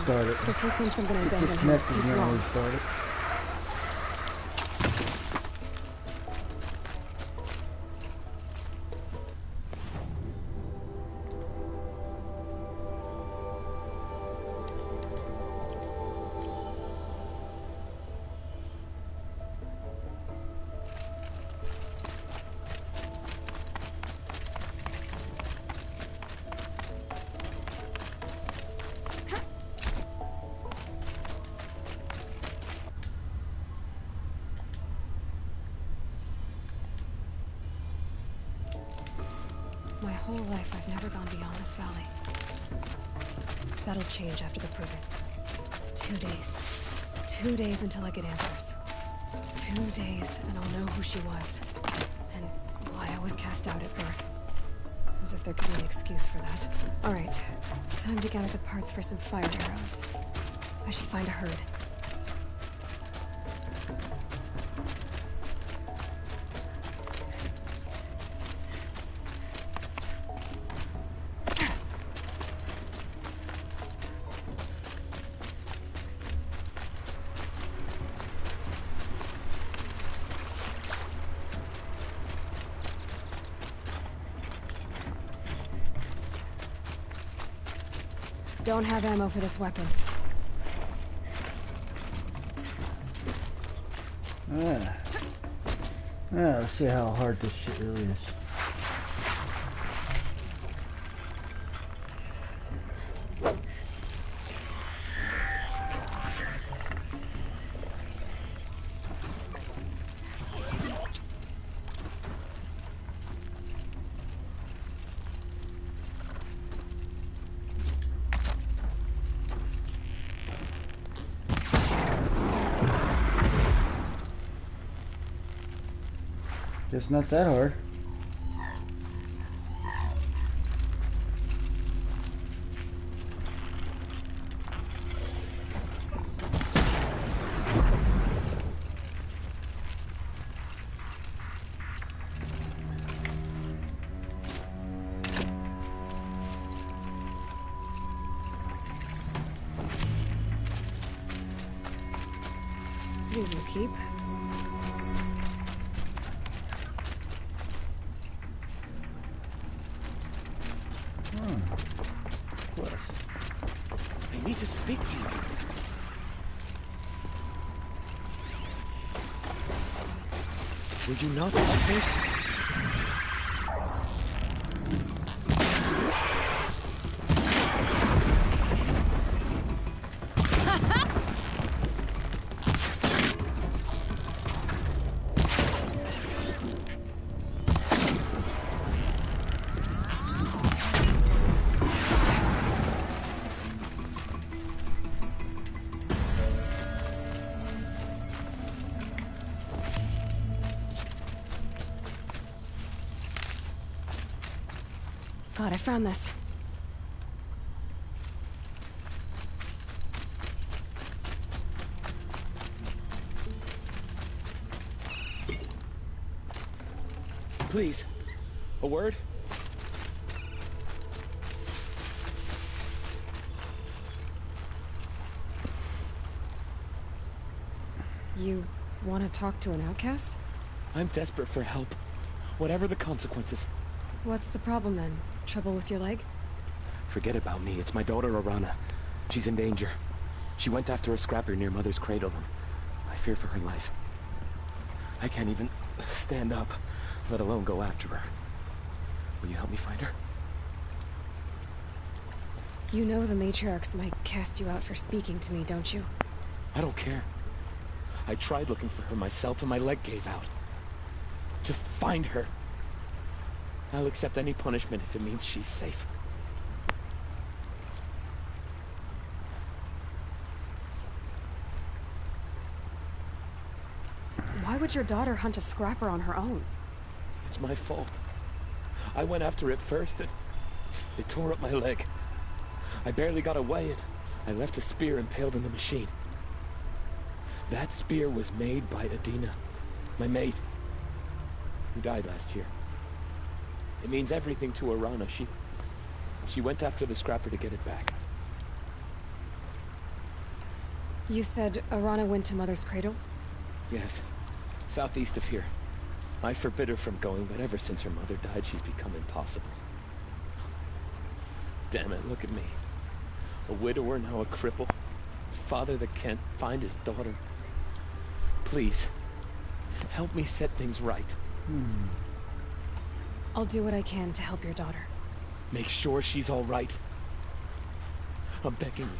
restart it. If he thinks I'm gonna abandon him, Disconnected, he's now wrong. restart it. My whole life, I've never gone beyond this valley. That'll change after the proving. 2 days. 2 days until I get answers. 2 days, and I'll know who she was. And why I was cast out at birth. As if there could be an excuse for that. Alright, time to gather the parts for some fire arrows. I should find a herd. Don't have ammo for this weapon. Let's see how hard this shit really is. It's not that hard. These will keep. I need to speak to you. Would you not love me? God, I found this. Please, a word? You want to talk to an outcast? I'm desperate for help, whatever the consequences. What's the problem then? Trouble with your leg? Forget about me. It's my daughter, Arana. She's in danger. She went after a scrapper near Mother's cradle, and I fear for her life. I can't even stand up, let alone go after her. Will you help me find her? You know the matriarchs might cast you out for speaking to me, don't you? I don't care. I tried looking for her myself, and my leg gave out. Just find her. I'll accept any punishment if it means she's safe. Why would your daughter hunt a scrapper on her own? It's my fault. I went after it first, and it tore up my leg. I barely got away, and I left a spear impaled in the machine. That spear was made by Adina, my mate, who died last year. It means everything to Arana. She went after the scrapper to get it back. You said Arana went to Mother's cradle? Yes. Southeast of here. I forbid her from going, but ever since her mother died, she's become impossible. Damn it, look at me. A widower, now a cripple. Father that can't find his daughter. Please, help me set things right. I'll do what I can to help your daughter. Make sure she's all right. I'm begging you.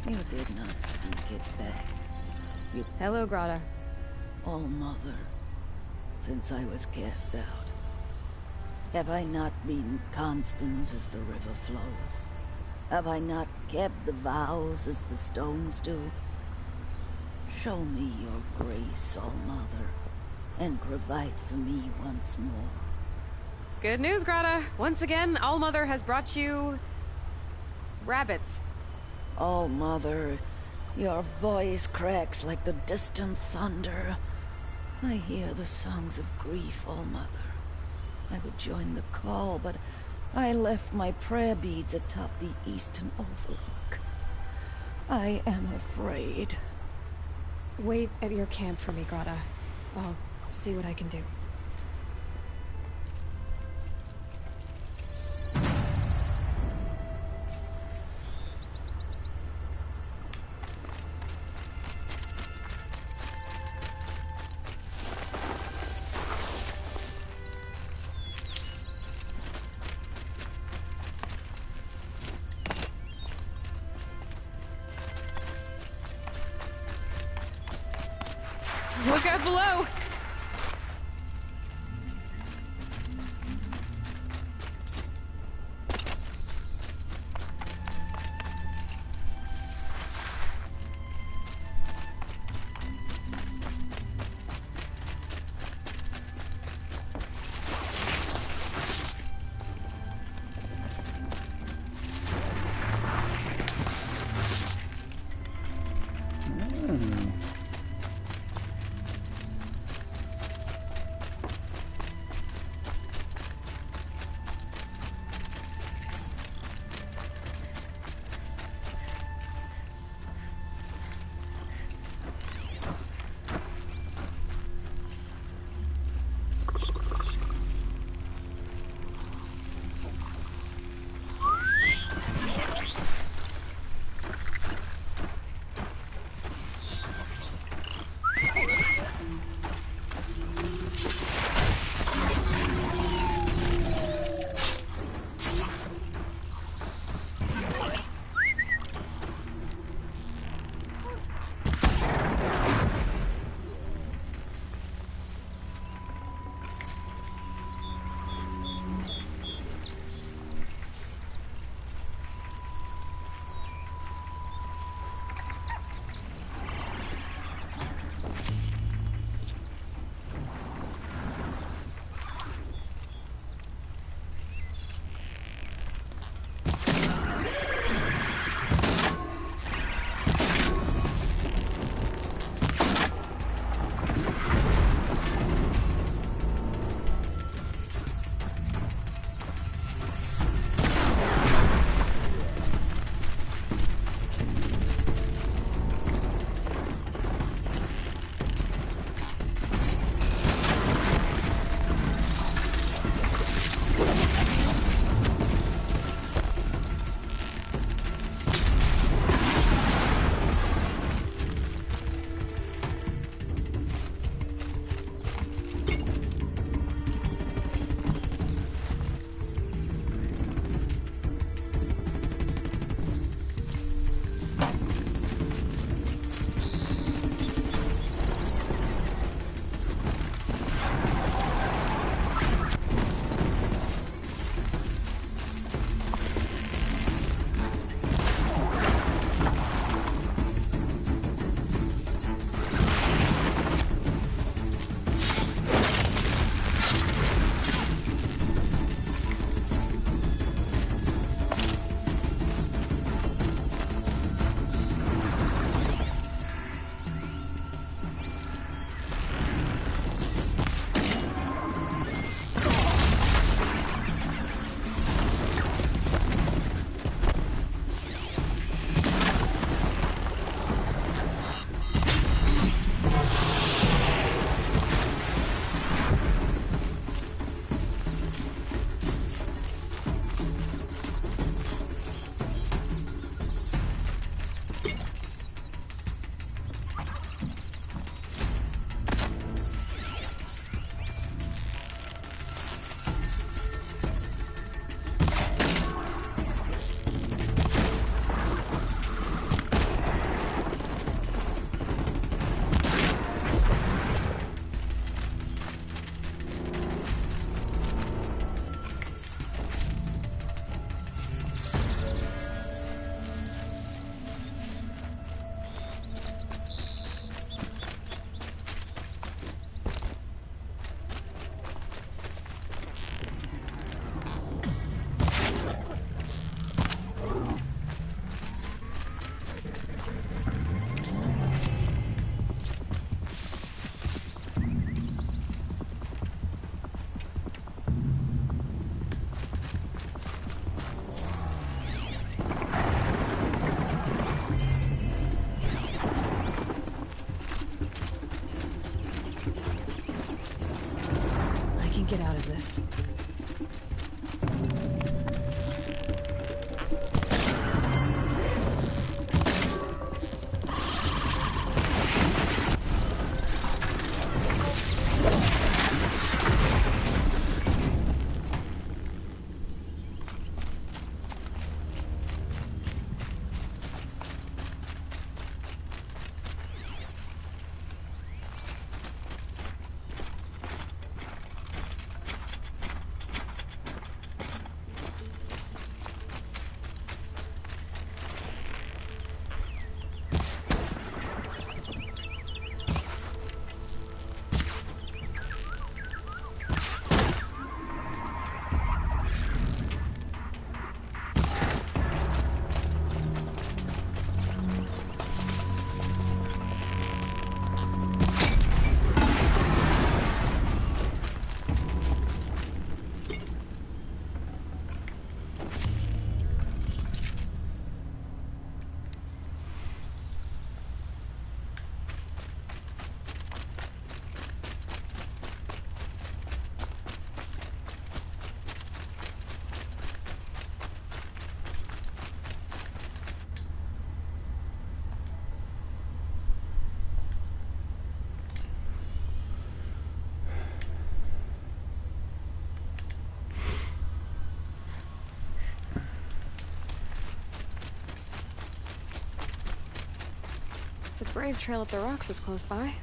You did not speak it back. You... Hello, Grata. All Mother, since I was cast out, have I not been constant as the river flows? Have I not kept the vows as the stones do? Show me your grace, All Mother, and provide for me once more. Good news, Grata. Once again, All-Mother has brought you... rabbits. Oh, Mother, your voice cracks like the distant thunder. I hear the songs of grief, All Mother. I would join the call, but I left my prayer beads atop the eastern overlook. I am afraid. Wait at your camp for me, Grata. I'll see what I can do. Look out below! this. The Brave Trail up the rocks is close by.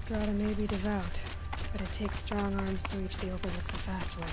Gotta may be devout, but it takes strong arms to reach the overlook the fast way.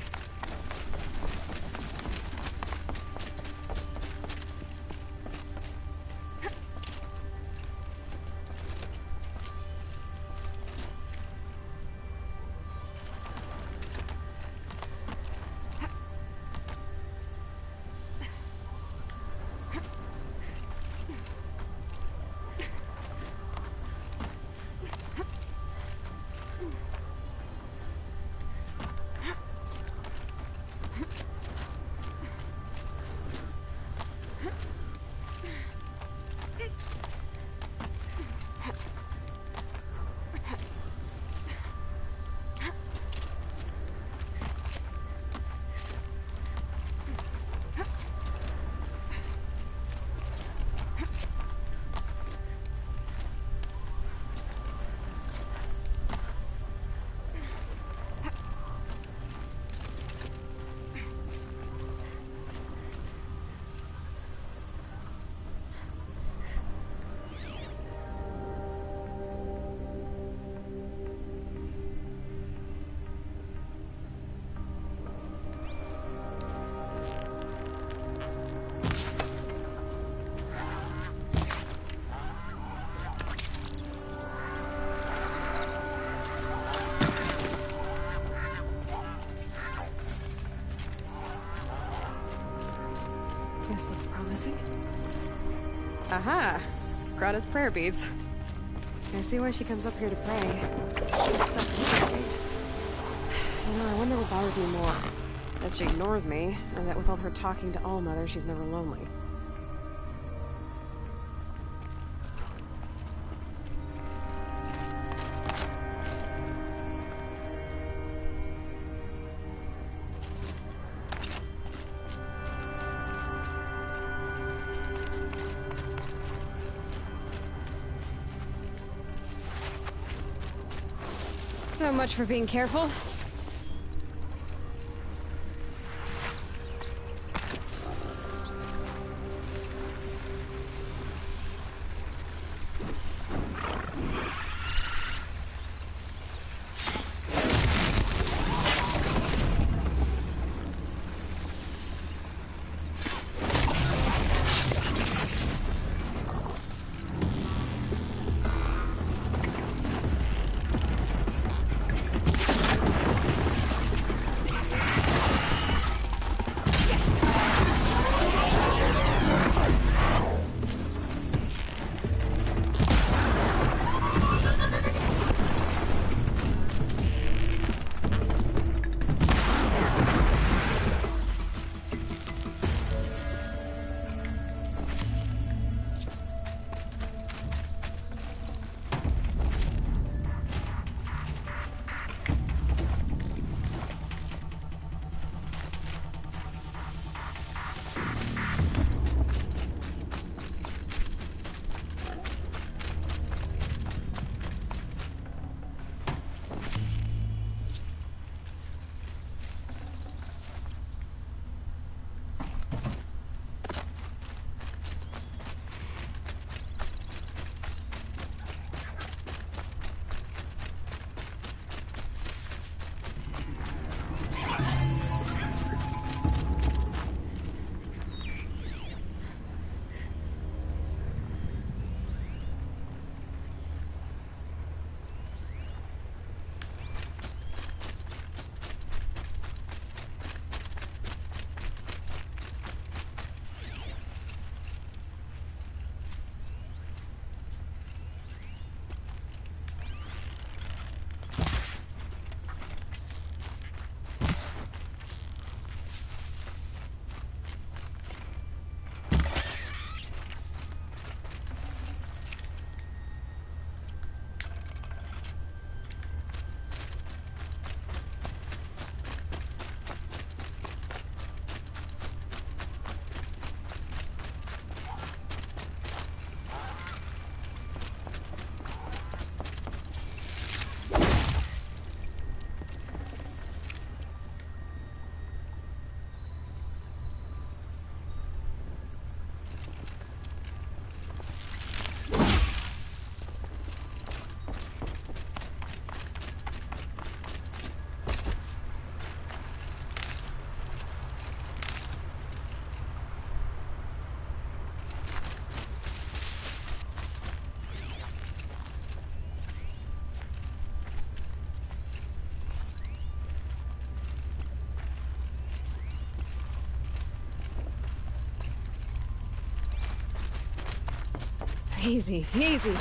This looks promising. Aha! Grata's prayer beads. I see why she comes up here to pray. Except for the gate. You know, I wonder what bothers me more. That she ignores me, and that with all her talking to Allmother, she's never lonely. So much for being careful. Easy, easy.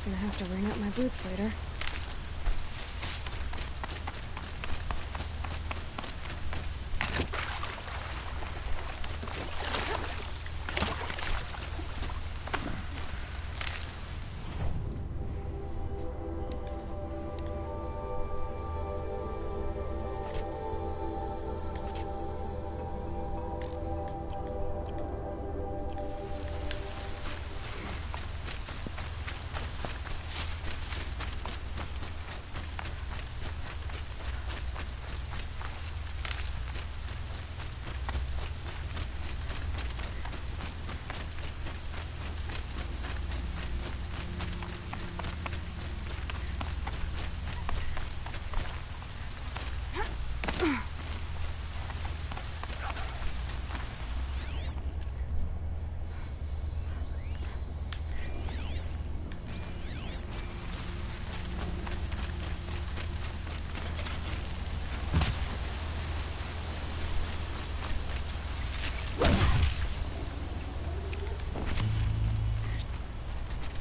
Gonna have to wring out my boots later.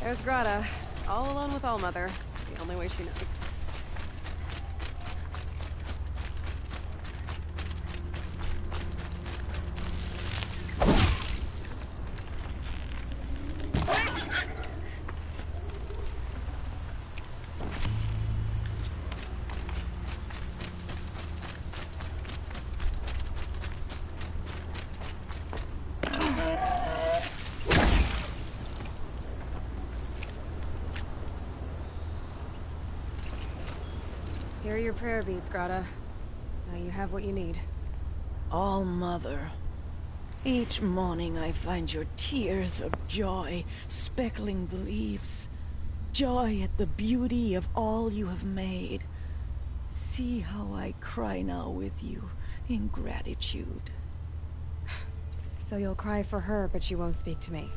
There's Grata, all alone with Allmother, the only way she knows. Here are your prayer beads, Grata. Now you have what you need. All-Mother, each morning I find your tears of joy speckling the leaves. Joy at the beauty of all you have made. See how I cry now with you in gratitude. So you'll cry for her, but you won't speak to me.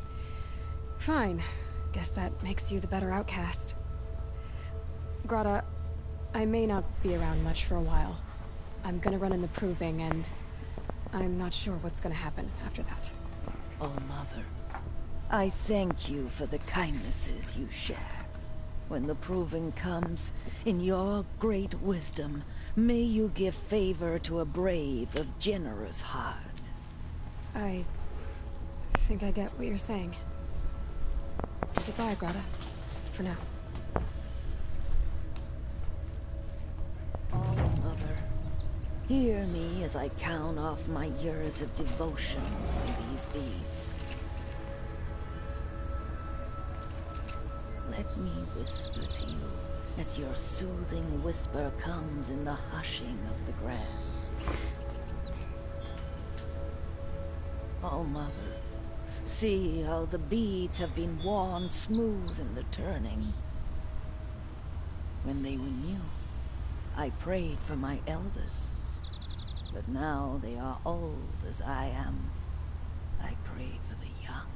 Fine. Guess that makes you the better outcast. Grata, I may not be around much for a while. I'm gonna run in the proving, and I'm not sure what's gonna happen after that. All-Mother, I thank you for the kindnesses you share. When the proving comes, in your great wisdom, may you give favor to a brave of generous heart. I think I get what you're saying. Goodbye, Grata. For now. All-Mother, hear me as I count off my years of devotion from these beads. Let me whisper to you as your soothing whisper comes in the hushing of the grass. All-Mother, see how the beads have been worn smooth in the turning. When they were new, I prayed for my elders, but now they are old as I am. I pray for the young.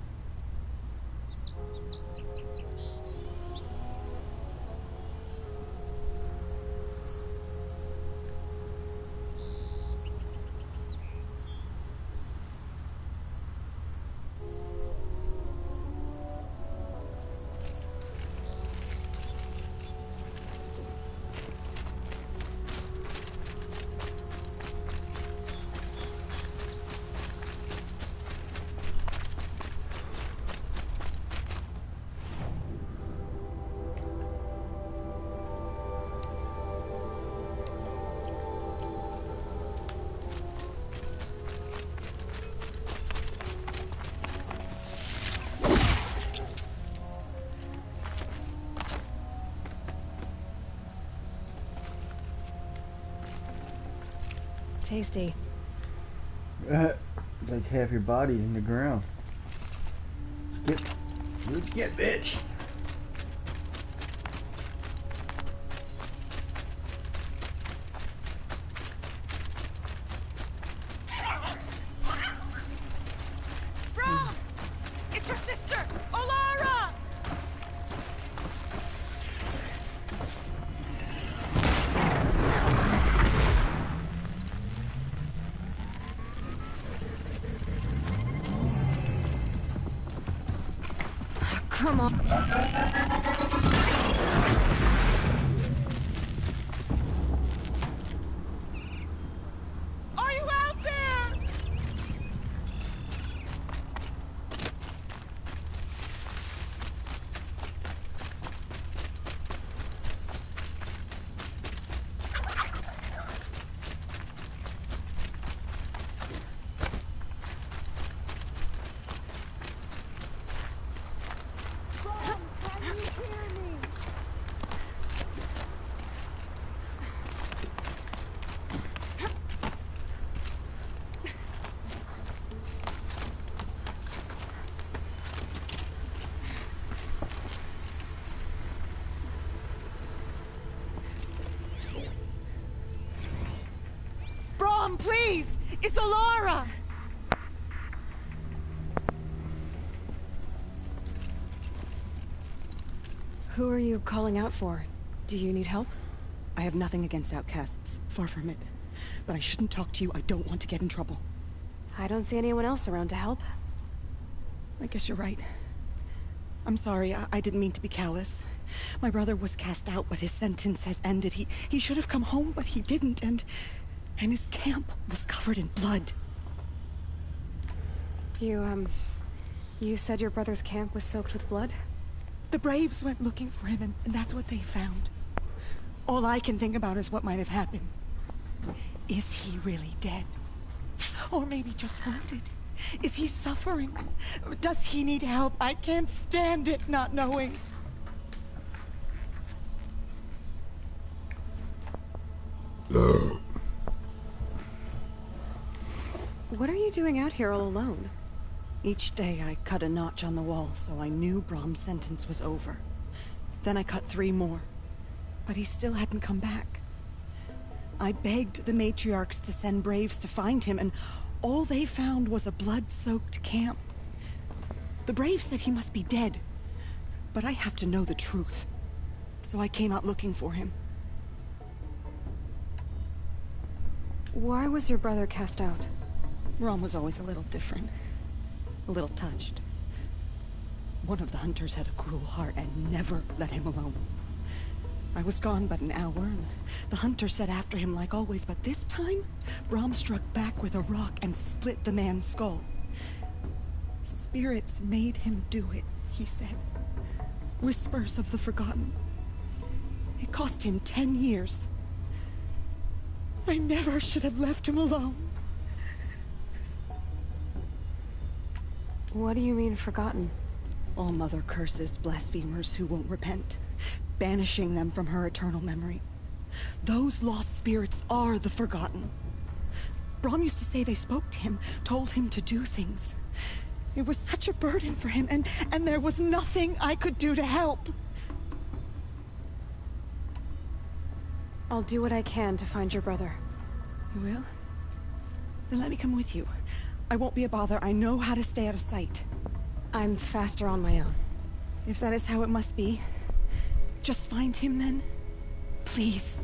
tasty. Like half your body in the ground. Let's get, bitch. Brom! It's your sister, Olara! Come on. Are you out there? Brom, please! It's Olara! Who are you calling out for? Do you need help? I have nothing against outcasts. Far from it. But I shouldn't talk to you. I don't want to get in trouble. I don't see anyone else around to help. I guess you're right. I'm sorry. I didn't mean to be callous. My brother was cast out, but his sentence has ended. He should have come home, but he didn't, and his camp was covered in blood. You said your brother's camp was soaked with blood? The Braves went looking for him, and that's what they found. All I can think about is what might have happened. Is he really dead? Or maybe just wounded? Is he suffering? Does he need help? I can't stand it not knowing. What are you doing out here all alone? Each day I cut a notch on the wall, so I knew Brom's sentence was over. Then I cut 3 more, but he still hadn't come back. I begged the matriarchs to send Braves to find him, and all they found was a blood-soaked camp. The Braves said he must be dead, but I have to know the truth. So I came out looking for him. Why was your brother cast out? Brom was always a little different. A little touched. One of the hunters had a cruel heart and never let him alone. I was gone but an hour, and the hunter set after him like always, but this time, Brom struck back with a rock and split the man's skull. Spirits made him do it, he said. Whispers of the forgotten. It cost him 10 years. I never should have left him alone. What do you mean, forgotten? All mother curses blasphemers who won't repent, banishing them from her eternal memory. Those lost spirits are the forgotten. Brom used to say they spoke to him, told him to do things. It was such a burden for him, and there was nothing I could do to help. I'll do what I can to find your brother. You will? Then let me come with you. I won't be a bother. I know how to stay out of sight. I'm faster on my own. If that is how it must be, just find him then. Please.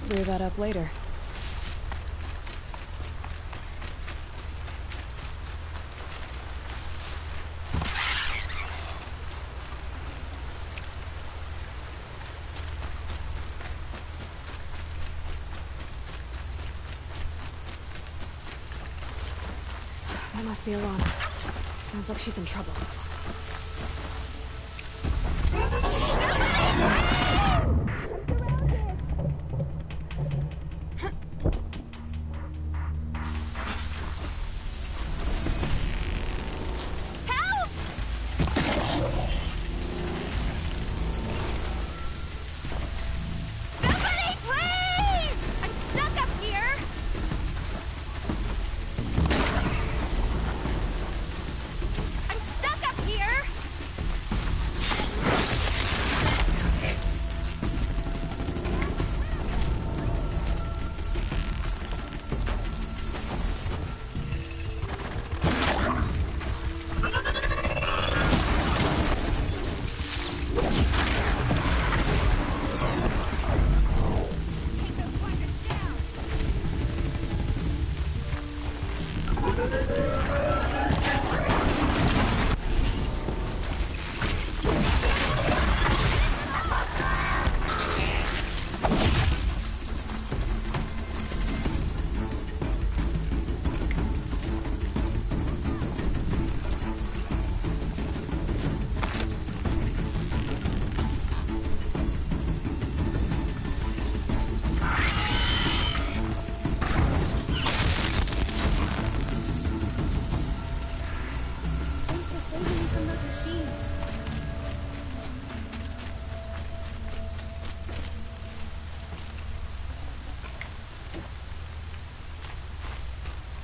Clear that up later. Must be Alana. Sounds like she's in trouble.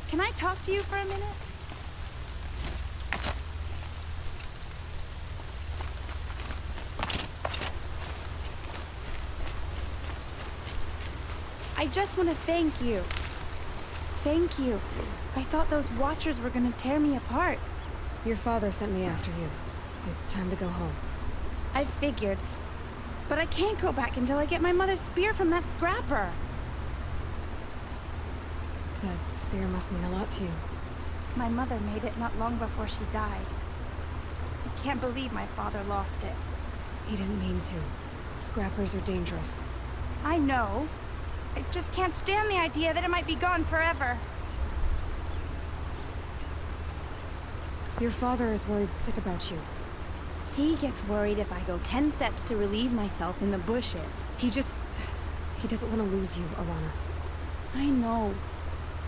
Can I talk to you for a minute? I just want to thank you. Thank you. I thought those Watchers were gonna tear me apart. Your father sent me after you. It's time to go home. I figured. But I can't go back until I get my mother's spear from that scrapper. That spear must mean a lot to you. My mother made it not long before she died. I can't believe my father lost it. He didn't mean to. Scrappers are dangerous. I know. I just can't stand the idea that it might be gone forever. Your father is worried sick about you. He gets worried if I go 10 steps to relieve myself in the bushes. He doesn't want to lose you, Alana. I know.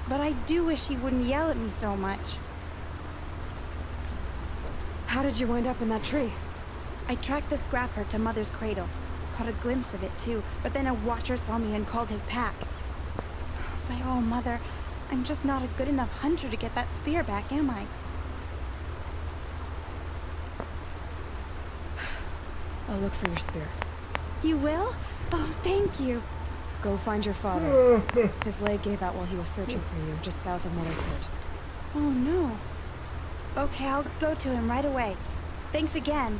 But I do wish he wouldn't yell at me so much. How did you wind up in that tree? I tracked the scrapper to Mother's cradle. Caught a glimpse of it too, but then a Watcher saw me and called his pack. My oh, Mother, I'm just not a good enough hunter to get that spear back, am I? I'll look for your spear. You will? Oh, thank you. Go find your father. His leg gave out while he was searching for you, just south of Mother's Court. Oh, no. Okay, I'll go to him right away. Thanks again.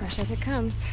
Fresh as it comes.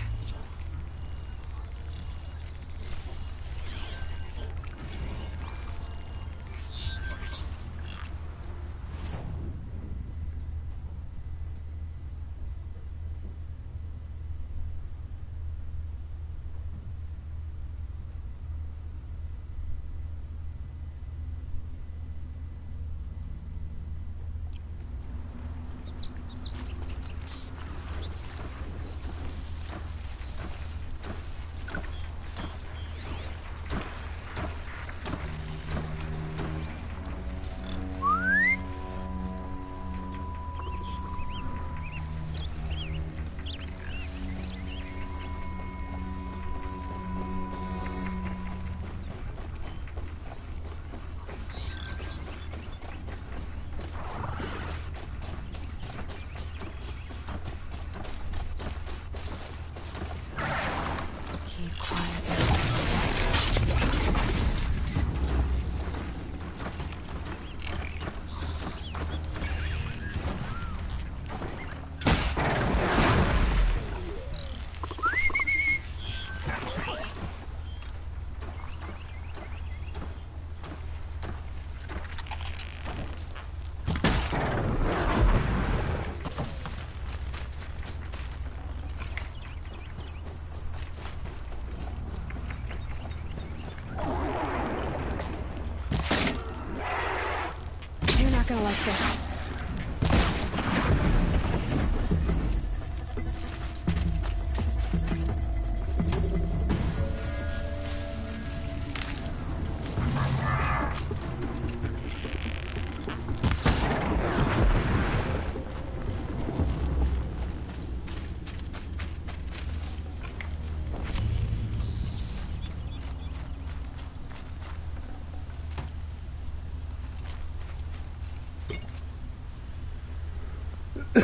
See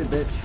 ya, bitch.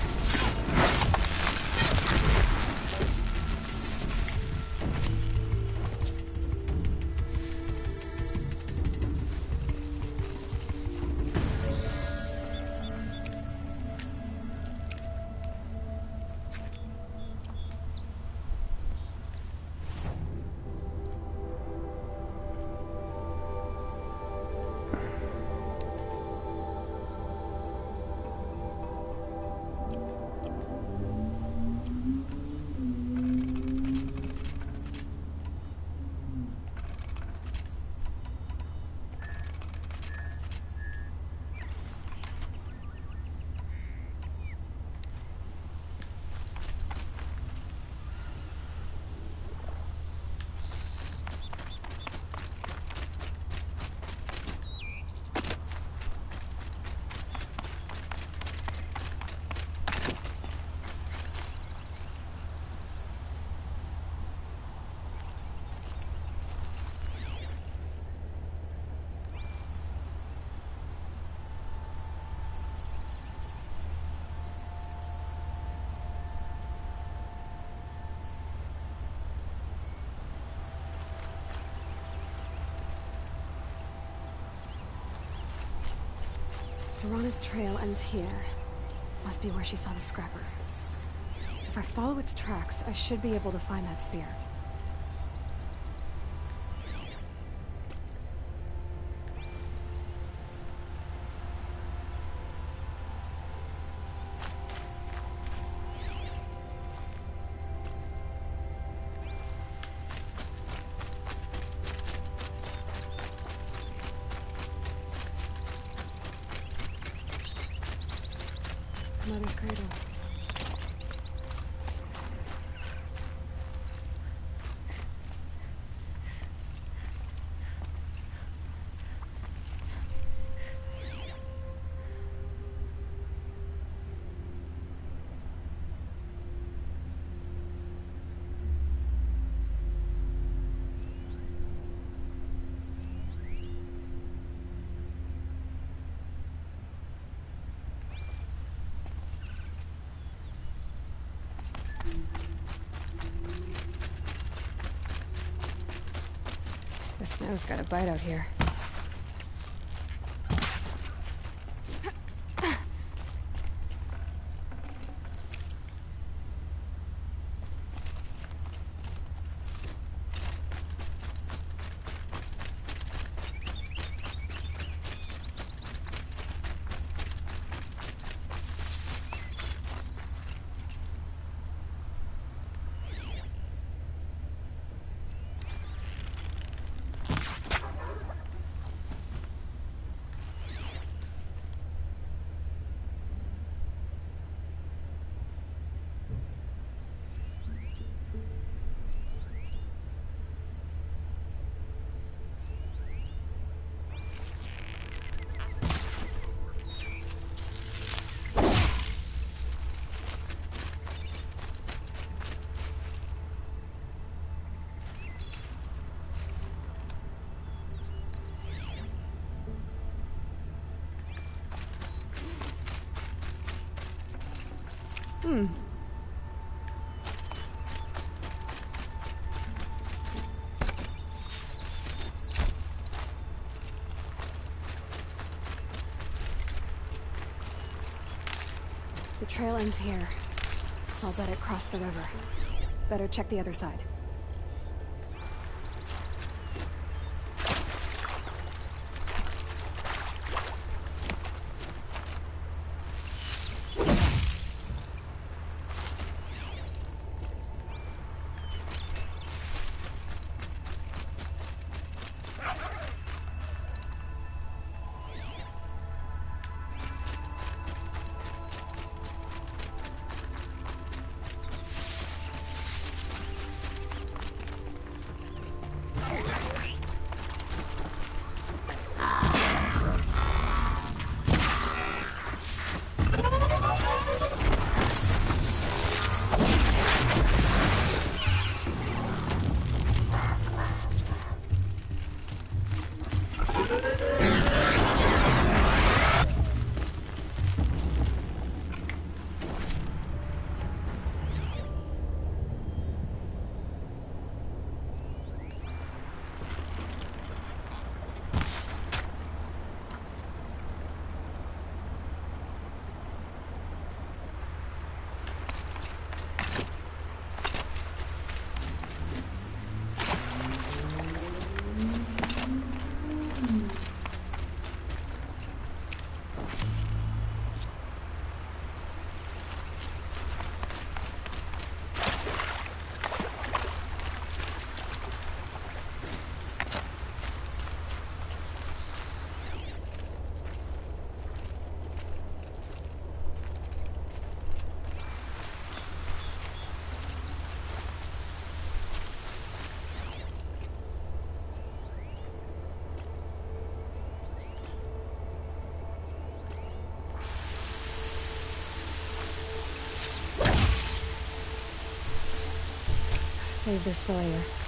Verana's trail ends here. Must be where she saw the scrapper. If I follow its tracks, I should be able to find that spear. Mother's cradle. The snow's got a bite out here. The trail ends here. I'll bet it crossed the river. Better check the other side. Save this for later.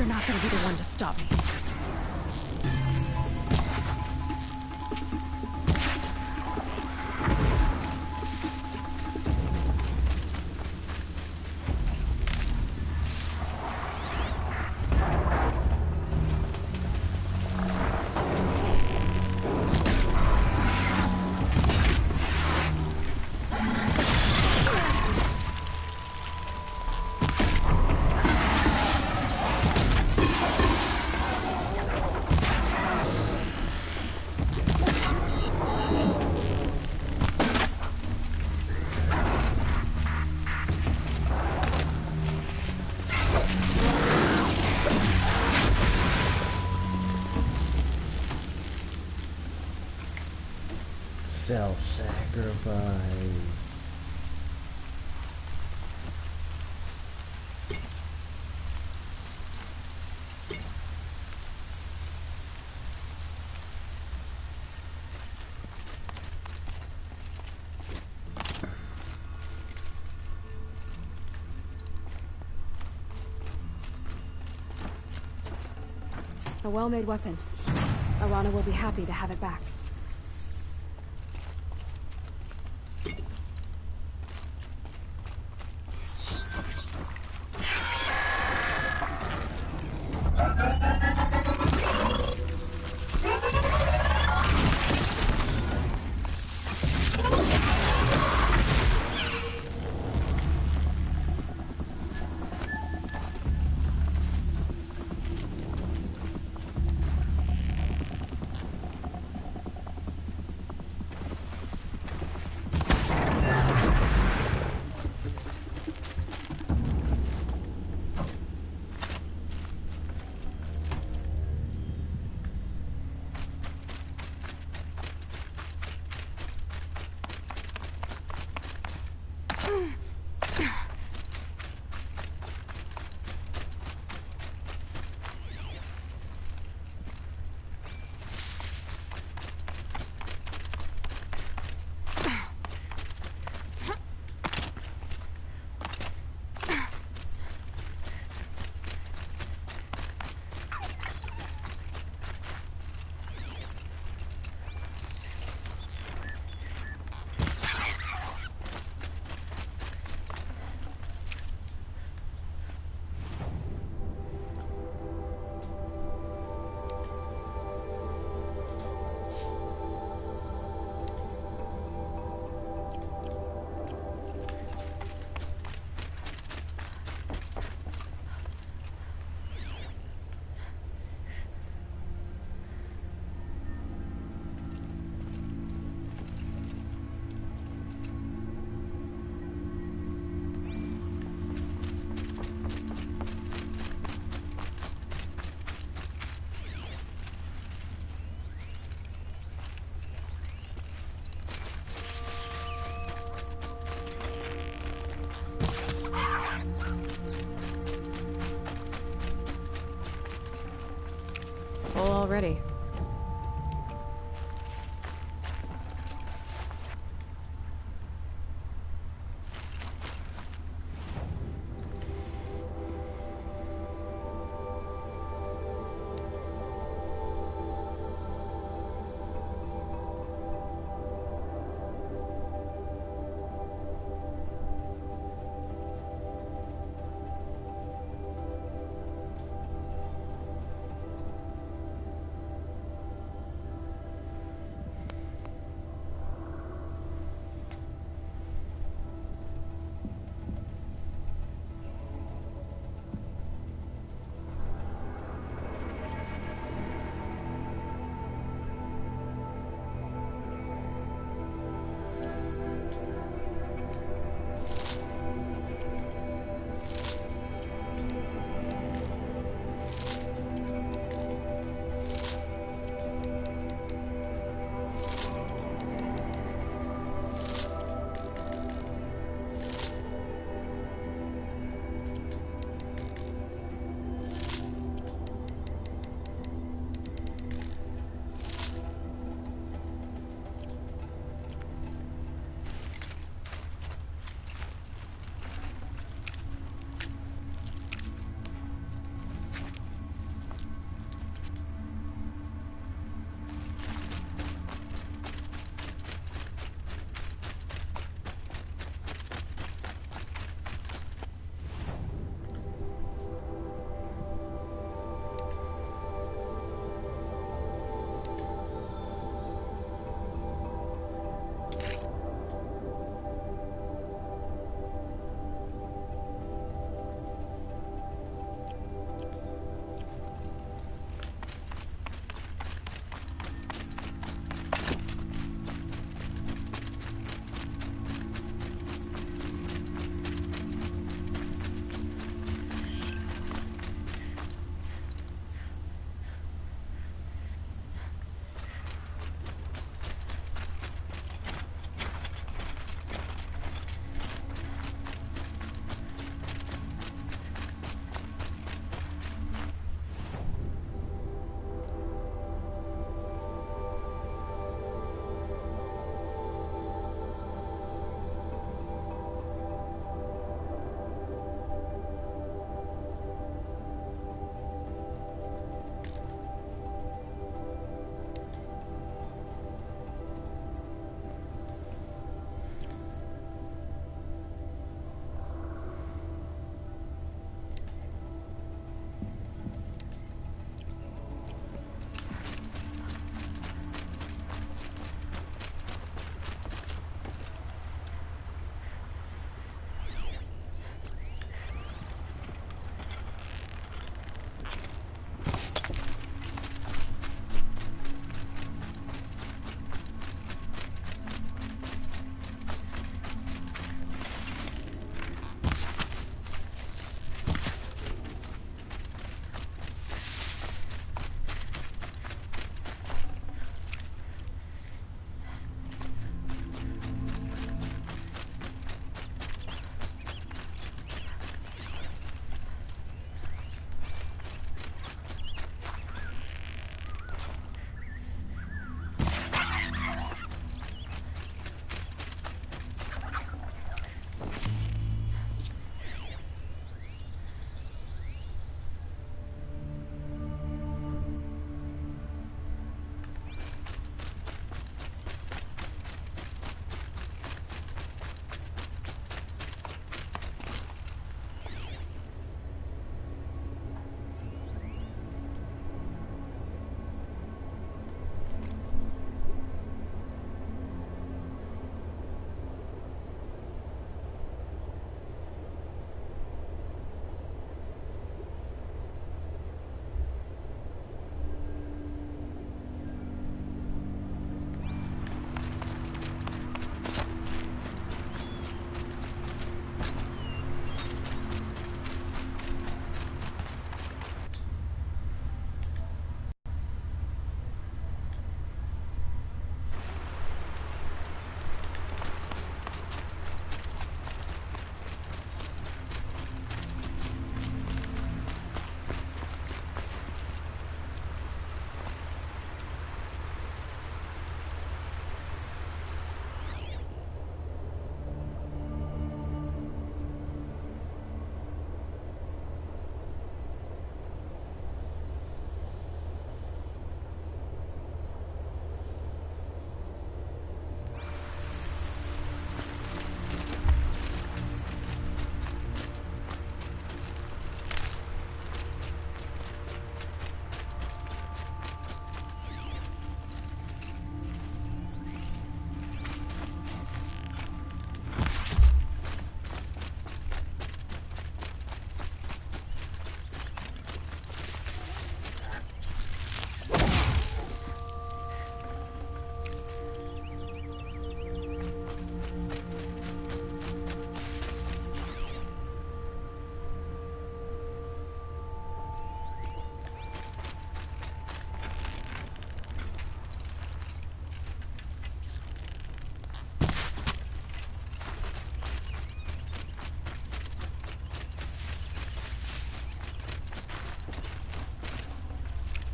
You're not gonna be the one to stop me. Self-sacrifice. A well-made weapon. Arana will be happy to have it back. Full already.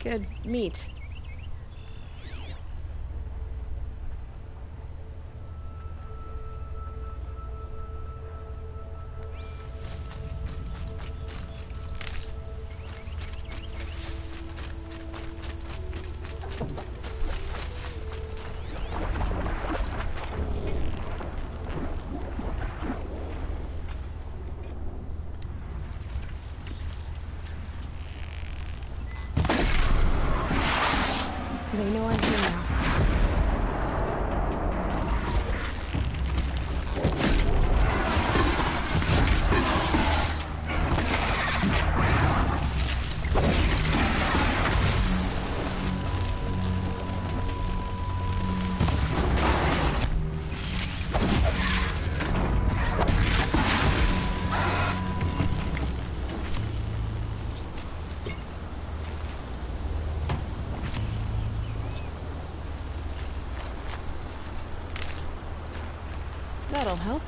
Good meat. They know I'm here now. That'll help.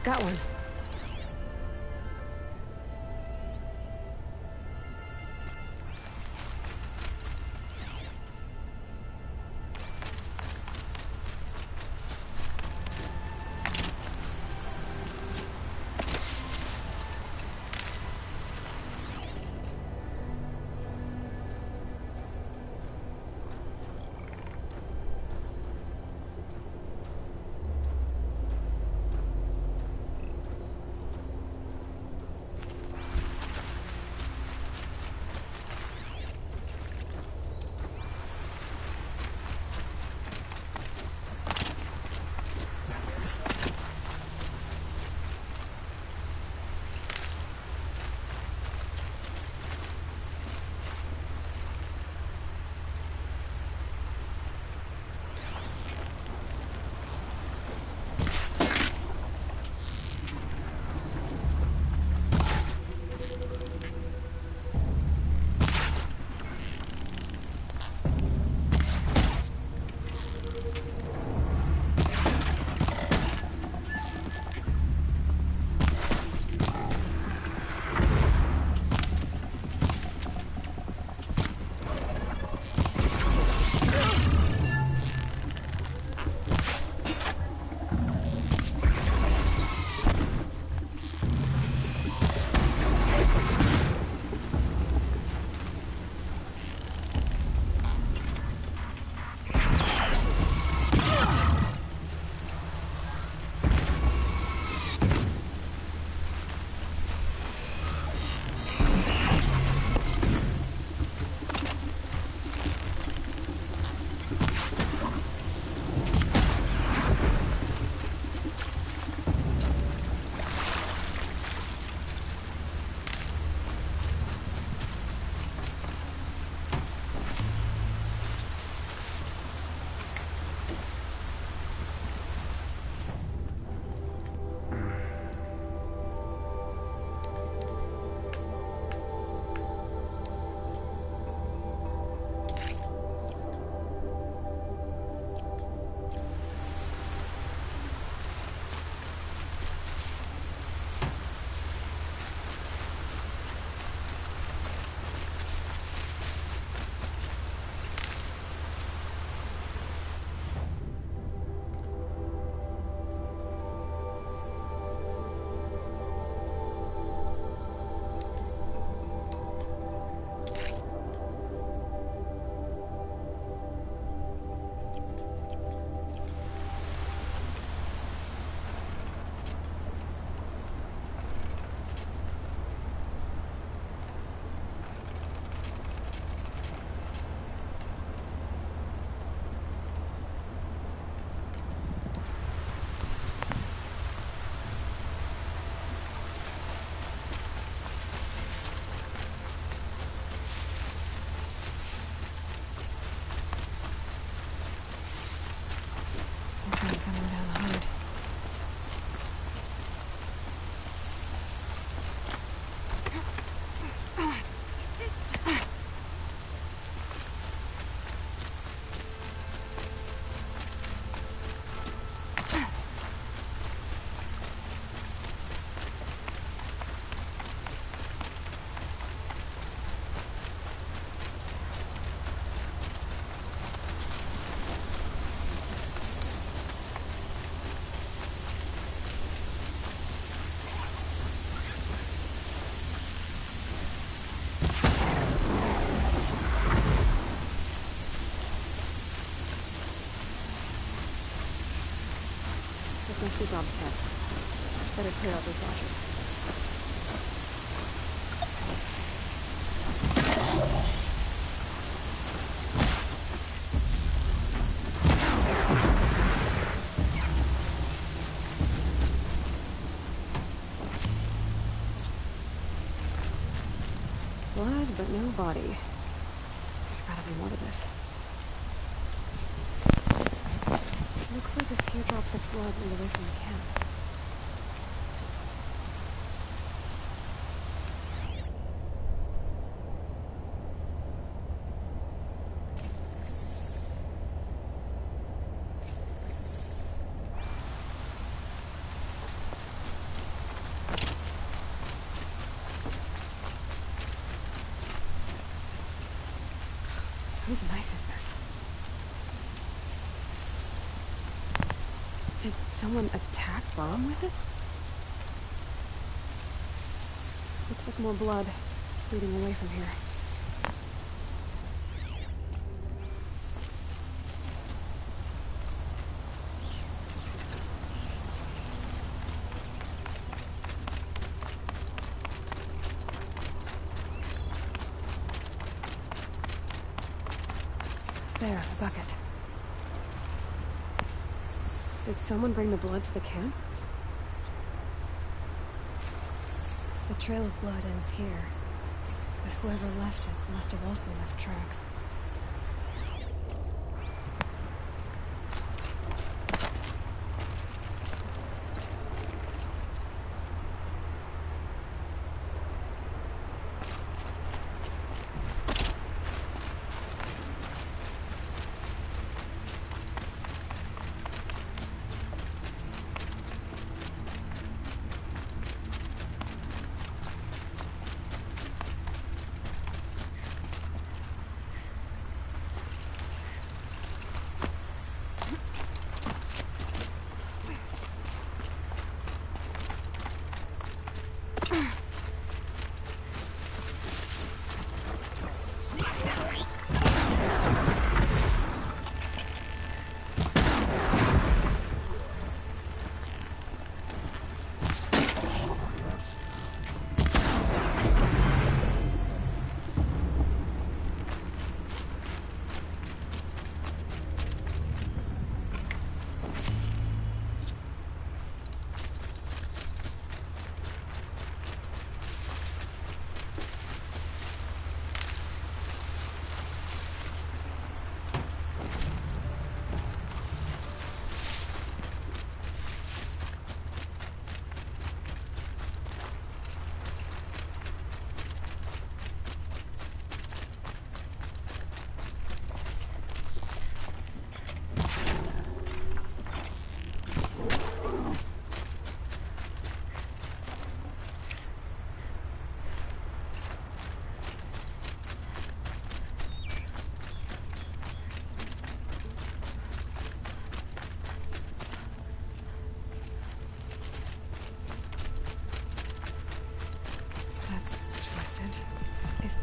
Got one. Must be Brom's camp. Better clear out those watchers. Blood, but no body. There's gotta be more to this. Looks like a few drops of blood lead away from the camp. Whose knife is this? Did someone attack Brom with it? Looks like more blood leading away from here. There, the bucket. Did someone bring the blood to the camp? The trail of blood ends here, but whoever left it must have also left tracks.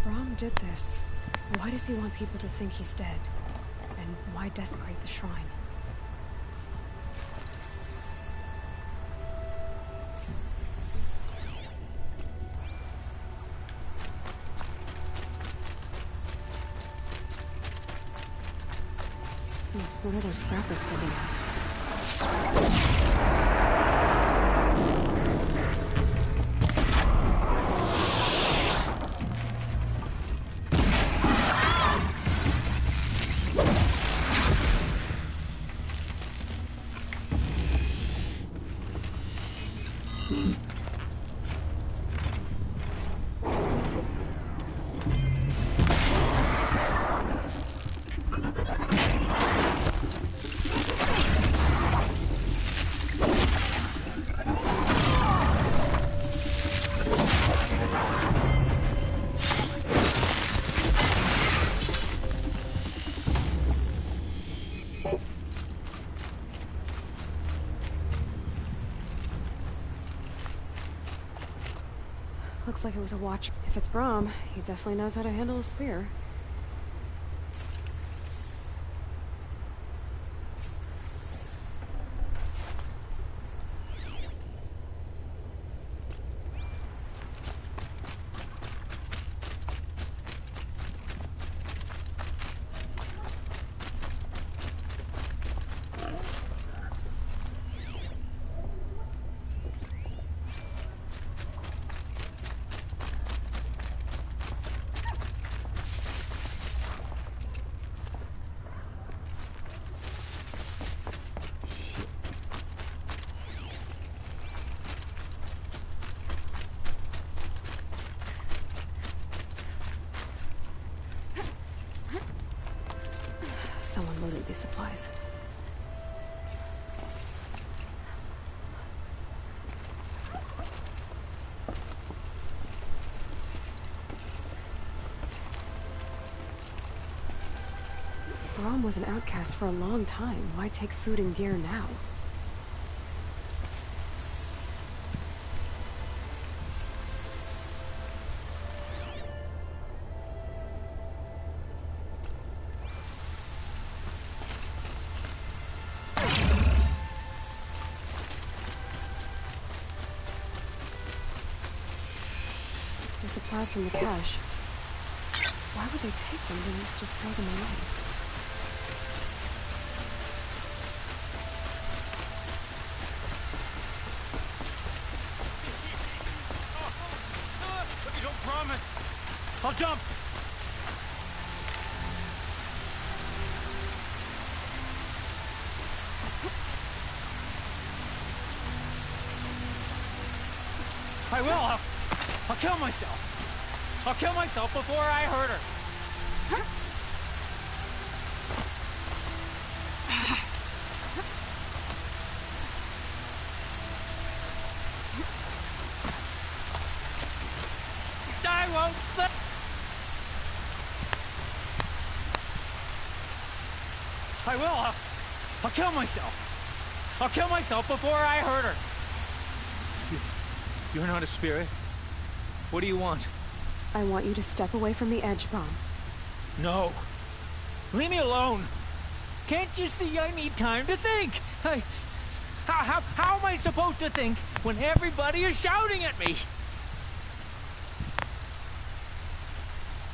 Brom did this. Why does he want people to think he's dead? And why desecrate the shrine? What are those scrappers putting out? Looks like it was a watch. If it's Brom, he definitely knows how to handle a spear. someone loaded these supplies. Brom was an outcast for a long time. Why take food and gear now? It's the supplies from the cache. Why would they take them and just throw them away? If you don't promise, I'll jump. I will. I'll kill myself. I'll kill myself before I hurt her. I won't let... I will. I'll kill myself. I'll kill myself before I hurt her. You're not a spirit. What do you want? I want you to step away from the edge, Brom. No. Leave me alone. Can't you see I need time to think? How am I supposed to think when everybody is shouting at me?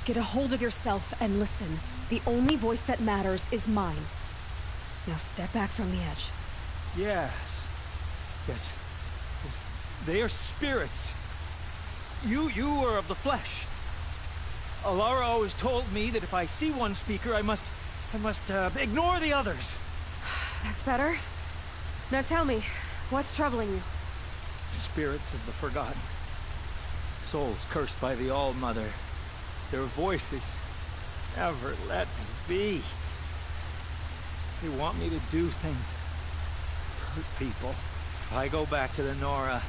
Get a hold of yourself and listen. The only voice that matters is mine. Now step back from the edge. Yes. Yes. They are spirits. You are of the flesh. Alara always told me that if I see one speaker, I must ignore the others. That's better. Now tell me, what's troubling you? Spirits of the forgotten. Souls cursed by the All-Mother. Their voices never let me be. They want me to do things. Hurt people. If I go back to the Nora,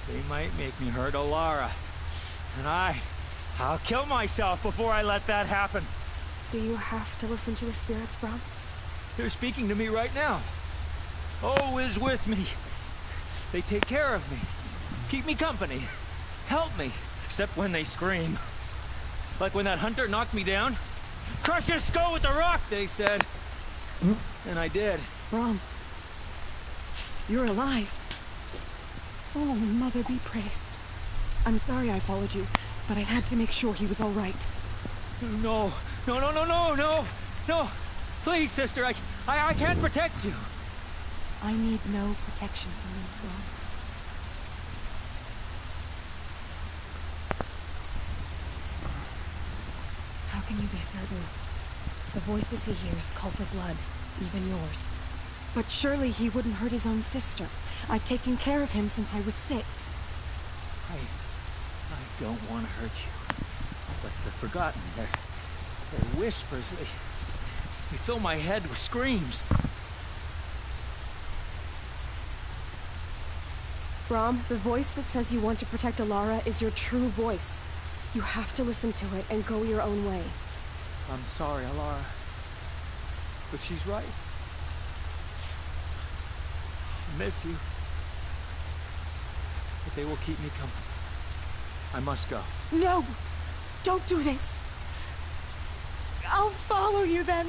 they might make me hurt Alara. And I'll kill myself before I let that happen. Do you have to listen to the spirits, Brom? They're speaking to me right now. Oh is with me. They take care of me. Keep me company. Help me. Except when they scream. Like when that hunter knocked me down. Crush his skull with the rock, they said. And I did. Brom, you're alive. Oh, Mother be praised. I'm sorry I followed you, but I had to make sure he was all right. No. Please, sister, I can't protect you. I need no protection from you, Brom. How can you be certain? The voices he hears call for blood, even yours. But surely he wouldn't hurt his own sister. I've taken care of him since I was 6. I don't want to hurt you. But the forgotten, their whispers, they fill my head with screams. Brom, the voice that says you want to protect Alara is your true voice. You have to listen to it and go your own way. I'm sorry, Alara. But she's right. I miss you. But they will keep me company. I must go. No! Don't do this! I'll follow you then!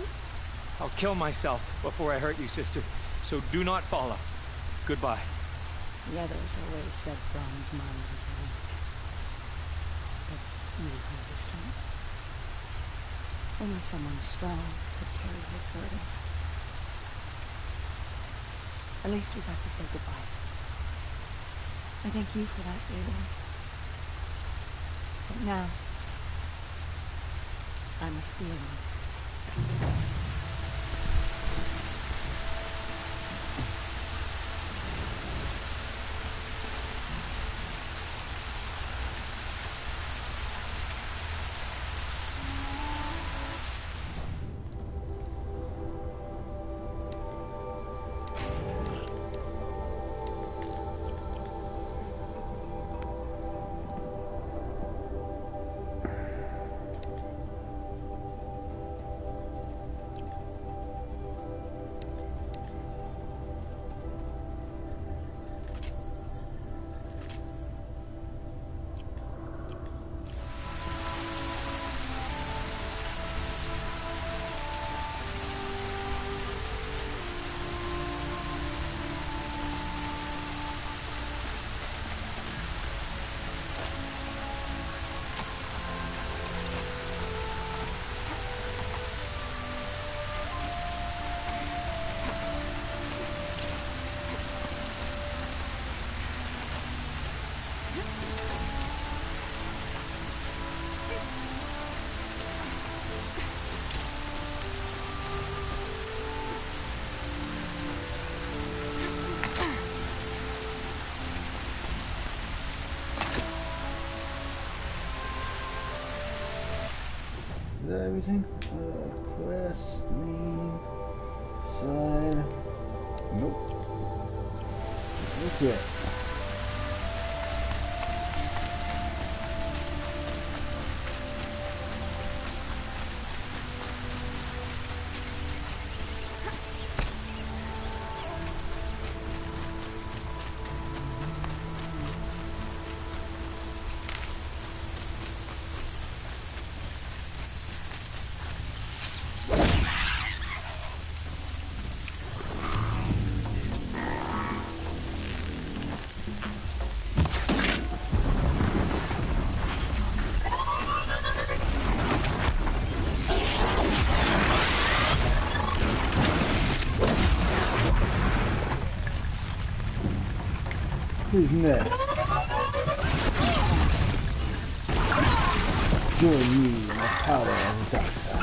I'll kill myself before I hurt you, sister. So do not follow. Goodbye. The others always said Brom's mind was weak. But you had the strength. Only someone strong could carry his burden. At least we got to say goodbye. I thank you for that, Aloy. But now, I must be alone. Is that everything? Quest, me, side. Nope. That's it. Who's next? Join me in the power of the dark side.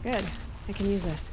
Good. I can use this.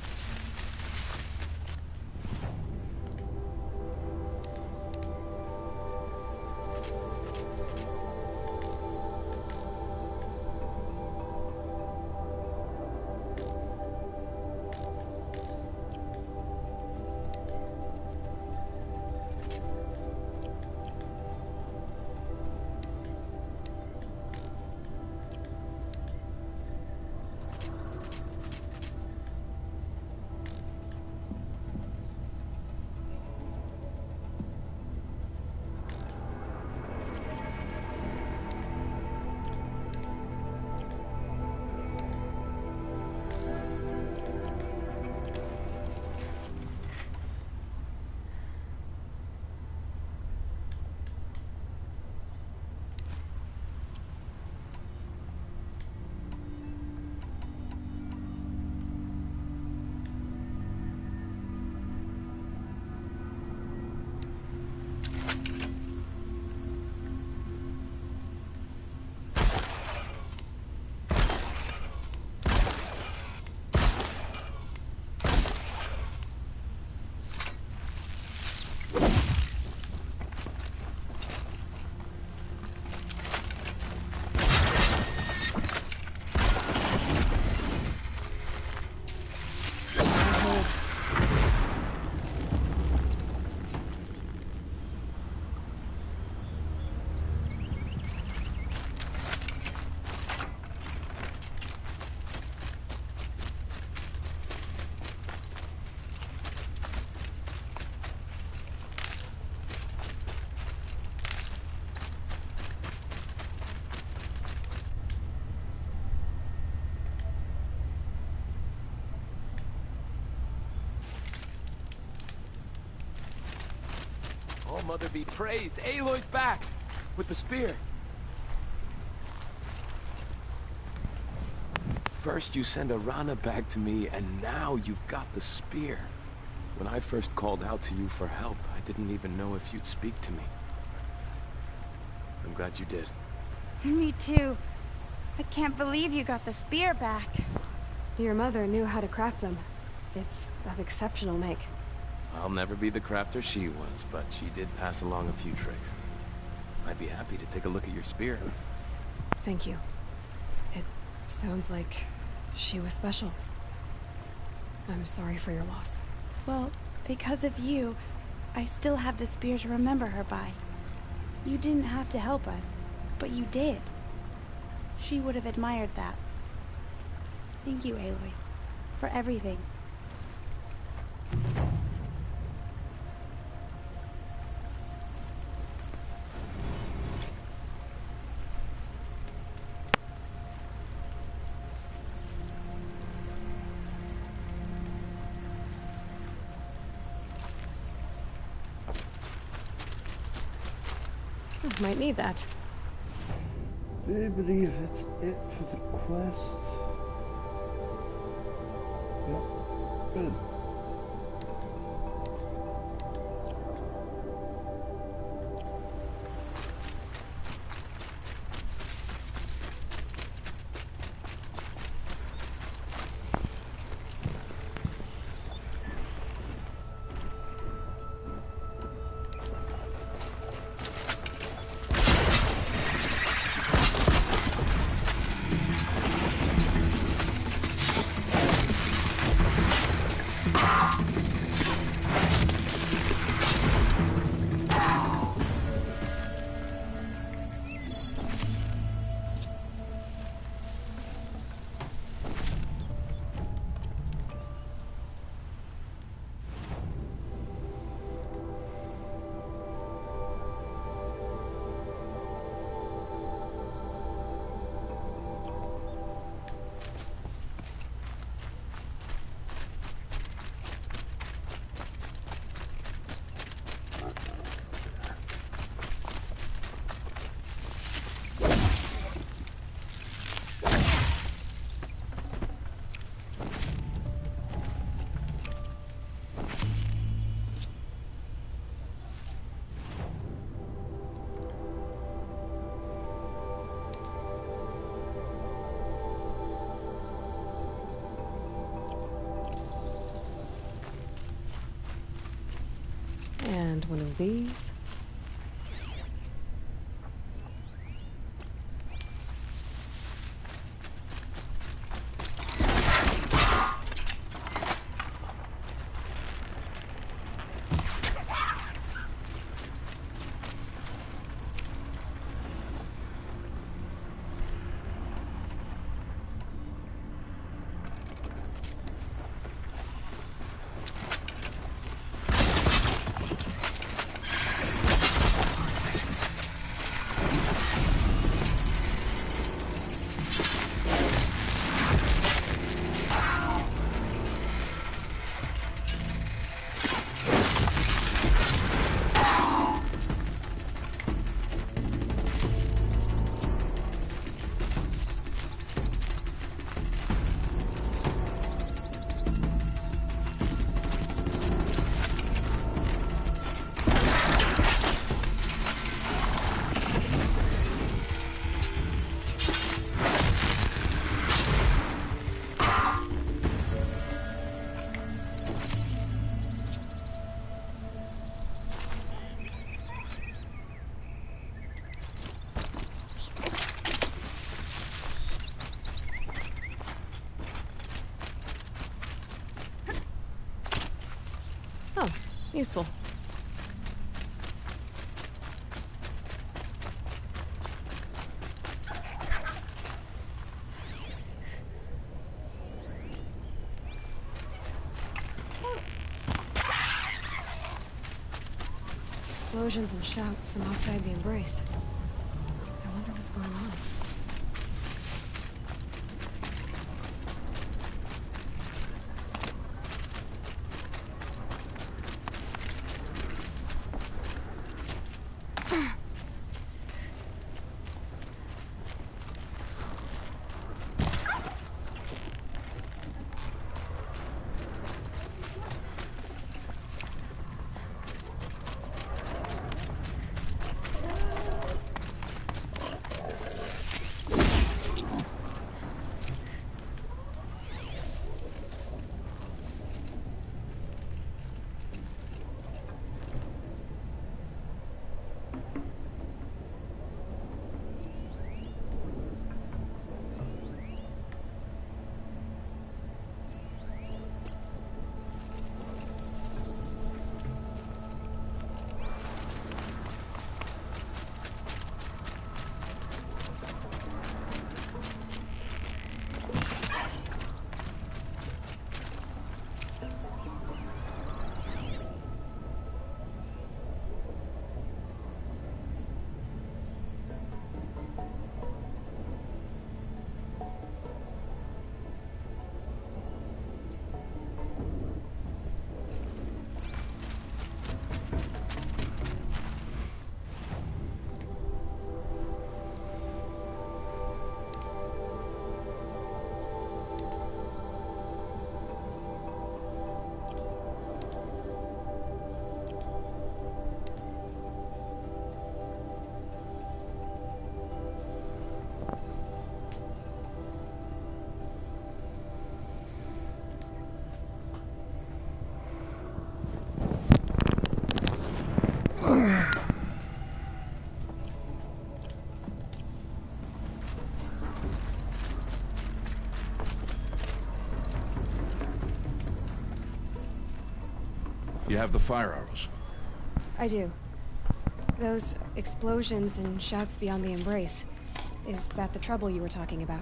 All-Mother be praised. Aloy's back! With the spear. First you send Arana back to me, and now you've got the spear. When I first called out to you for help, I didn't even know if you'd speak to me. I'm glad you did. Me too. I can't believe you got the spear back. Your mother knew how to craft them. It's of exceptional make. I'll never be the crafter she was, but she did pass along a few tricks. I'd be happy to take a look at your spear. Thank you. It sounds like she was special. I'm sorry for your loss. Well, because of you, I still have the spear to remember her by. You didn't have to help us, but you did. She would have admired that. Thank you, Aloy, for everything. Might need that. Do you believe it's it for the quest? No. Good. And one of these. Oh, useful. Explosions and shouts from outside the embrace. I wonder what's going on. have the fire arrows? I do. Those explosions and shouts beyond the embrace. Is that the trouble you were talking about?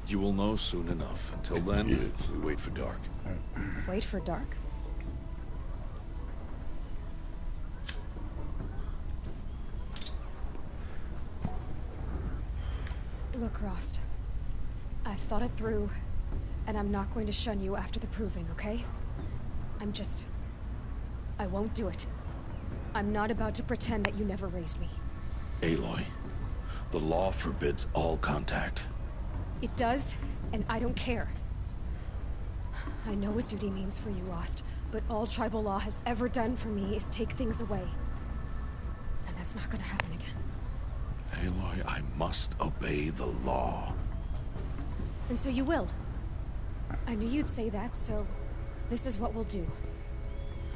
You will know soon enough. Until then, we wait for dark. Wait for dark? Look, Rost. I've thought it through, and I'm not going to shun you after the proving, okay? I won't do it. I'm not about to pretend that you never raised me. Aloy, the law forbids all contact. It does, and I don't care. I know what duty means for you, Rost, but all tribal law has ever done for me is take things away. And that's not gonna happen again. Aloy, I must obey the law. And so you will. I knew you'd say that, so this is what we'll do.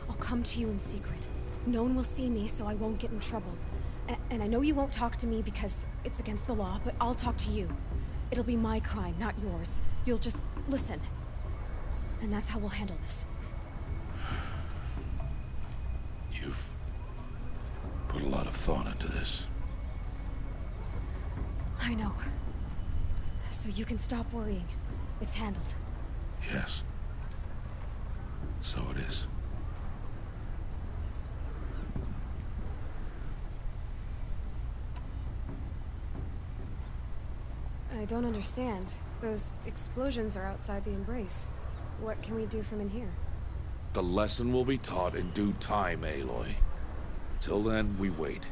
I'll come to you in secret. No one will see me, so I won't get in trouble. And I know you won't talk to me because it's against the law, but I'll talk to you. It'll be my crime, not yours. You'll just listen. And that's how we'll handle this. You've put a lot of thought into this. I know. So you can stop worrying. It's handled. Yes. So it is. I don't understand. Those explosions are outside the embrace. What can we do from in here? The lesson will be taught in due time, Aloy. Till then, we wait.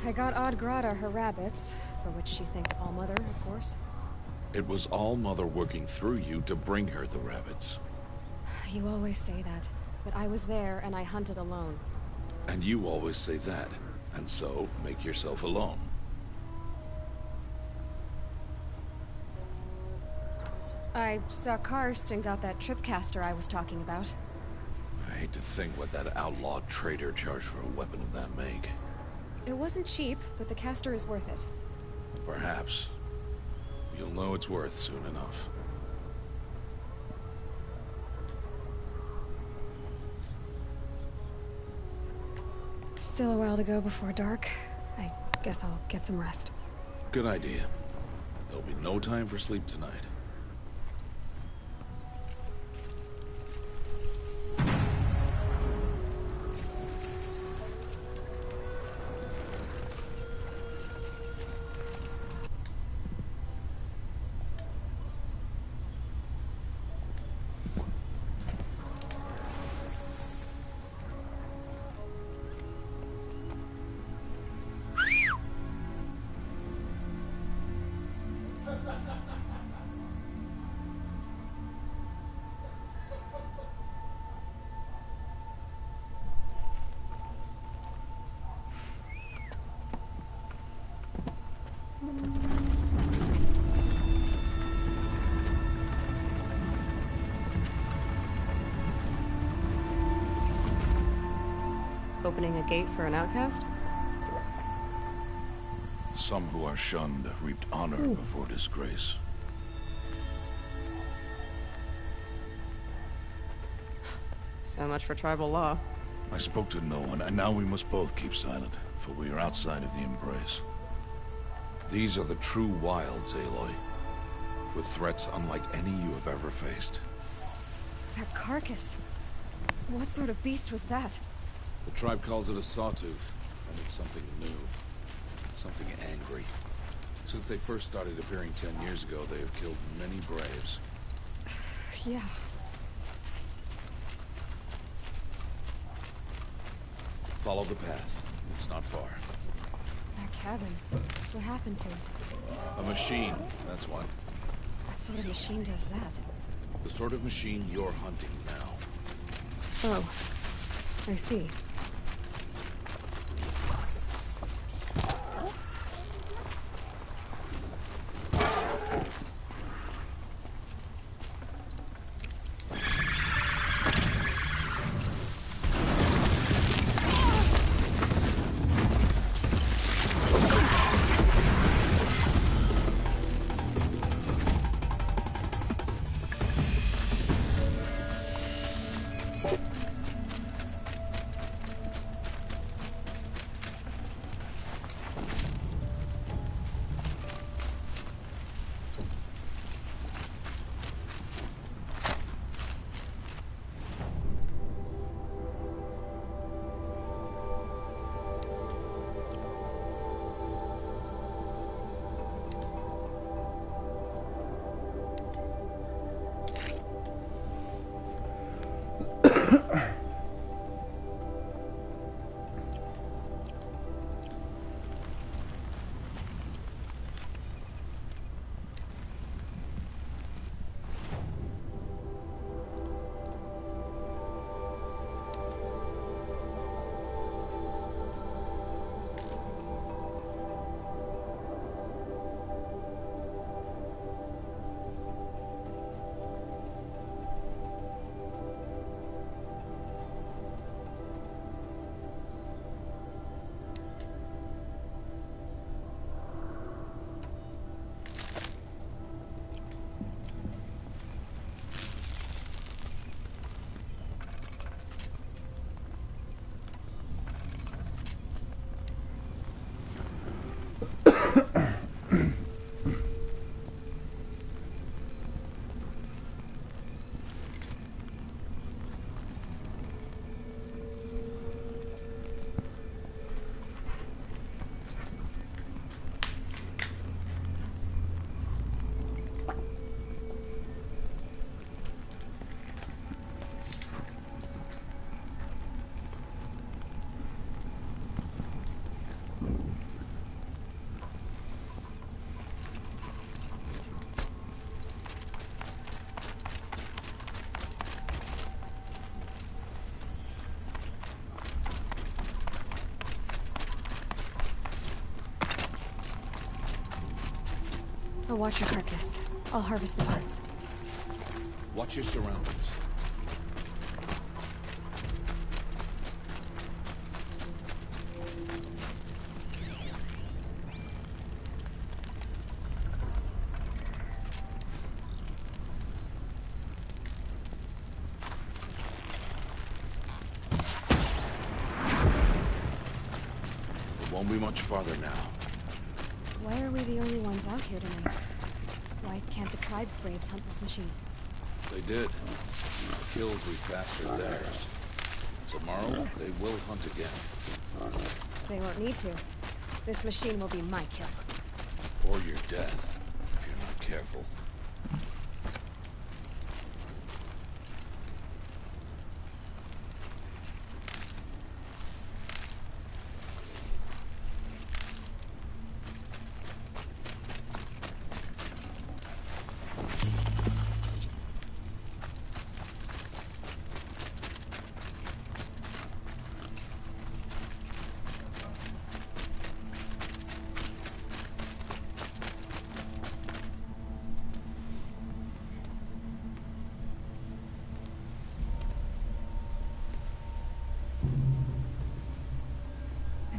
I got Oddgrada her rabbits, for which she thanked Allmother, of course. It was Allmother working through you to bring her the rabbits. You always say that, but I was there and I hunted alone. And you always say that, and so make yourself alone. I saw Karst and got that tripcaster I was talking about. I hate to think what that outlaw trader charged for a weapon of that make. It wasn't cheap, but the caster is worth it. Perhaps. You'll know it's worth soon enough. Still a while to go before dark. I guess I'll get some rest. Good idea. There'll be no time for sleep tonight. Opening a gate for an outcast? Some who are shunned reaped honor before disgrace. So much for tribal law. I spoke to no one, and now we must both keep silent, for we are outside of the embrace. These are the true wilds, Aloy, with threats unlike any you have ever faced. That carcass. What sort of beast was that? The tribe calls it a sawtooth, and it's something new. Something angry. Since they first started appearing 10 years ago, they have killed many braves. Yeah. Follow the path. It's not far. That cabin. What happened to it? A machine, that's what. What sort of machine does that? The sort of machine you're hunting now. Oh. I see. I'll watch your carcass. I'll harvest the parts. Watch your surroundings. It won't be much farther now. Why are we the only ones out here tonight? Why can't the tribe's braves hunt this machine? They did. The kills we passed are theirs. Tomorrow, they will hunt again. They won't need to. This machine will be my kill. Or your death, if you're not careful.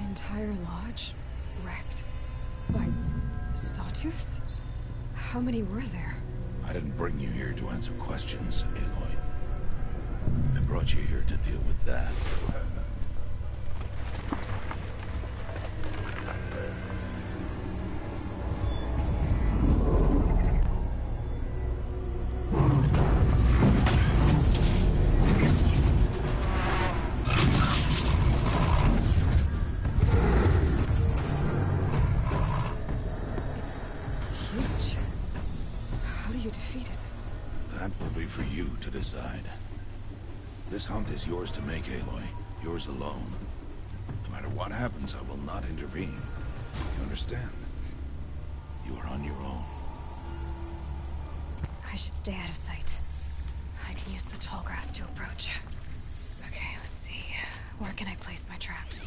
Entire lodge wrecked by sawtooths? How many were there? I didn't bring you here to answer questions, Aloy. I brought you here to deal with that. That will be for you to decide. This hunt is yours to make, Aloy. Yours alone. No matter what happens, I will not intervene. You understand? You are on your own. I should stay out of sight. I can use the tall grass to approach. Okay, let's see. Where can I place my traps?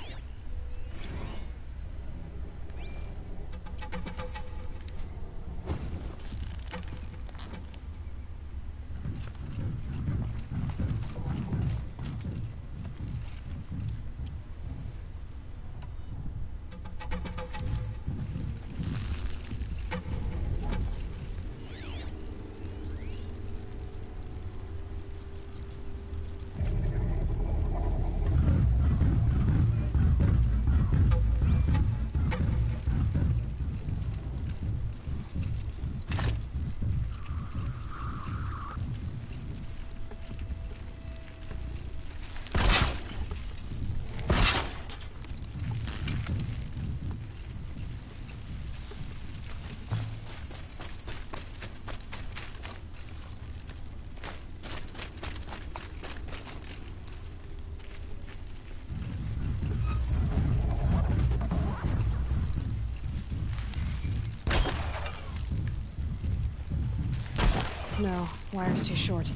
No, wire's too short.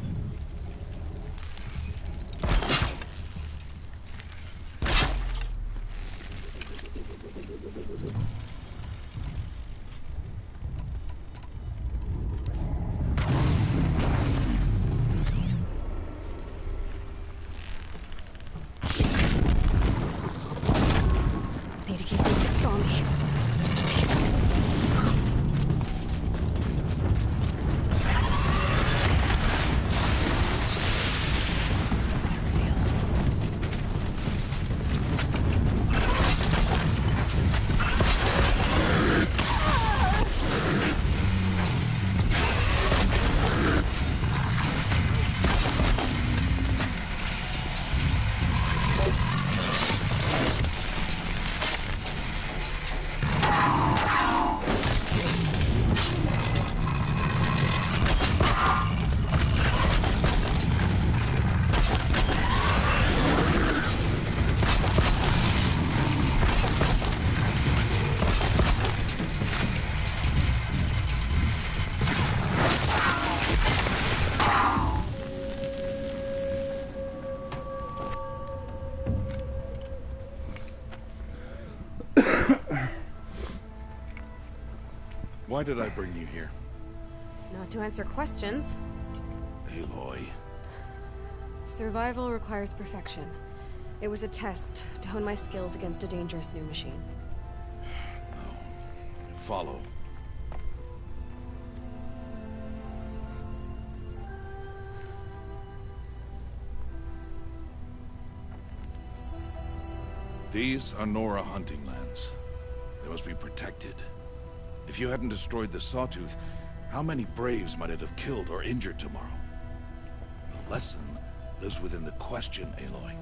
Need to keep moving from me. Why did I bring you here? Not to answer questions. Aloy. Survival requires perfection. It was a test to hone my skills against a dangerous new machine. No. Follow. These are Nora hunting lands. They must be protected. If you hadn't destroyed the Sawtooth, how many Braves might it have killed or injured tomorrow? The lesson lives within the question, Aloy.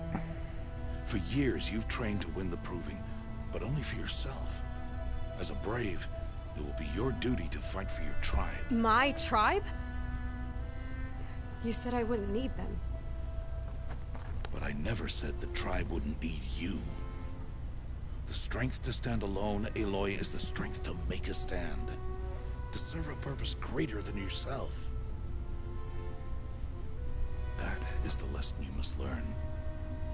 For years, you've trained to win the Proving, but only for yourself. As a Brave, it will be your duty to fight for your tribe. My tribe? You said I wouldn't need them. But I never said the tribe wouldn't need you. The strength to stand alone, Aloy, is the strength to make a stand. To serve a purpose greater than yourself. That is the lesson you must learn.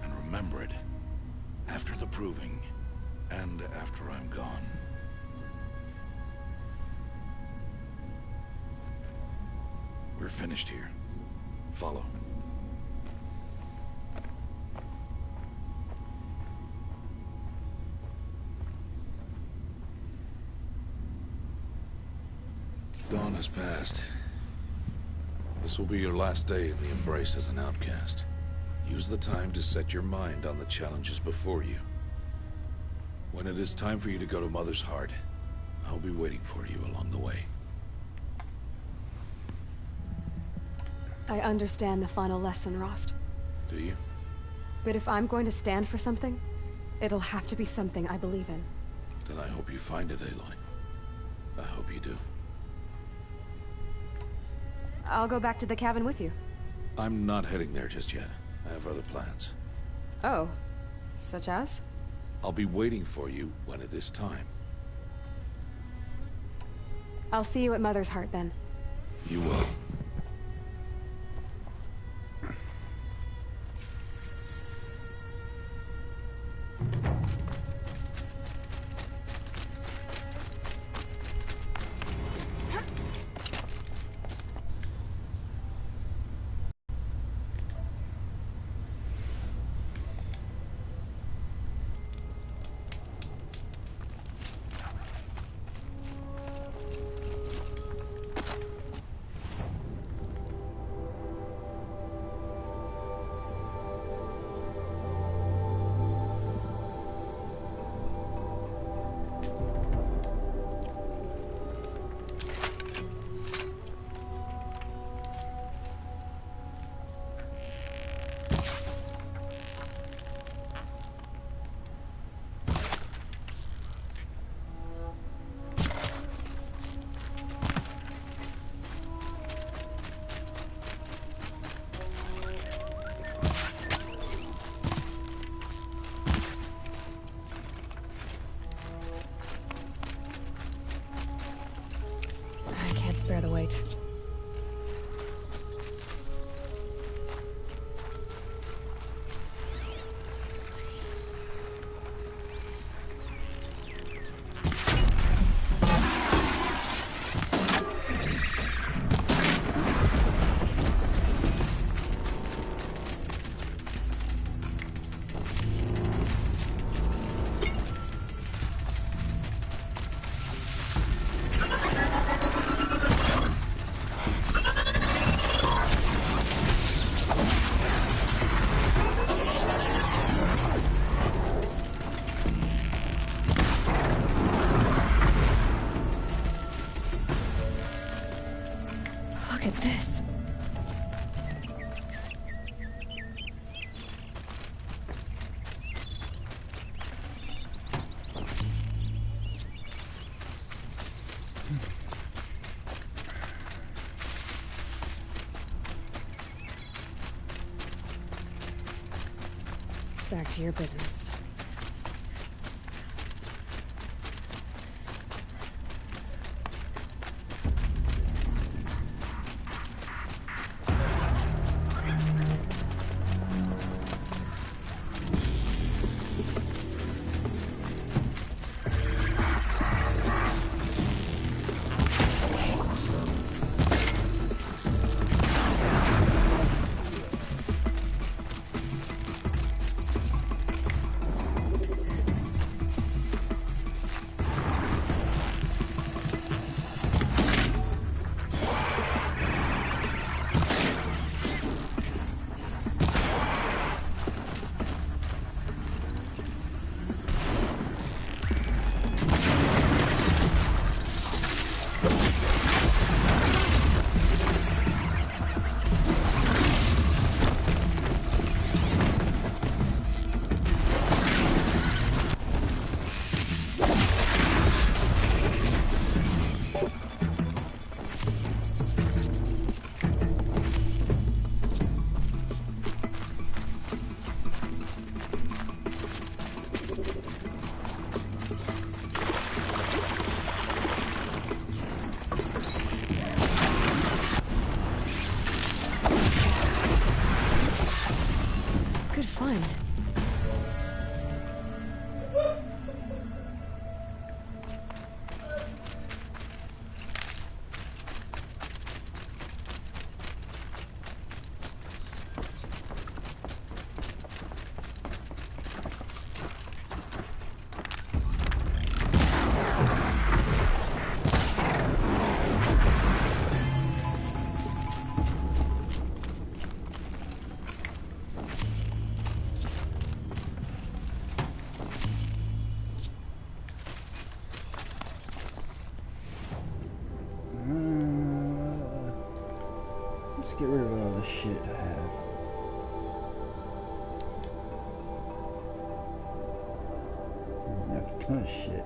And remember it. After the Proving. And after I'm gone. We're finished here. Follow. Dawn has passed. This will be your last day in the Embrace as an outcast. Use the time to set your mind on the challenges before you. When it is time for you to go to Mother's Heart, I'll be waiting for you along the way. I understand the final lesson, Rost. Do you? But if I'm going to stand for something, it'll have to be something I believe in. Then I hope you find it, Aloy. I hope you do. I'll go back to the cabin with you. I'm not heading there just yet. I have other plans. Oh. Such as? I'll be waiting for you when it is time. I'll see you at Mother's Heart, then. You will. Back to your business. Good find. Let's get rid of all the shit I have. I have a ton of shit.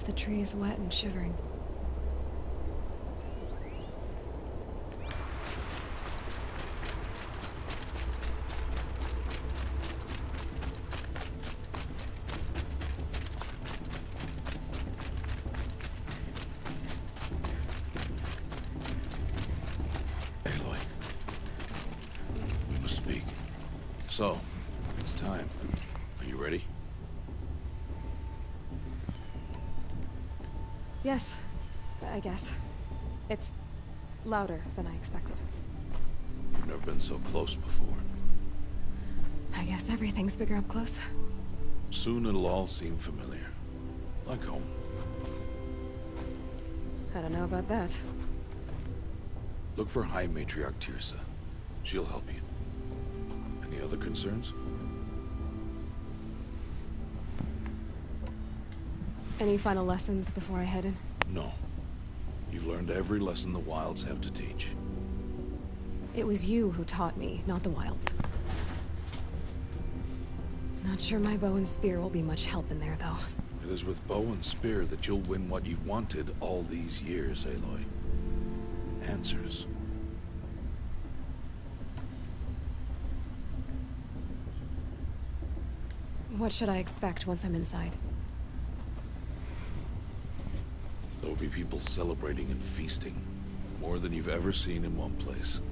left the trees wet and shivering. Aloy, we must speak. So, it's time. Are you ready? Yes, I guess. It's louder than I expected. You've never been so close before. I guess everything's bigger up close. Soon it'll all seem familiar. Like home. I don't know about that. Look for High Matriarch Tirsa. She'll help you. Any other concerns? Any final lessons before I head in? No. You've learned every lesson the Wilds have to teach. It was you who taught me, not the Wilds. Not sure my bow and spear will be much help in there, though. It is with bow and spear that you'll win what you've wanted all these years, Aloy. Answers. What should I expect once I'm inside? There will be people celebrating and feasting. More than you've ever seen in one place.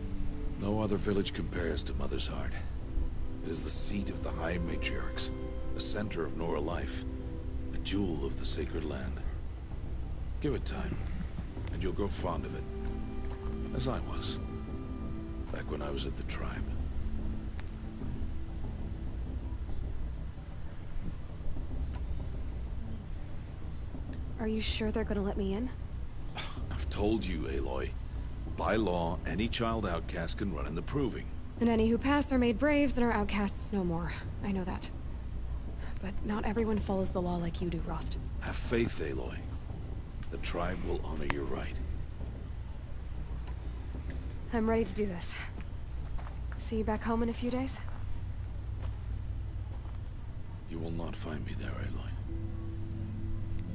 No other village compares to Mother's Heart. It is the seat of the High Matriarchs, a center of Nora life, a jewel of the sacred land. Give it time, and you'll grow fond of it. As I was, back when I was at the tribe. Are you sure they're gonna let me in? I've told you, Aloy. By law, any child outcast can run in the Proving. And any who pass are made braves and are outcasts no more. I know that. But not everyone follows the law like you do, Rost. Have faith, Aloy. The tribe will honor your right. I'm ready to do this. See you back home in a few days? You will not find me there, Aloy.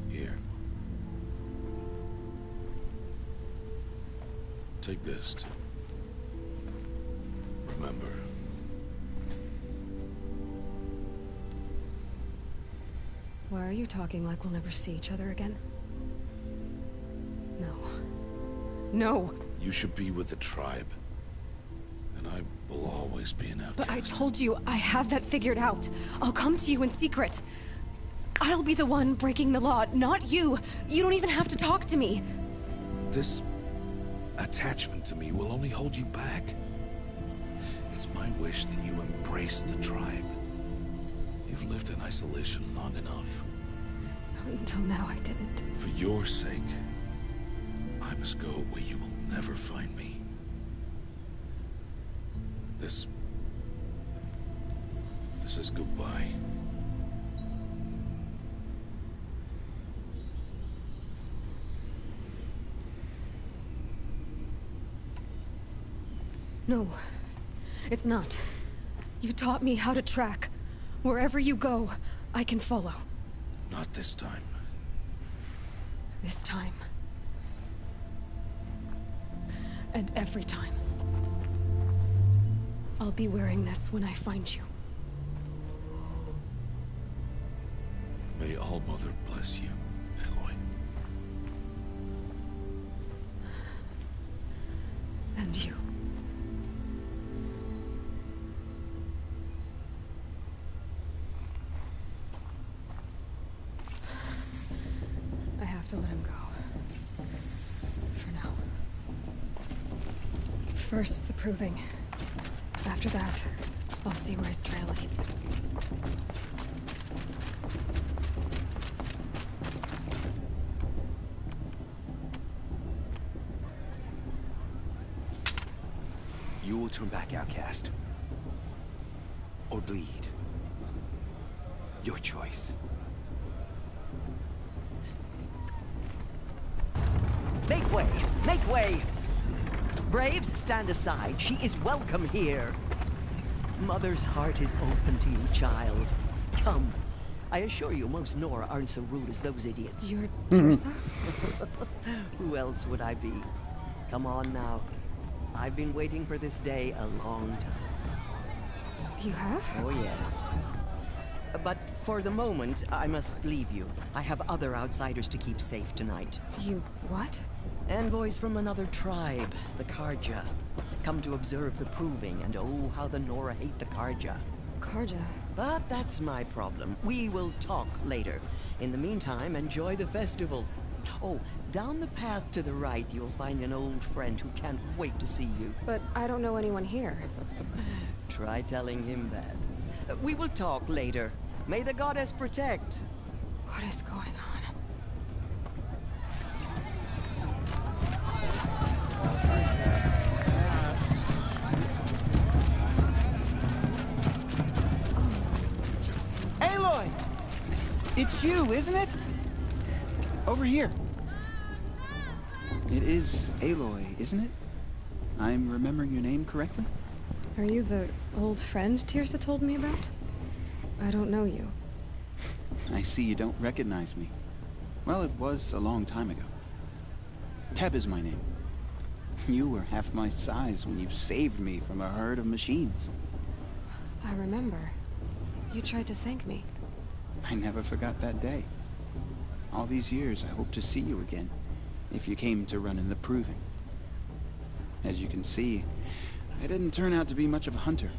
Here. Take this to remember. Why are you talking like we'll never see each other again? No. No! You should be with the tribe. And I will always be an outcast. But I told you, I have that figured out. I'll come to you in secret. I'll be the one breaking the law, not you. You don't even have to talk to me. This attachment to me will only hold you back. It's my wish that you embrace the tribe. You've lived in isolation long enough. Until now, I didn't. For your sake, I must go where you will never find me. This is goodbye. No, it's not. You taught me how to track. Wherever you go, I can follow. Not this time. This time. And every time. I'll be wearing this when I find you. May All Mother bless you, Aloy. And you. I have to let him go. For now. First, the proving. After that, I'll see where his trail leads. You will turn back, outcast. Or bleed. Your choice. Make way! Make way! Braves, stand aside. She is welcome here. Mother's heart is open to you, child. Come. I assure you, most Nora aren't so rude as those idiots. You're Tirsa? Who else would I be? Come on now. I've been waiting for this day a long time. You have? Oh, yes. But for the moment, I must leave you. I have other outsiders to keep safe tonight. You what? Envoys from another tribe, the Karja. Come to observe the proving, and oh, how the Nora hate the Karja. Karja? But that's my problem. We will talk later. In the meantime, enjoy the festival. Oh, down the path to the right, you'll find an old friend who can't wait to see you. But I don't know anyone here. Try telling him that. We will talk later. May the goddess protect. What is going on? Aloy! It's you, isn't it? Over here. It is Aloy, isn't it? I'm remembering your name correctly? Are you the old friend Tirsa told me about? I don't know you. I see you don't recognize me. Well, it was a long time ago. Teb is my name. You were half my size when you saved me from a herd of machines. I remember. You tried to thank me. I never forgot that day. All these years, I hope to see you again, if you came to run in the proving. As you can see, I didn't turn out to be much of a hunter.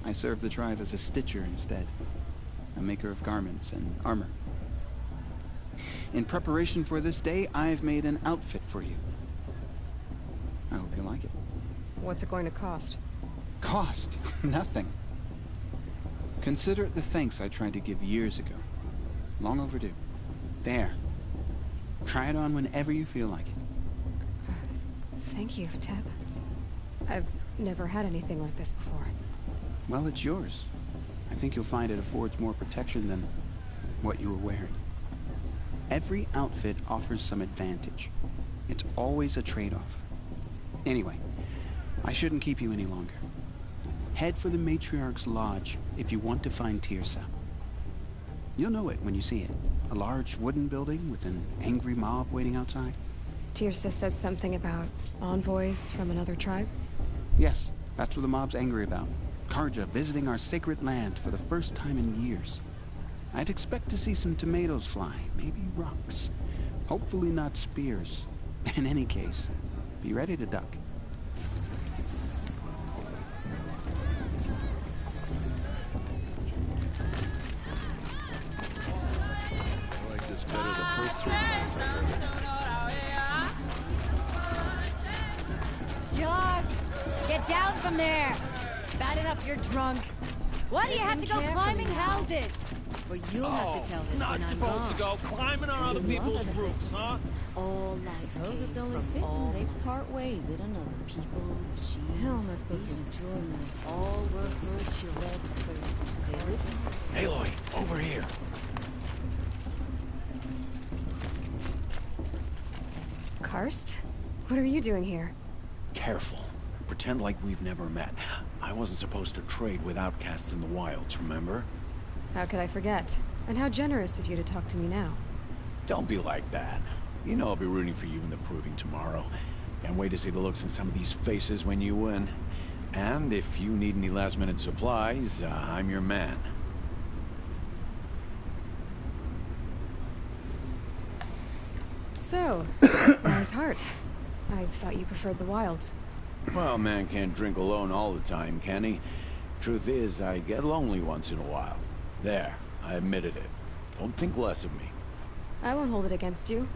I served the tribe as a stitcher instead, a maker of garments and armor. In preparation for this day, I've made an outfit for you. I hope you like it. What's it going to cost? Cost? Nothing. Consider it the thanks I tried to give years ago. Long overdue. There. Try it on whenever you feel like it. Thank you, Teb. I've never had anything like this before. Well, it's yours. I think you'll find it affords more protection than what you were wearing. Every outfit offers some advantage. It's always a trade-off. Anyway, I shouldn't keep you any longer. Head for the Matriarch's Lodge if you want to find Tirsa. You'll know it when you see it. A large wooden building with an angry mob waiting outside. Tirsa said something about envoys from another tribe? Yes, that's what the mob's angry about. Karja visiting our sacred land for the first time in years. I'd expect to see some tomatoes fly, maybe rocks. Hopefully not spears. In any case, be ready to duck. I like this better the first three times I heard it. John, get down from there. Bad enough you're drunk. Why do you have to go climbing houses? Well, you'll have to tell this when I'm supposed to go climbing on other people's roofs, huh? All life Suppose came it's only from fitting all they part ways at another. people, machines, How am I supposed beasts, to enjoy myself? all were her children. They lived Aloy, over here. Karst? What are you doing here? Careful. Pretend like we've never met. I wasn't supposed to trade with outcasts in the wilds, remember? How could I forget? And how generous of you to talk to me now. Don't be like that. You know I'll be rooting for you in the proving tomorrow. Can't wait to see the looks in some of these faces when you win. And if you need any last-minute supplies, I'm your man. So, nice heart. I thought you preferred the wilds. Well, man can't drink alone all the time, can he? Truth is, I get lonely once in a while. There, I admitted it. Don't think less of me. I won't hold it against you,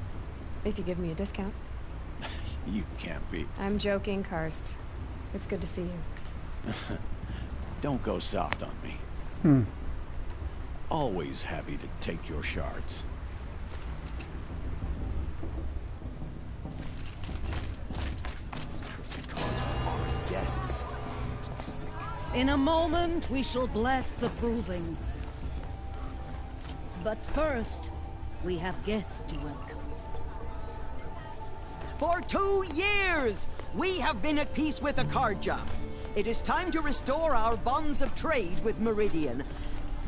if you give me a discount. You can't be. I'm joking, Karst. It's good to see you. Don't go soft on me. Always happy to take your shards. Guests. In a moment, we shall bless the proving. But first, we have guests to welcome. For 2 years, we have been at peace with the Karja. It is time to restore our bonds of trade with Meridian.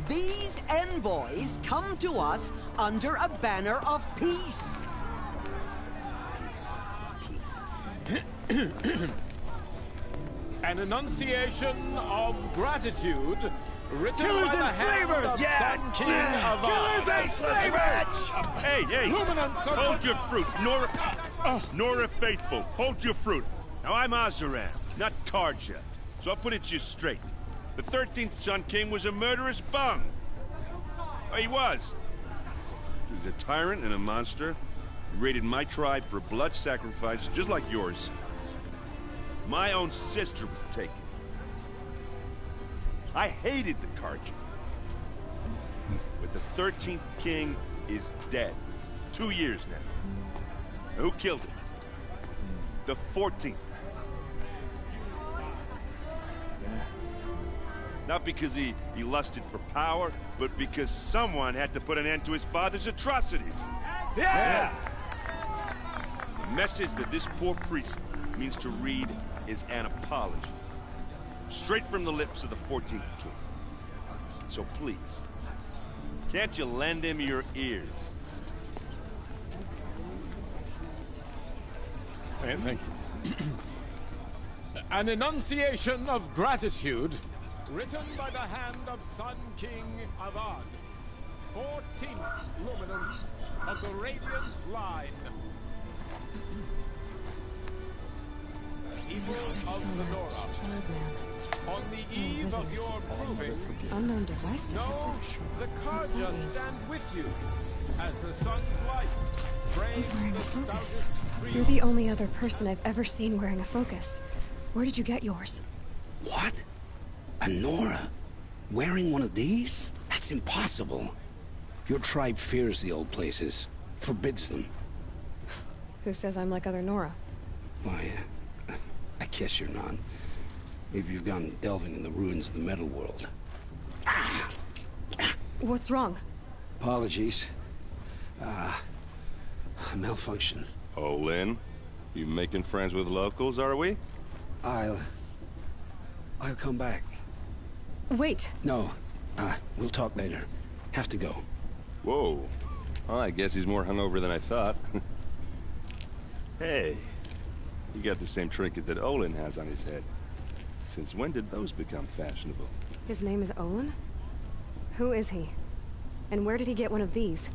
These envoys come to us under a banner of peace. An enunciation of gratitude written Killers by the and hand slavers! of Yes! Sun King of Killers and slavers! Hey, hey! Hold your fruit, Nora. Nora Faithful, hold your fruit. Now I'm Azaran, not Karja, so I'll put it just straight. The 13th Sun King was a murderous bum. Oh, he was. He was a tyrant and a monster. He raided my tribe for blood sacrifice, just like yours. My own sister was taken. I hated the Karja. But the 13th king is dead. 2 years now. Who killed him? The 14th. Not because he lusted for power, but because someone had to put an end to his father's atrocities. Yeah! The message that this poor priest means to read is an apology. Straight from the lips of the 14th king. So please, can't you lend him your ears? Thank you. An enunciation of gratitude written by the hand of Sun King Avad, 14th luminance of the Radiant Line. Evil of the Nora. On the eve of your proving, Unknown device detected. know the Karja stand with you as the sun's light He's frames wearing a the focus. stoutest You're the only other person I've ever seen wearing a focus. Where did you get yours? What? A Nora? Wearing one of these? That's impossible. Your tribe fears the old places, forbids them. Who says I'm like other Nora? Why, I guess you're not. If you've gone delving in the ruins of the metal world. What's wrong? Apologies. Malfunction. Oh, Lynn, you making friends with locals, are we? I'll come back. Wait. No, we'll talk later. Have to go. Whoa. Well, I guess he's more hungover than I thought. Hey, you got the same trinket that Olin has on his head. Since when did those become fashionable? His name is Olin? Who is he? And where did he get one of these?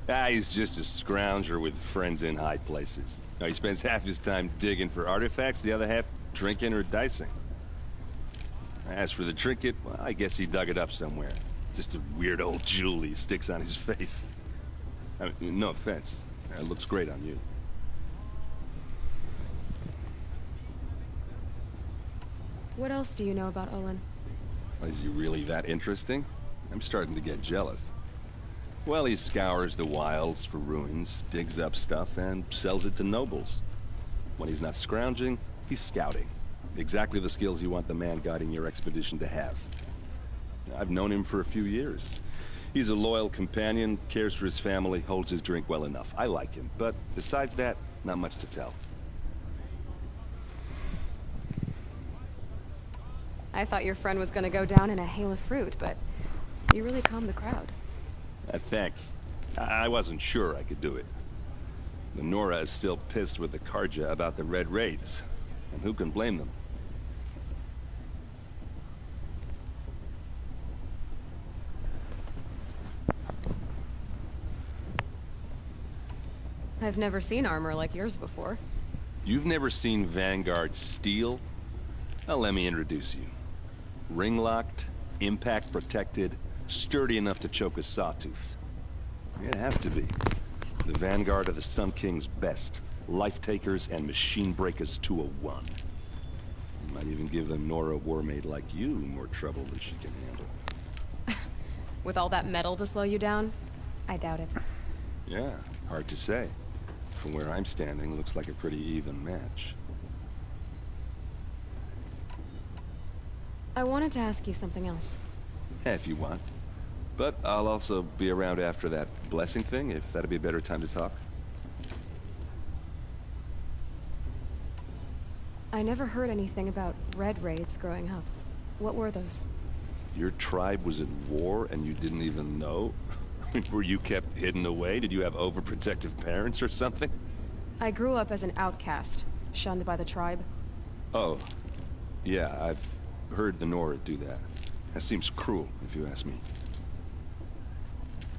He's just a scrounger with friends in high places. Now, he spends half his time digging for artifacts, the other half drinking or dicing. As for the trinket, well, I guess he dug it up somewhere. Just a weird old jewel he sticks on his face. I mean, no offense. It looks great on you. What else do you know about Olin? Is he really that interesting? I'm starting to get jealous. Well, he scours the wilds for ruins, digs up stuff, and sells it to nobles. When he's not scrounging, he's scouting. Exactly the skills you want the man guiding your expedition to have. I've known him for a few years. He's a loyal companion, cares for his family, holds his drink well enough. I like him, but besides that, not much to tell. I thought your friend was gonna go down in a hail of fruit, but you really calmed the crowd. Thanks. I wasn't sure I could do it. The Nora is still pissed with the Karja about the Red Raids, and who can blame them? I've never seen armor like yours before. You've never seen Vanguard steel? Well, let me introduce you. Ring-locked, impact-protected, sturdy enough to choke a sawtooth. It has to be. The Vanguard of the Sun King's best. Life-takers and machine-breakers to a one. Might even give a Nora war-maid like you more trouble than she can handle. With all that metal to slow you down? I doubt it. Yeah, hard to say. From where I'm standing, looks like a pretty even match. I wanted to ask you something else. If you want. But I'll also be around after that blessing thing, if that'd be a better time to talk. I never heard anything about red raids growing up. What were those? Your tribe was at war and you didn't even know? Were you kept hidden away? Did you have overprotective parents or something? I grew up as an outcast, shunned by the tribe. Oh. Yeah, I've heard the Nora do that. That seems cruel, if you ask me.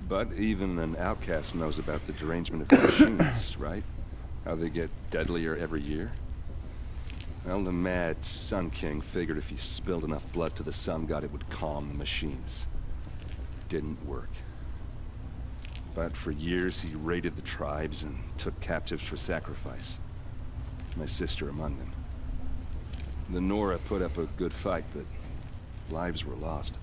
But even an outcast knows about the derangement of machines, right? How they get deadlier every year? Well, the mad Sun King figured if he spilled enough blood to the Sun God, it would calm the machines. Didn't work. But for years, he raided the tribes and took captives for sacrifice. My sister among them. The Nora put up a good fight, but lives were lost.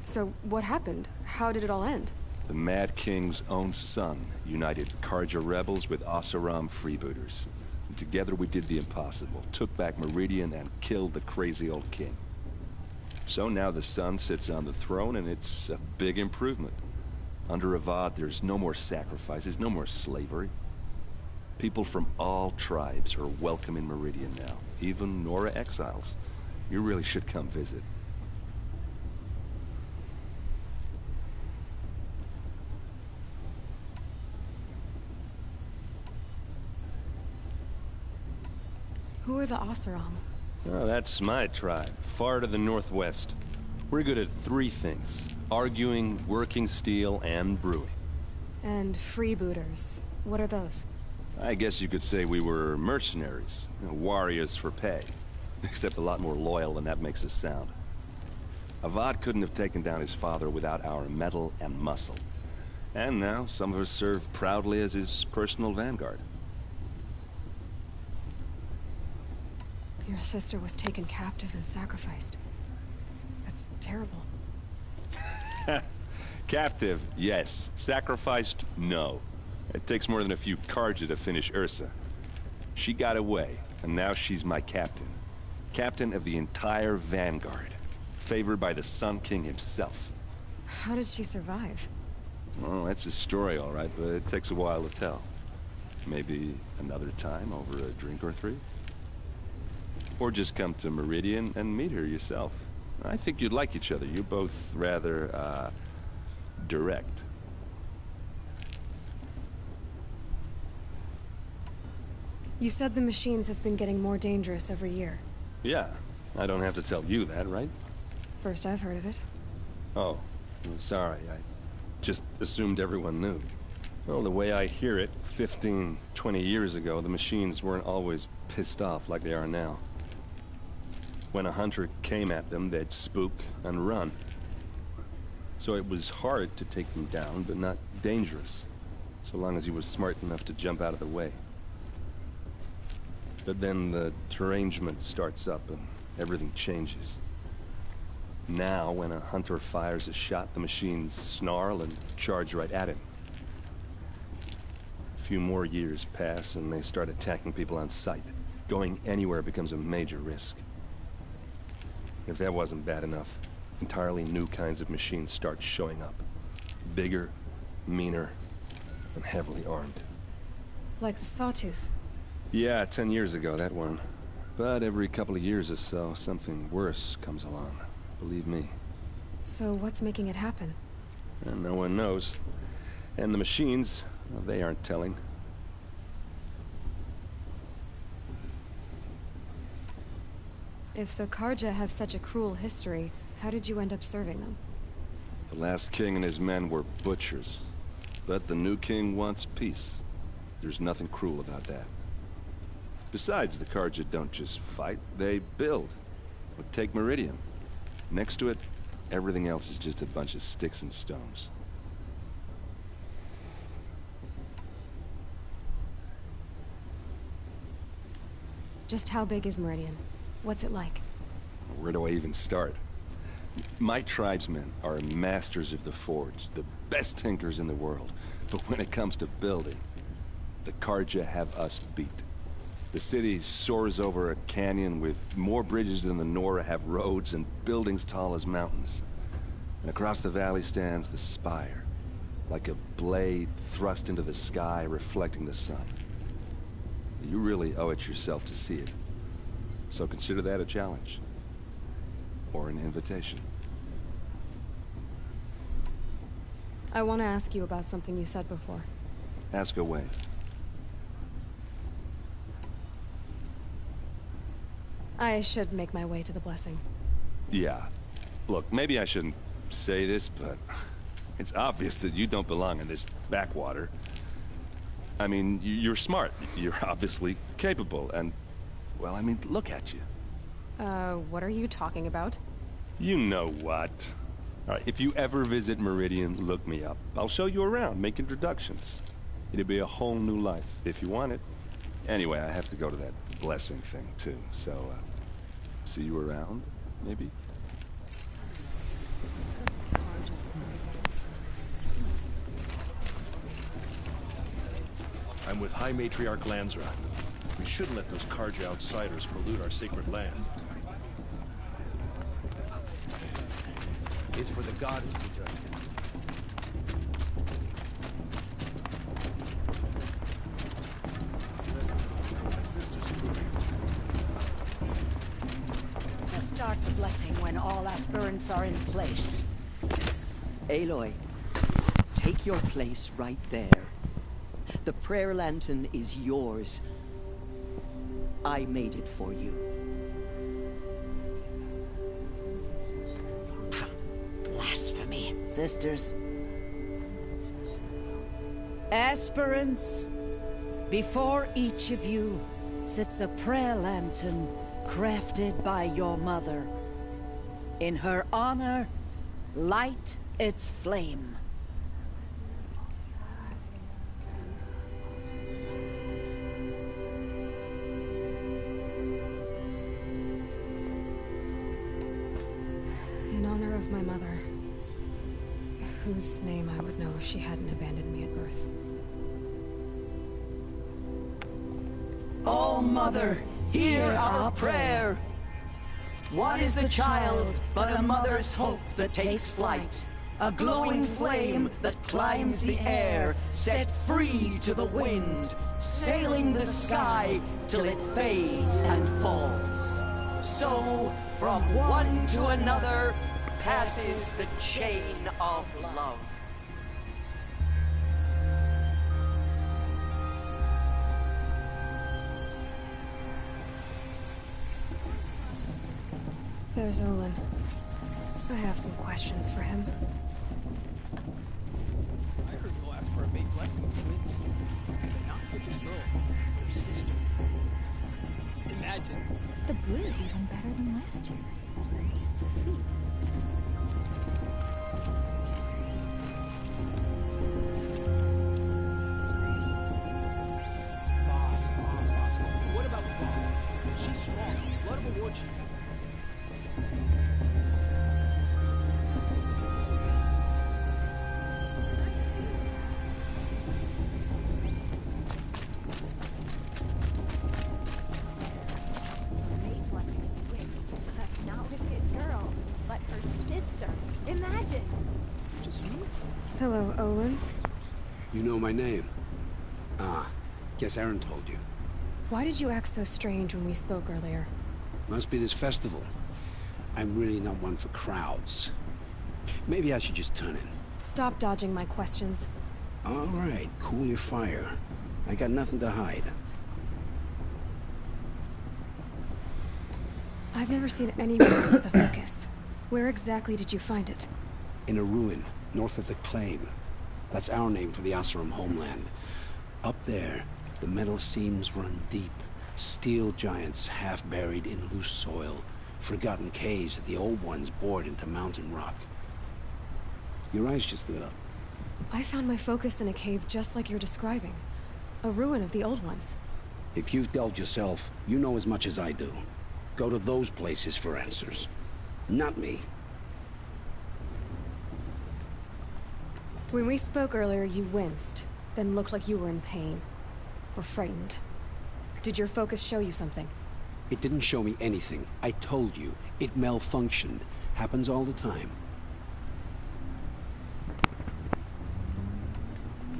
So, what happened? How did it all end? The Mad King's own son united Karja rebels with Oseram freebooters. And together we did the impossible, took back Meridian and killed the crazy old king. So now the son sits on the throne and it's a big improvement. Under Avad, there's no more sacrifices, no more slavery. People from all tribes are welcome in Meridian now, even Nora exiles. You really should come visit. Who are the Oseram? Oh, that's my tribe, far to the northwest. We're good at three things: arguing, working steel, and brewing. And freebooters. What are those? I guess you could say we were mercenaries, warriors for pay. Except a lot more loyal than that makes us sound. Avad couldn't have taken down his father without our metal and muscle. And now, some of us serve proudly as his personal vanguard. Your sister was taken captive and sacrificed. That's terrible. Captive, yes. Sacrificed, no. It takes more than a few Karja to finish Ursa. She got away, and now she's my captain. Captain of the entire vanguard. Favored by the Sun King himself. How did she survive? Well, that's a story, all right, but it takes a while to tell. Maybe another time over a drink or three? Or just come to Meridian and meet her yourself. I think you'd like each other. You're both rather, direct. You said the machines have been getting more dangerous every year. Yeah, I don't have to tell you that, right? First I've heard of it. Oh, I'm sorry. I just assumed everyone knew. Well, the way I hear it, 15, 20 years ago, the machines weren't always pissed off like they are now. When a hunter came at them, they'd spook and run. So it was hard to take them down, but not dangerous, so long as he was smart enough to jump out of the way. But then the derangement starts up and everything changes. Now, when a hunter fires a shot, the machines snarl and charge right at him. A few more years pass and they start attacking people on sight. Going anywhere becomes a major risk. If that wasn't bad enough, entirely new kinds of machines start showing up. Bigger, meaner, and heavily armed. Like the Sawtooth. Yeah, 10 years ago, that one. But every couple of years or so, something worse comes along. Believe me. So what's making it happen? And no one knows. And the machines, well, they aren't telling. If the Karja have such a cruel history, how did you end up serving them? The last king and his men were butchers. But the new king wants peace. There's nothing cruel about that. Besides, the Karja don't just fight, they build. But take Meridian. Next to it, everything else is just a bunch of sticks and stones. Just how big is Meridian? What's it like? Where do I even start? My tribesmen are masters of the forge, the best tinkers in the world. But when it comes to building, the Karja have us beat. The city soars over a canyon with more bridges than the Nora have roads and buildings tall as mountains. And across the valley stands the spire, like a blade thrust into the sky reflecting the sun. You really owe it yourself to see it. So consider that a challenge. Or an invitation. I want to ask you about something you said before. Ask away. I should make my way to the blessing. Yeah. Look, maybe I shouldn't say this, but it's obvious that you don't belong in this backwater. I mean, you're smart. You're obviously capable, and, well, I mean, look at you. What are you talking about? You know what. All right, if you ever visit Meridian, look me up. I'll show you around, make introductions. It'll be a whole new life, if you want it. Anyway, I have to go to that blessing thing, too, so, see you around, maybe? I'm with High Matriarch Lansra. We shouldn't let those Karja outsiders pollute our sacred land. It's for the goddess to judge. Now start the blessing when all aspirants are in place. Aloy, take your place right there. The prayer lantern is yours. I made it for you. Blasphemy. Sisters. Aspirants, before each of you sits a prayer lantern crafted by your mother. In her honor, light its flame. In honor of my mother, whose name I would know if she hadn't abandoned me at birth. Oh, Mother, hear our prayer. What is the child but a mother's hope that takes flight? A glowing flame that climbs the air, set free to the wind, sailing the sky till it fades and falls. So, from one to another, passes the chain of love. There's Olin. I have some questions for him. I heard you'll ask for a big blessing of twins. But not for the girl, her sister. Imagine. The brew is even better than last year. It's a feat. Boss. What about Mom? She's strong. Blood of a war chief. Hello, Olin. You know my name? Ah, guess Aaron told you. Why did you act so strange when we spoke earlier? Must be this festival. I'm really not one for crowds. Maybe I should just turn in. Stop dodging my questions. All right, cool your fire. I got nothing to hide. I've never seen any marks of the focus. Where exactly did you find it? In a ruin, north of the Claim. That's our name for the Asuram homeland. Up there, the metal seams run deep. Steel giants half buried in loose soil. Forgotten caves that the old ones bored into mountain rock. Your eyes just lit up. I found my focus in a cave just like you're describing. A ruin of the old ones. If you've delved yourself, you know as much as I do. Go to those places for answers. Not me. When we spoke earlier, you winced, then looked like you were in pain. Or frightened. Did your focus show you something? It didn't show me anything. I told you. It malfunctioned. Happens all the time.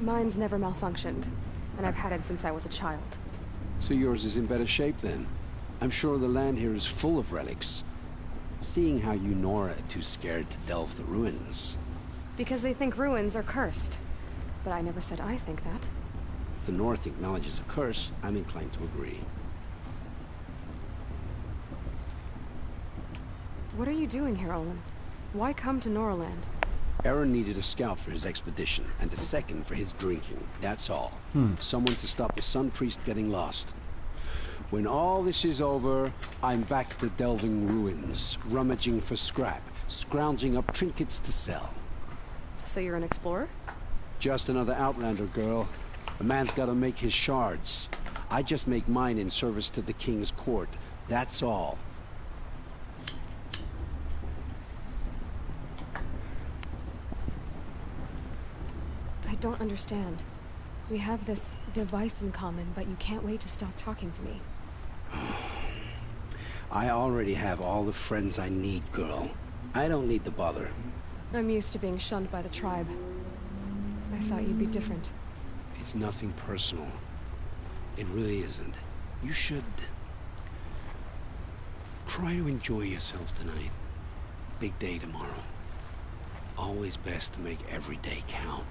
Mine's never malfunctioned, and I've had it since I was a child. So yours is in better shape then. I'm sure the land here is full of relics. Seeing how you Nora are too scared to delve the ruins. Because they think ruins are cursed. But I never said I think that. If the North acknowledges a curse, I'm inclined to agree. What are you doing here, Olin? Why come to Noraland? Aaron needed a scout for his expedition, and a second for his drinking. That's all. Someone to stop the Sun Priest getting lost. When all this is over, I'm back to delving ruins, rummaging for scrap, scrounging up trinkets to sell. So you're an explorer? Just another Outlander, girl. A man's gotta make his shards. I just make mine in service to the King's court. That's all. I don't understand. We have this device in common, but you can't wait to stop talking to me. I already have all the friends I need, girl. I don't need the bother. I'm used to being shunned by the tribe. I thought you'd be different. It's nothing personal. It really isn't. You should... try to enjoy yourself tonight. Big day tomorrow. Always best to make every day count.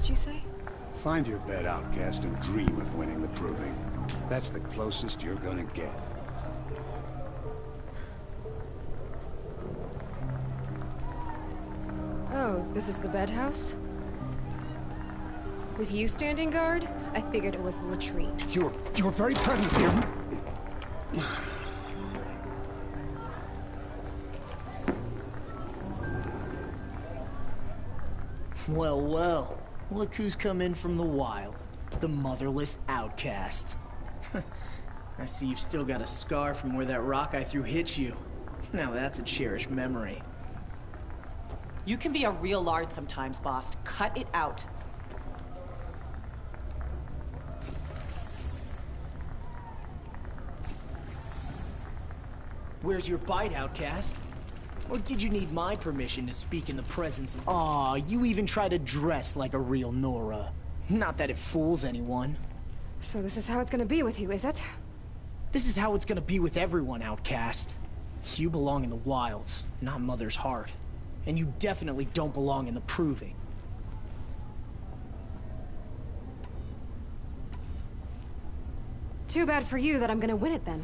did you say? Find your bed, outcast, and dream of winning the proving. That's the closest you're gonna get. Oh, this is the bed house? With you standing guard, I figured it was the latrine. Your very presence here. Well, well. Look who's come in from the wild. The motherless outcast. I see you've still got a scar from where that rock I threw hit you. Now that's a cherished memory. You can be a real lard sometimes, boss. Cut it out. Where's your bite, outcast? Or did you need my permission to speak in the presence of— Aw, you even try to dress like a real Nora. Not that it fools anyone. So this is how it's gonna be with you, is it? This is how it's gonna be with everyone, outcast. You belong in the wilds, not Mother's heart. And you definitely don't belong in the proving. Too bad for you that I'm gonna win it then.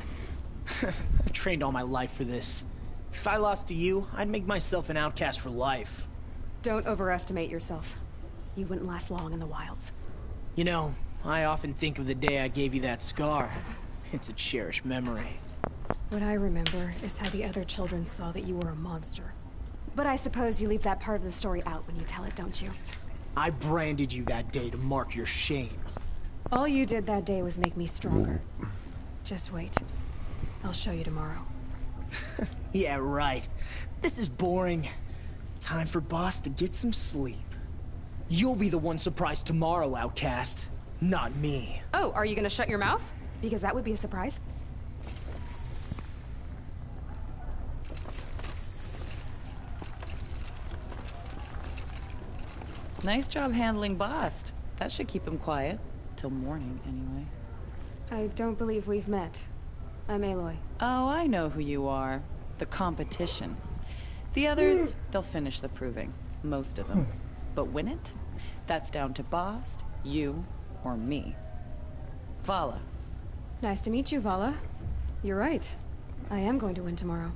I've trained all my life for this. If I lost to you, I'd make myself an outcast for life. Don't overestimate yourself. You wouldn't last long in the wilds. You know, I often think of the day I gave you that scar. It's a cherished memory. What I remember is how the other children saw that you were a monster. But I suppose you leave that part of the story out when you tell it, don't you? I branded you that day to mark your shame. All you did that day was make me stronger. Just wait. I'll show you tomorrow. Yeah, right. This is boring. Time for Boss to get some sleep. You'll be the one surprised tomorrow, outcast. Not me. Oh, are you gonna shut your mouth? Because that would be a surprise. Nice job handling Bast. That should keep him quiet. Till morning, anyway. I don't believe we've met. I'm Aloy. Oh, I know who you are. The competition. The others, they'll finish the proving. Most of them. But win it? That's down to Bast, you, or me. Vala. Nice to meet you, Vala. You're right. I am going to win tomorrow.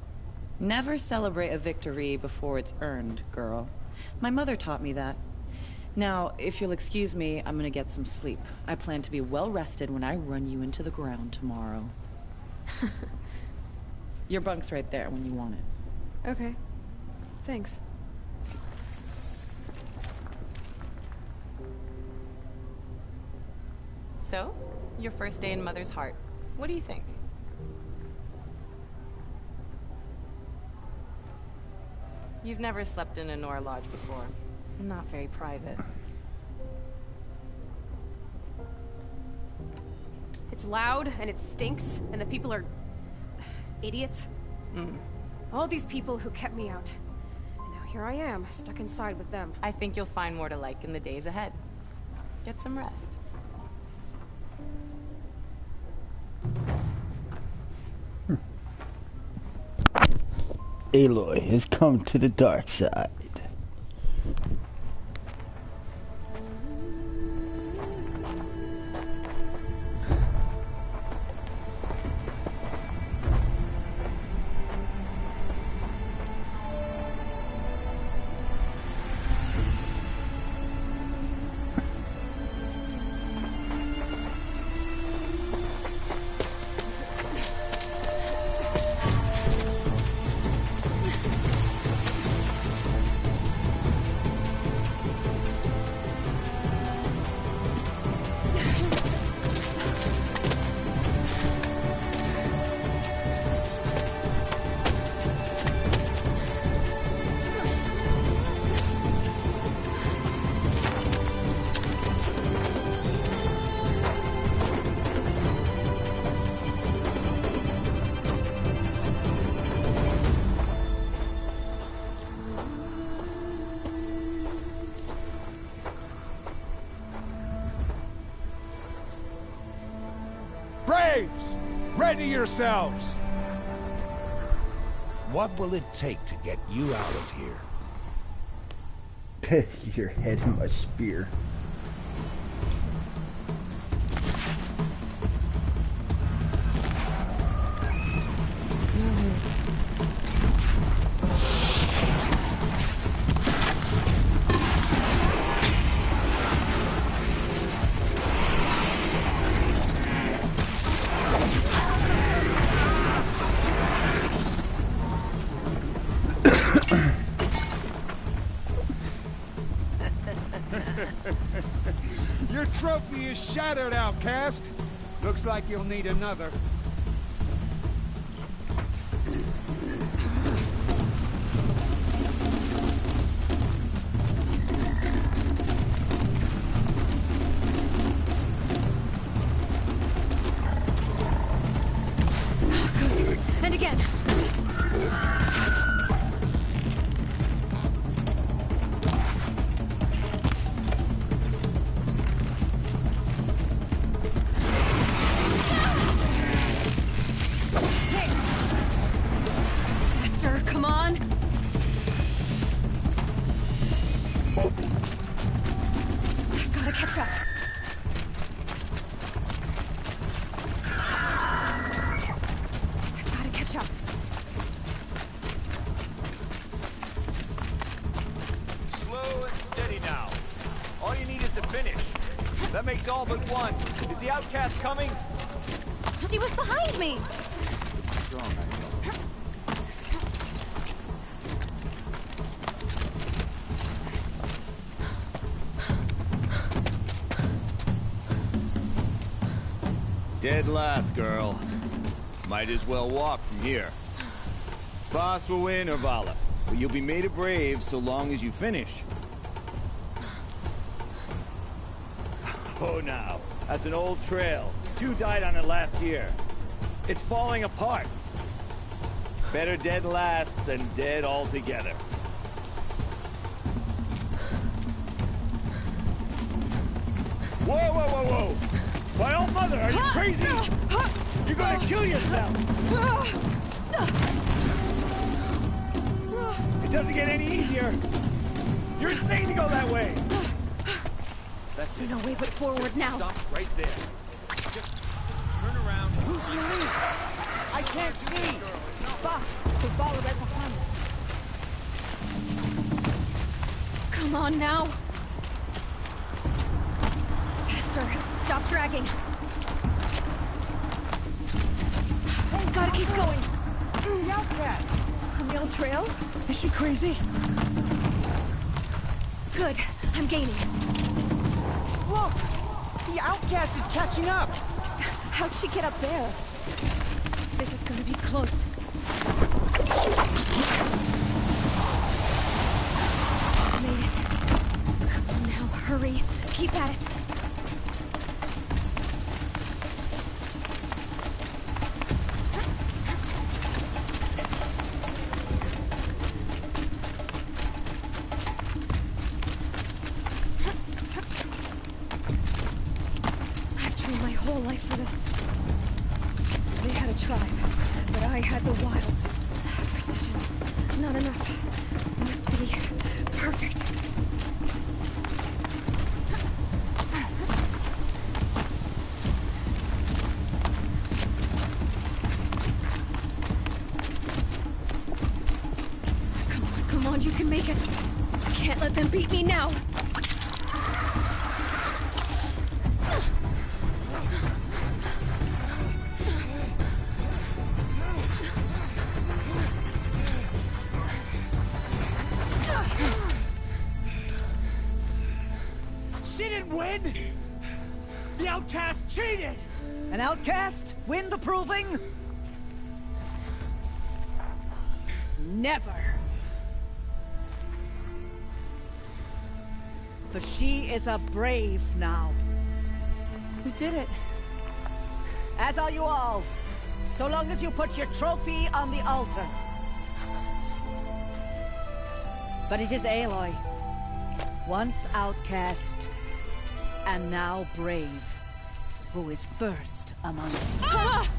Never celebrate a victory before it's earned, girl. My mother taught me that. Now, if you'll excuse me, I'm gonna get some sleep. I plan to be well rested when I run you into the ground tomorrow. Your bunk's right there when you want it. Okay. Thanks. So, your first day in Mother's heart. What do you think? You've never slept in a Nora lodge before. Not very private. It's loud, and it stinks, and the people are... idiots. All these people who kept me out. And now here I am, stuck inside with them. I think you'll find more to like in the days ahead. Get some rest. Aloy has come to the dark side. Braves! Ready yourselves! What will it take to get you out of here? Your head in my spear. Your trophy is shattered, outcast. Looks like you'll need another. Good. And again. Faster, come on. I've gotta catch up. Gotta catch up. Slow and steady now. All you need is to finish. That makes all but one. Is the outcast coming? She was behind me! Dead last, girl. Might as well walk from here. Boss will win or Vala, but you'll be made a brave so long as you finish. Oh, now. That's an old trail. 2 died on it last year. It's falling apart. Better dead last than dead altogether. Whoa, whoa, whoa, whoa! My old mother, are you crazy? You're gonna kill yourself! It doesn't get any easier! You're insane to go that way! That's it. No way but forward now. Stop right there. Just turn around. Who's Marie? I can't see! Boss, they follow right behind us. Come on now. Faster. Stop dragging. Gotta keep going. The outcast! On the old trail? Is she crazy? Good. I'm gaining. Look! The outcast is catching up! How'd she get up there? This is gonna be close. Made it. Come on now, hurry. Keep at it. I've trained my whole life for this. They had a tribe, but I had the wilds. Precision. Not enough. Must be perfect. Come on, you can make it. Can't let them beat me now. She didn't win! The outcast cheated! An outcast? Win the proving? Never. For she is a brave now. We did it. As are you all. So long as you put your trophy on the altar. But it is Aloy. Once outcast, and now brave, who is first among us. Ah!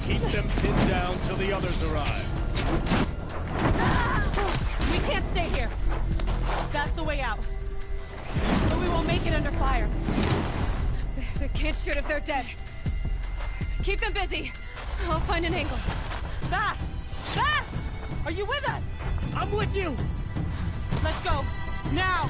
Keep them pinned down till the others arrive. We can't stay here. That's the way out. But we won't make it under fire. They can't shoot if they're dead. Keep them busy. I'll find an angle. Bass! Bass! Are you with us? I'm with you! Let's go. Now!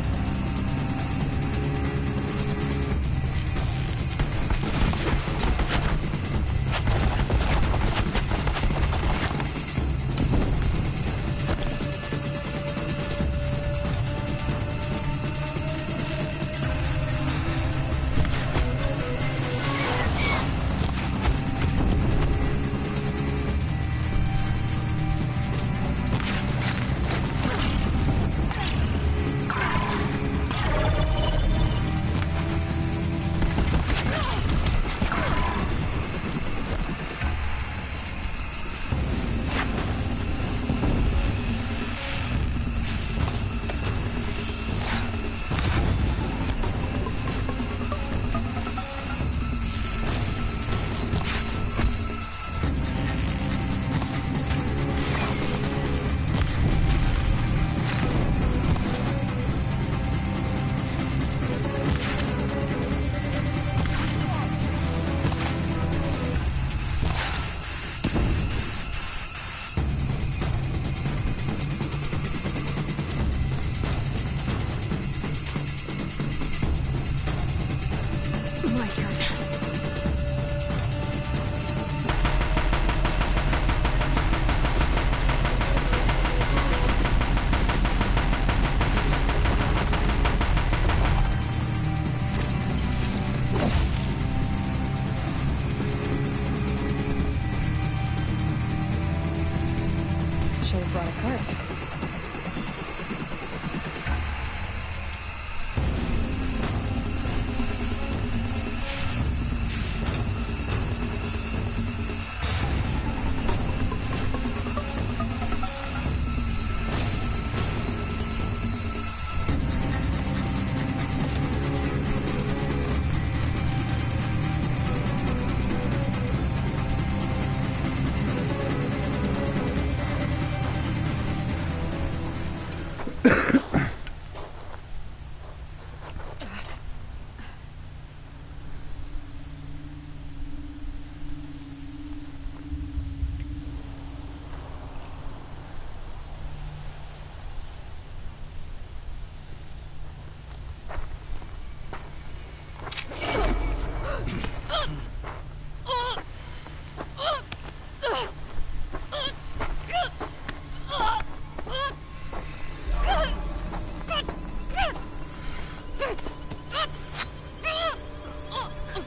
Brought a cart.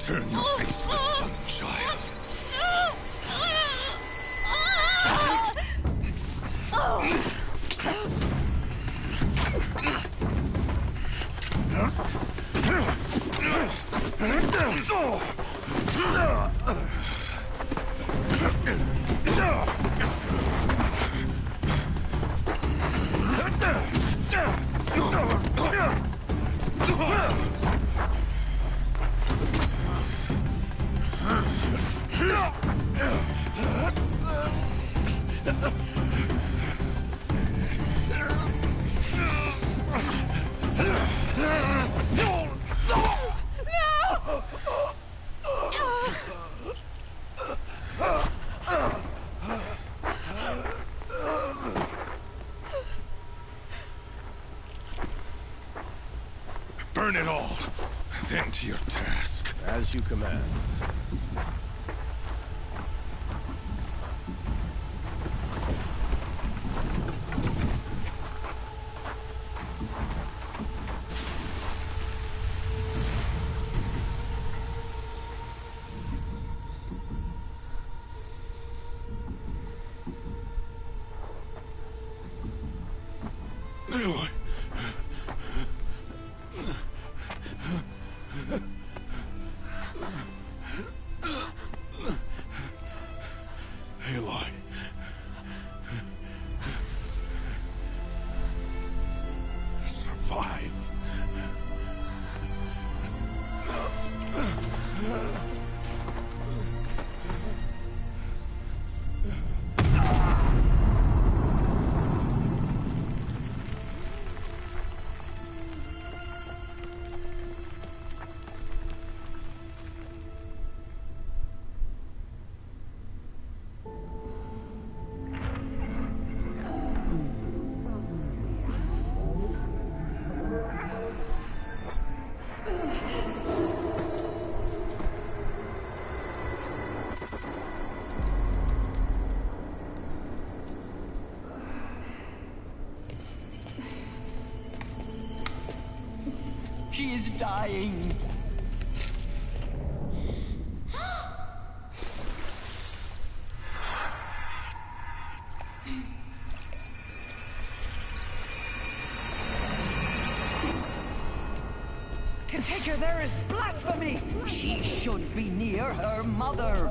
Turn your face to the sun, child. Burn it all, then to your task. As you command. Aloy. Aloy. Survive. She is dying. To take her there is blasphemy. She should be near her mother.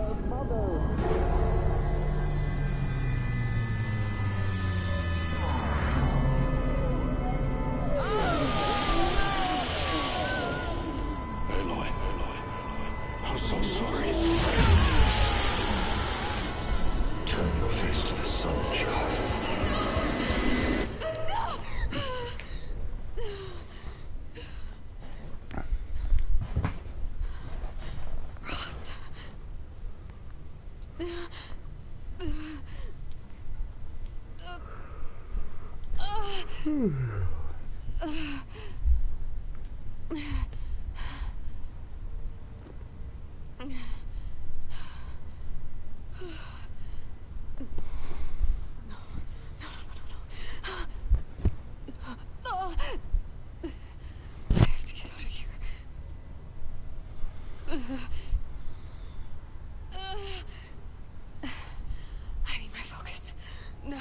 Aloy. I'm so sorry. Turn your face to the sun, child. I need my focus. No.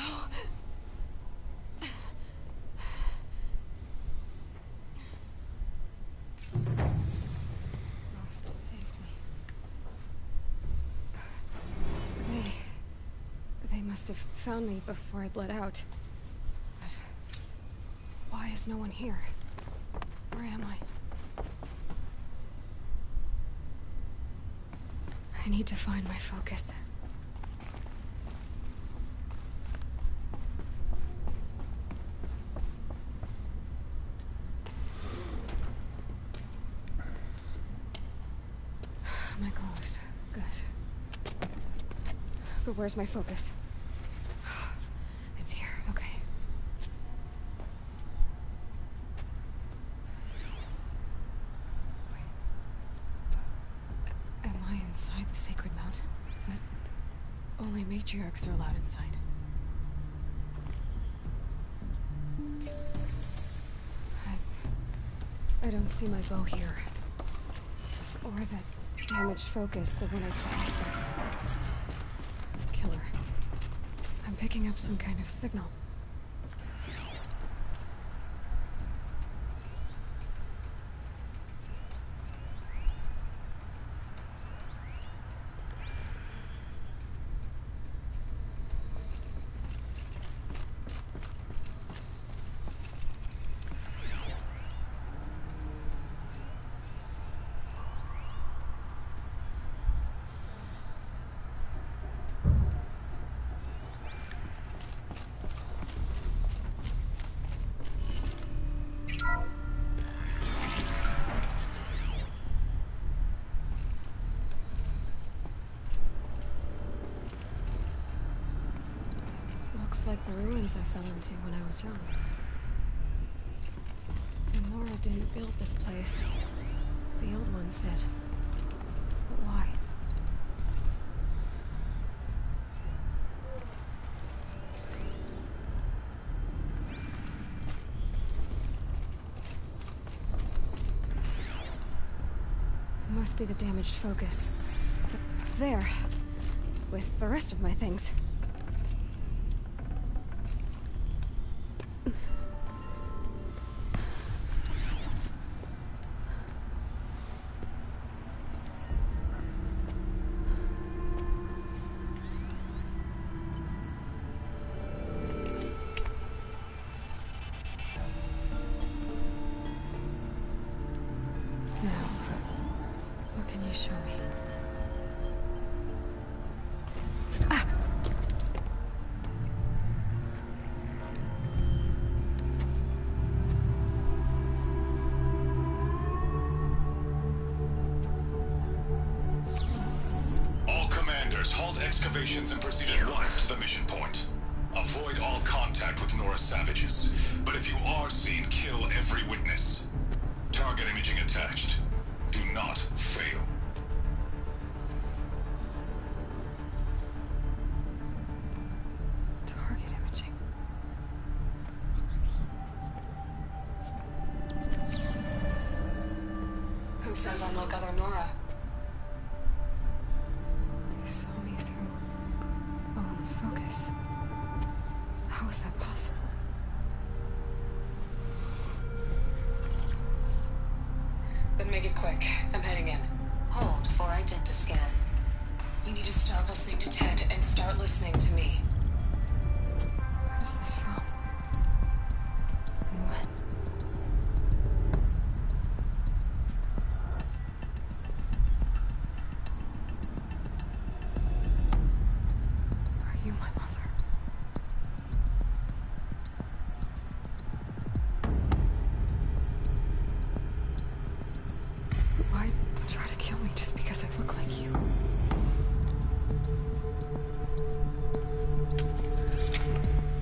must have found me before I bled out. But why is no one here? Where am I? I need to find my focus. My clothes. Good. But where's my focus? It's here. Okay. Wait. Am I inside the sacred mountain? But only matriarchs are allowed inside. I don't see my bow here. Or that damaged focus, the one I took off the killer. I'm picking up some kind of signal. Looks like the ruins I fell into when I was young. And Nora didn't build this place. The old ones did. But why? It must be the damaged focus. There. With the rest of my things. Excavations and proceed at once to the mission point. Avoid all contact with Nora savages, but if you are seen, kill every witness. Target imaging attached. Do not fail. Target imaging. Who says I'm like other Nora? Focus. How is that possible? Then make it quick. I'm heading in. Hold for identiscan. You need to stop listening to Ted and start listening to me. Where's this from? And when?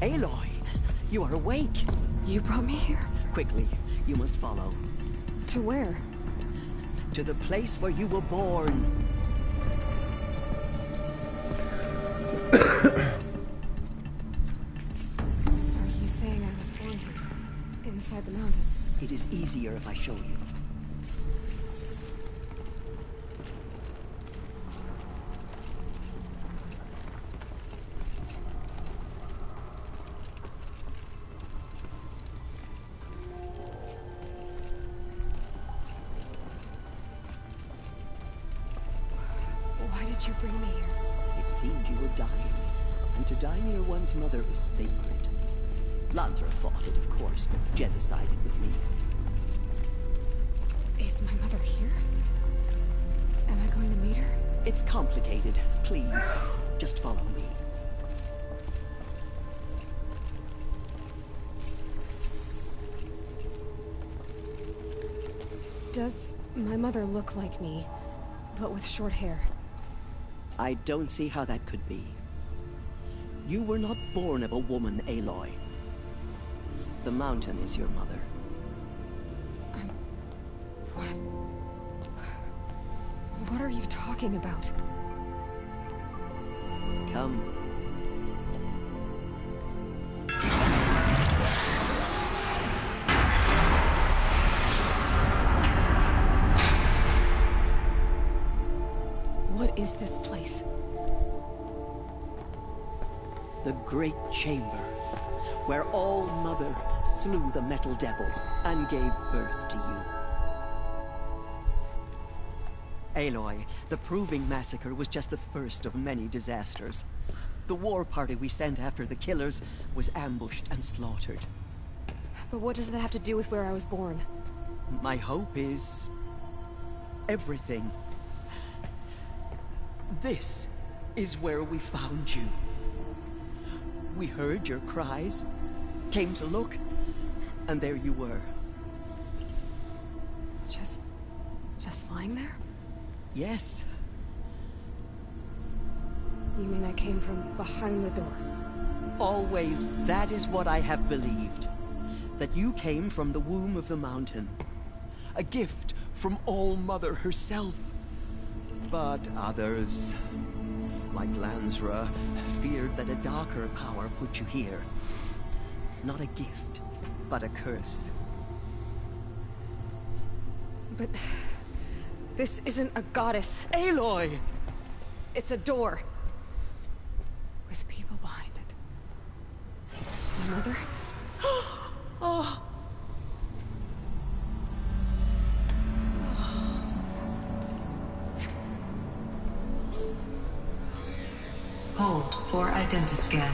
Aloy, you are awake. You brought me here? Quickly, you must follow. To where? To the place where you were born. Are you saying I was born here? Inside the mountain? It is easier if I show you. Why did you bring me here? It seemed you were dying. and to die near one's mother is sacred. Lansra fought it, of course, but Jezza sided with me. Is my mother here? Am I going to meet her? It's complicated. Please, just follow me. Does my mother look like me, but with short hair? I don't see how that could be. You were not born of a woman, Aloy. The mountain is your mother. What are you talking about? Come. What is this place? The Great Chamber, where All Mother slew the Metal Devil and gave birth to you. Aloy, the Proving Massacre was just the first of many disasters. The war party we sent after the killers was ambushed and slaughtered. But what does that have to do with where I was born? My hope is... everything. This is where we found you. We heard your cries, came to look, and there you were. Just lying there? Yes. You mean I came from behind the door? Always, that is what I have believed. That you came from the womb of the mountain. A gift from All Mother herself. But others, like Lansra, feared that a darker power put you here. Not a gift, but a curse. But... this isn't a goddess. Aloy! It's a door. With people behind it. My mother? Oh. Hold for identiscan.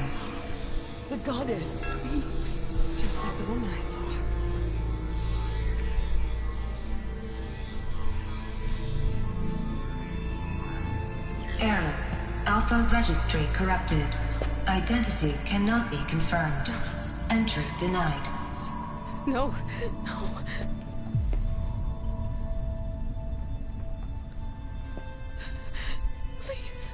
The goddess speaks. Just like the woman I saw. Error. Alpha registry corrupted. Identity cannot be confirmed. Entry denied. No. No. Please.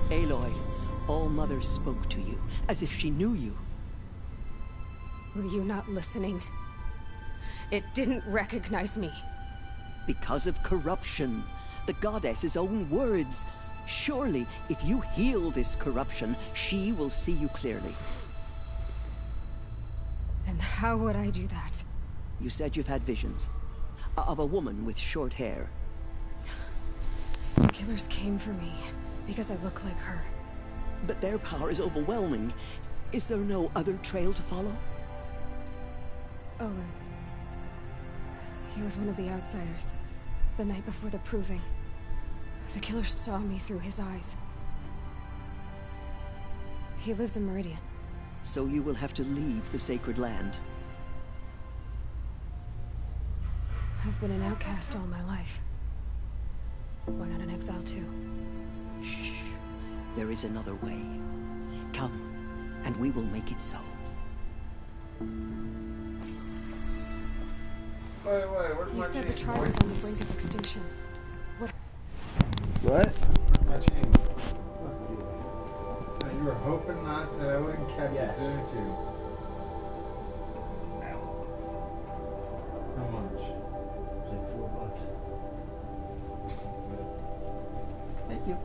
Aloy, All Mother spoke to you, as if she knew you. Were you not listening? It didn't recognize me. Because of corruption. The goddess's own words. Surely, if you heal this corruption, she will see you clearly. And how would I do that? You said you've had visions. Of a woman with short hair. The killers came for me. Because I look like her. But their power is overwhelming. Is there no other trail to follow? Owen. He was one of the outsiders. The night before the Proving. The killer saw me through his eyes. He lives in Meridian. So you will have to leave the sacred land. I've been an outcast all my life. Why not an exile too? Shh. There is another way. Come, and we will make it so. Wait, where's You said the tribe was on the brink of extinction. What? My chain. Fuck you. You were hoping not that I wouldn't catch it, didn't you? How much? It's like $4. Thank you.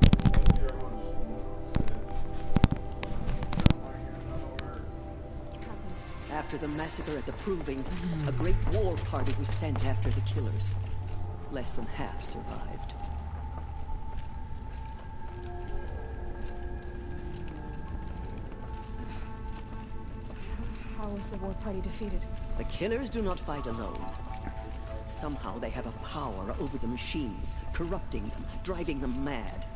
After the massacre at the Proving, a great war party was sent after the killers. Less than half survived. How was the war party defeated? The killers do not fight alone. Somehow they have a power over the machines, corrupting them, driving them mad.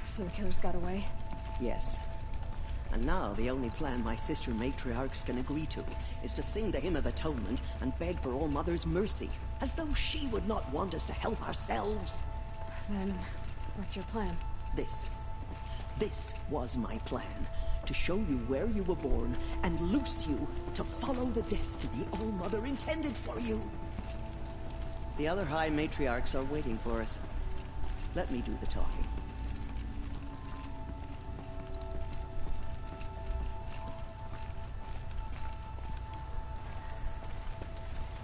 So the killers got away? Yes. And now the only plan my sister matriarchs can agree to is to sing the Hymn of Atonement and beg for All Mother's mercy, as though she would not want us to help ourselves. Then, what's your plan? This was my plan. To show you where you were born and loose you to follow the destiny All Mother intended for you. The other High Matriarchs are waiting for us. Let me do the talking.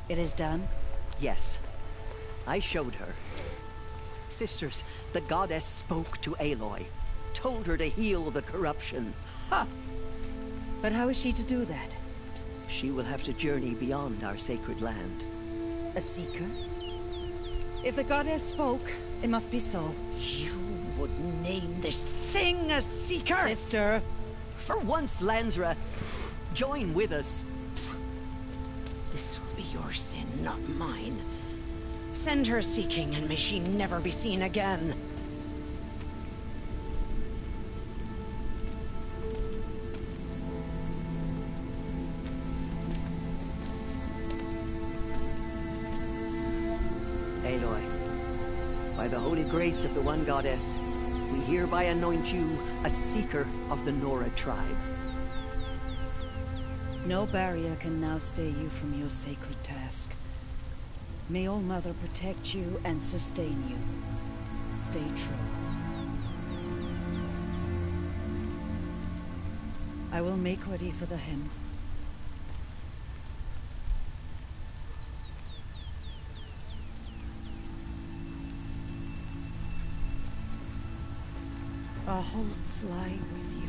It is done? Yes. I showed her. Sisters, the goddess spoke to Aloy. Told her to heal the corruption. Ha! But how is she to do that? She will have to journey beyond our sacred land. A seeker? If the goddess spoke, it must be so. You would name this thing a seeker? Sister! For once, Lansra, join with us. This will be your sin, not mine. Send her seeking, and may she never be seen again. Aloy, by the holy grace of the One Goddess, we hereby anoint you a seeker of the Nora tribe. No barrier can now stay you from your sacred task. May All Mother protect you and sustain you. Stay true. I will make ready for the hymn. Our hopes lie with you.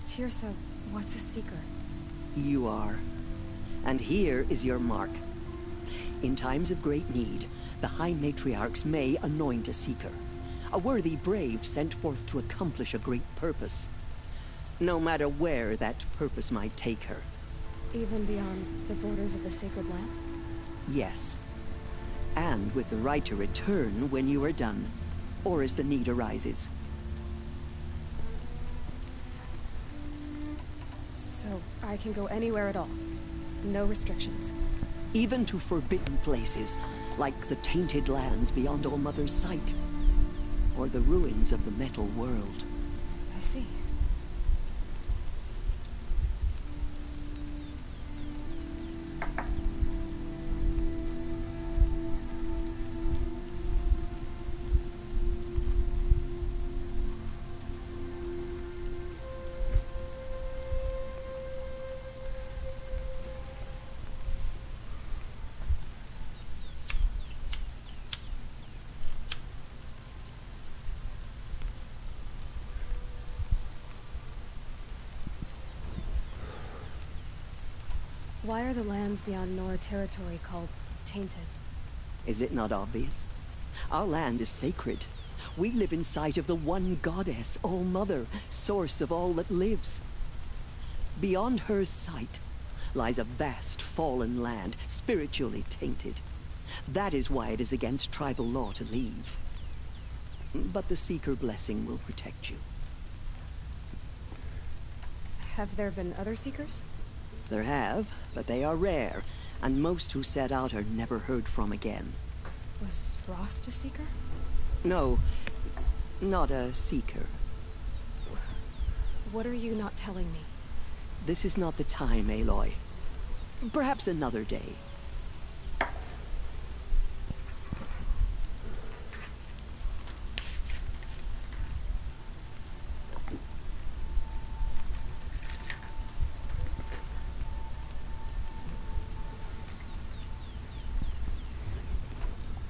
Tirsa, what's a seeker? You are. And here is your mark. In times of great need, the High Matriarchs may anoint a seeker. A worthy brave sent forth to accomplish a great purpose. No matter where that purpose might take her. Even beyond the borders of the sacred land? Yes. And with the right to return when you are done, or as the need arises. So I can go anywhere at all? No restrictions? Even to forbidden places, like the tainted lands beyond All Mother's sight. Or the ruins of the metal world. I see. Why are the lands beyond Nora territory called tainted? Is it not obvious? Our land is sacred. We live in sight of the One Goddess, All Mother, source of all that lives. Beyond her sight lies a vast fallen land, spiritually tainted. That is why it is against tribal law to leave. But the Seeker blessing will protect you. Have there been other Seekers? There have, but they are rare, and most who set out are never heard from again. Was Rost a Seeker? No, not a Seeker. What are you not telling me? This is not the time, Aloy. Perhaps another day.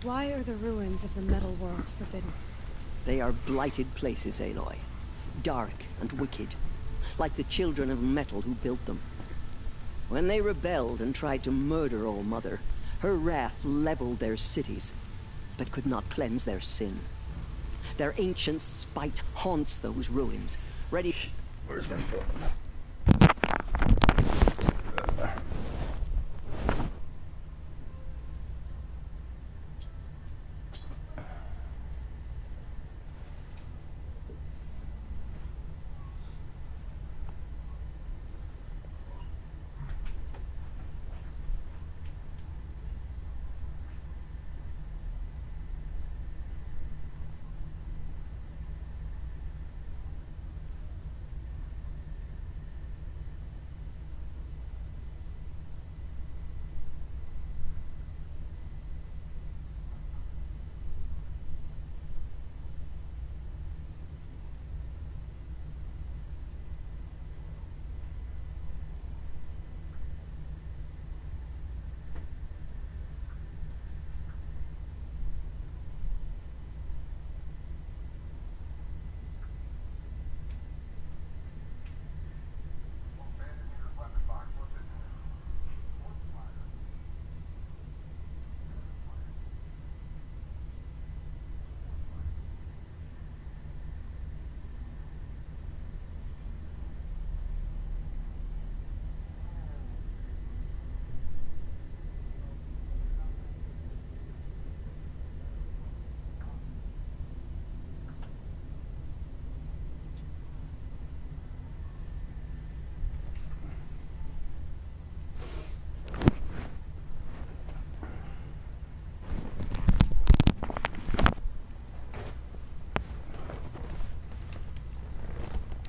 Why are the ruins of the metal world forbidden? They are blighted places, Aloy. Dark and wicked. Like the children of metal who built them. When they rebelled and tried to murder All Mother, her wrath leveled their cities, but could not cleanse their sin. Their ancient spite haunts those ruins, ready... Where's my phone?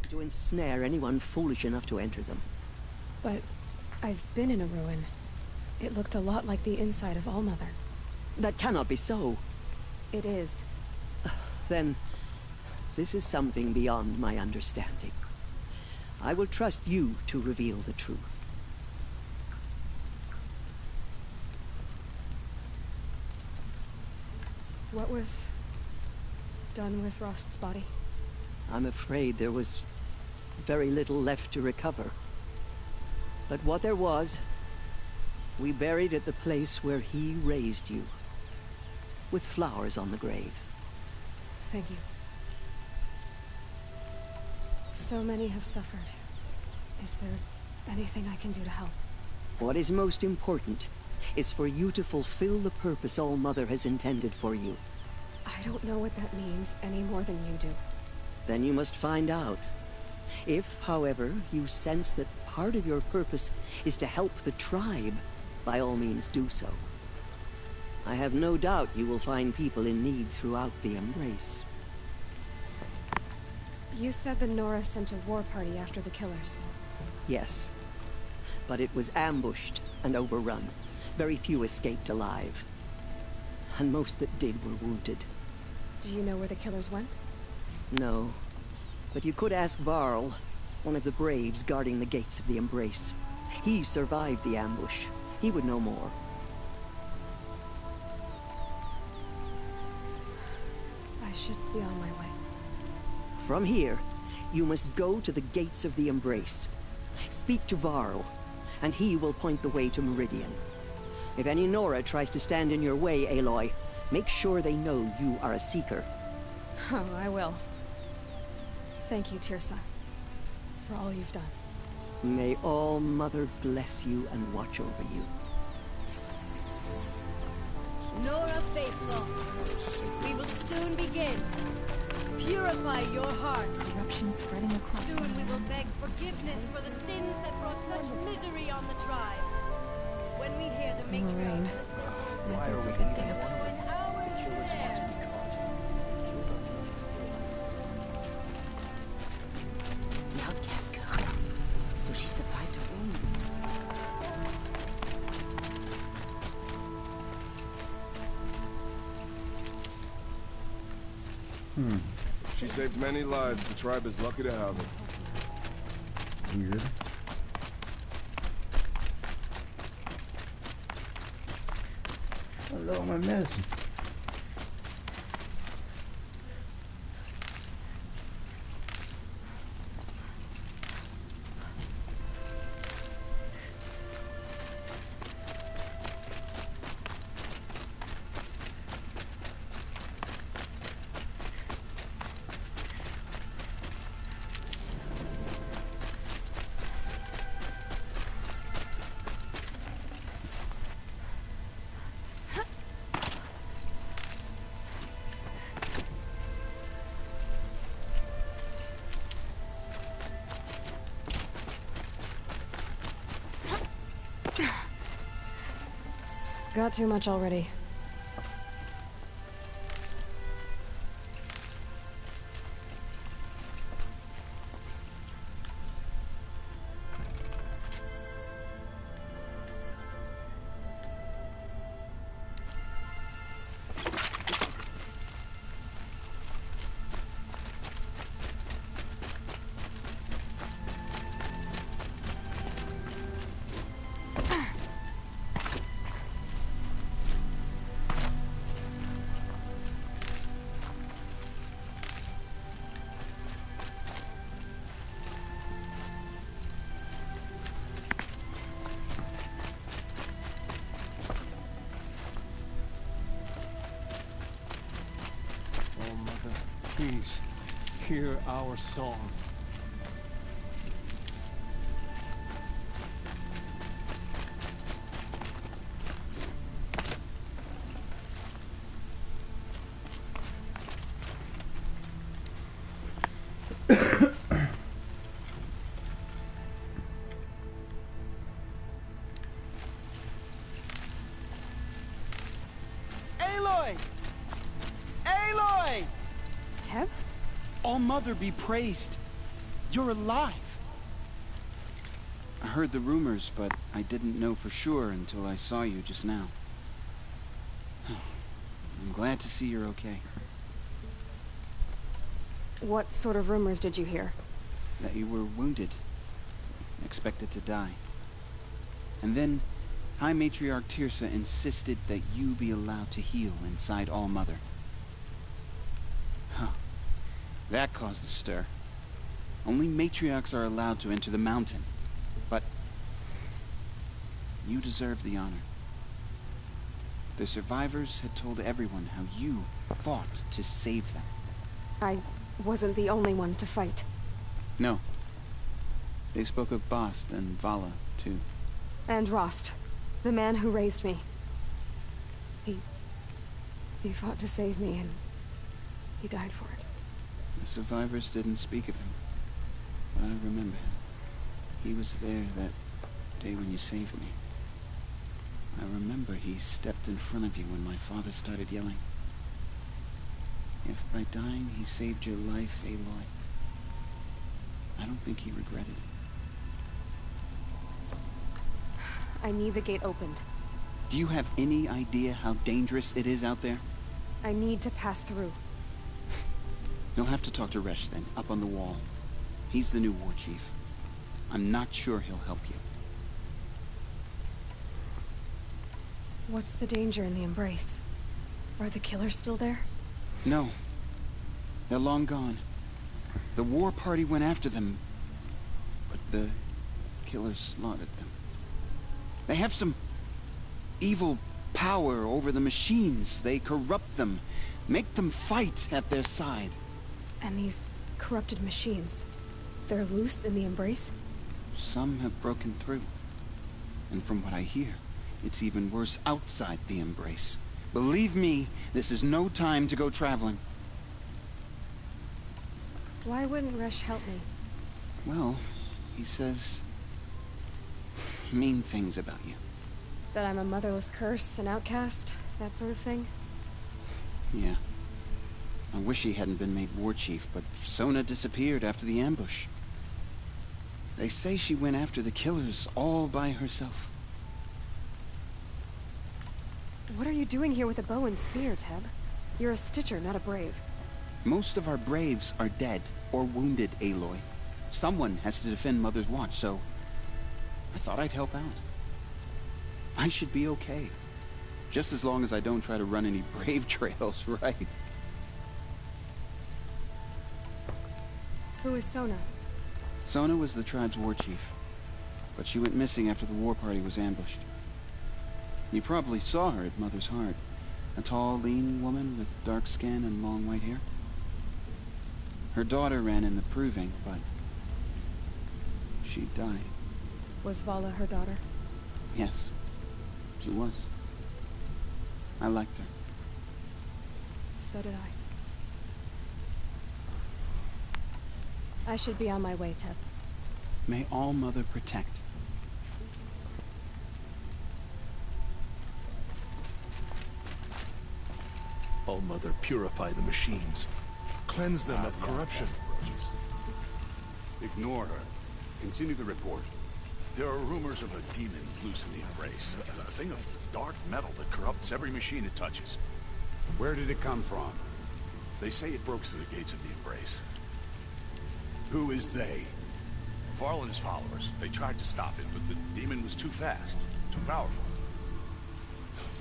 To ensnare anyone foolish enough to enter them. But I've been in a ruin. It looked a lot like the inside of All Mother. That cannot be so. It is. Then, this is something beyond my understanding. I will trust you to reveal the truth. What was done with Rost's body? I'm afraid there was very little left to recover. But what there was, we buried at the place where he raised you, with flowers on the grave. Thank you. So many have suffered. Is there anything I can do to help? What is most important is for you to fulfill the purpose All Mother has intended for you. I don't know what that means any more than you do. Then you must find out. If, however, you sense that part of your purpose is to help the tribe, by all means do so. I have no doubt you will find people in need throughout the Embrace. You said the Nora sent a war party after the killers. Yes. But it was ambushed and overrun. Very few escaped alive. And most that did were wounded. Do you know where the killers went? No. But you could ask Varl, one of the braves guarding the gates of the Embrace. He survived the ambush. He would know more. I should be on my way. From here, you must go to the gates of the Embrace. Speak to Varl, and he will point the way to Meridian. If any Nora tries to stand in your way, Aloy, make sure they know you are a Seeker. Oh, I will. Thank you, Tirsa, for all you've done. May All Mother bless you and watch over you. Nora faithful, we will soon begin. Purify your hearts. Corruption spreading across the Soon we will land. beg forgiveness for the sins that brought such misery on the tribe. When we hear the matriarch... Why are we a damp? Now qu'est-ce que... So she survived her wounds. She saved many lives. The tribe is lucky to have her. Weird. What the hell am I missing? got too much already. Please, hear our song. Aloy! Aloy! Teb? All-Mother be praised. You're alive. I heard the rumors, but I didn't know for sure until I saw you just now. I'm glad to see you're okay. What sort of rumors did you hear? That you were wounded. Expected to die. And then, High Matriarch Tirsa insisted that you be allowed to heal inside All-Mother. Huh. That caused a stir. Only matriarchs are allowed to enter the mountain. But you deserve the honor. The survivors had told everyone how you fought to save them. I wasn't the only one to fight. No. They spoke of Bast and Vala, too. And Rost, the man who raised me. He fought to save me, and he died for it. The survivors didn't speak of him, but I remember him. He was there that day when you saved me. I remember he stepped in front of you when my father started yelling. If by dying he saved your life, Aloy, I don't think he regretted it. I need the gate opened. Do you have any idea how dangerous it is out there? I need to pass through. You'll have to talk to Resh then, up on the wall. He's the new war chief. I'm not sure he'll help you. What's the danger in the Embrace? Are the killers still there? No. They're long gone. The war party went after them, but the killers slaughtered them. They have some evil power over the machines. They corrupt them, make them fight at their side. And these corrupted machines, they're loose in the Embrace? Some have broken through. And from what I hear, it's even worse outside the Embrace. Believe me, this is no time to go traveling. Why wouldn't Resh help me? Well, he says mean things about you. That I'm a motherless curse, an outcast, that sort of thing? Yeah. I wish he hadn't been made war chief, but Sona disappeared after the ambush. They say she went after the killers all by herself. What are you doing here with a bow and spear, Teb? You're a Stitcher, not a Brave. Most of our Braves are dead or wounded, Aloy. Someone has to defend Mother's Watch, so I thought I'd help out. I should be okay. Just as long as I don't try to run any Brave trails, right? Who is Sona? Sona was the tribe's war chief, but she went missing after the war party was ambushed. You probably saw her at Mother's Heart. A tall, lean woman with dark skin and long white hair. Her daughter ran in the proving, but she died. Was Vala her daughter? Yes, she was. I liked her. So did I. I should be on my way, Teb. May All-Mother protect. All Mother, purify the machines. Cleanse them of corruption. Ignore her. Continue the report. There are rumors of a demon loose in the Embrace. A thing of dark metal that corrupts every machine it touches. Where did it come from? They say it broke through the gates of the Embrace. Who is they? Varl and his followers. They tried to stop it, but the demon was too fast, too powerful.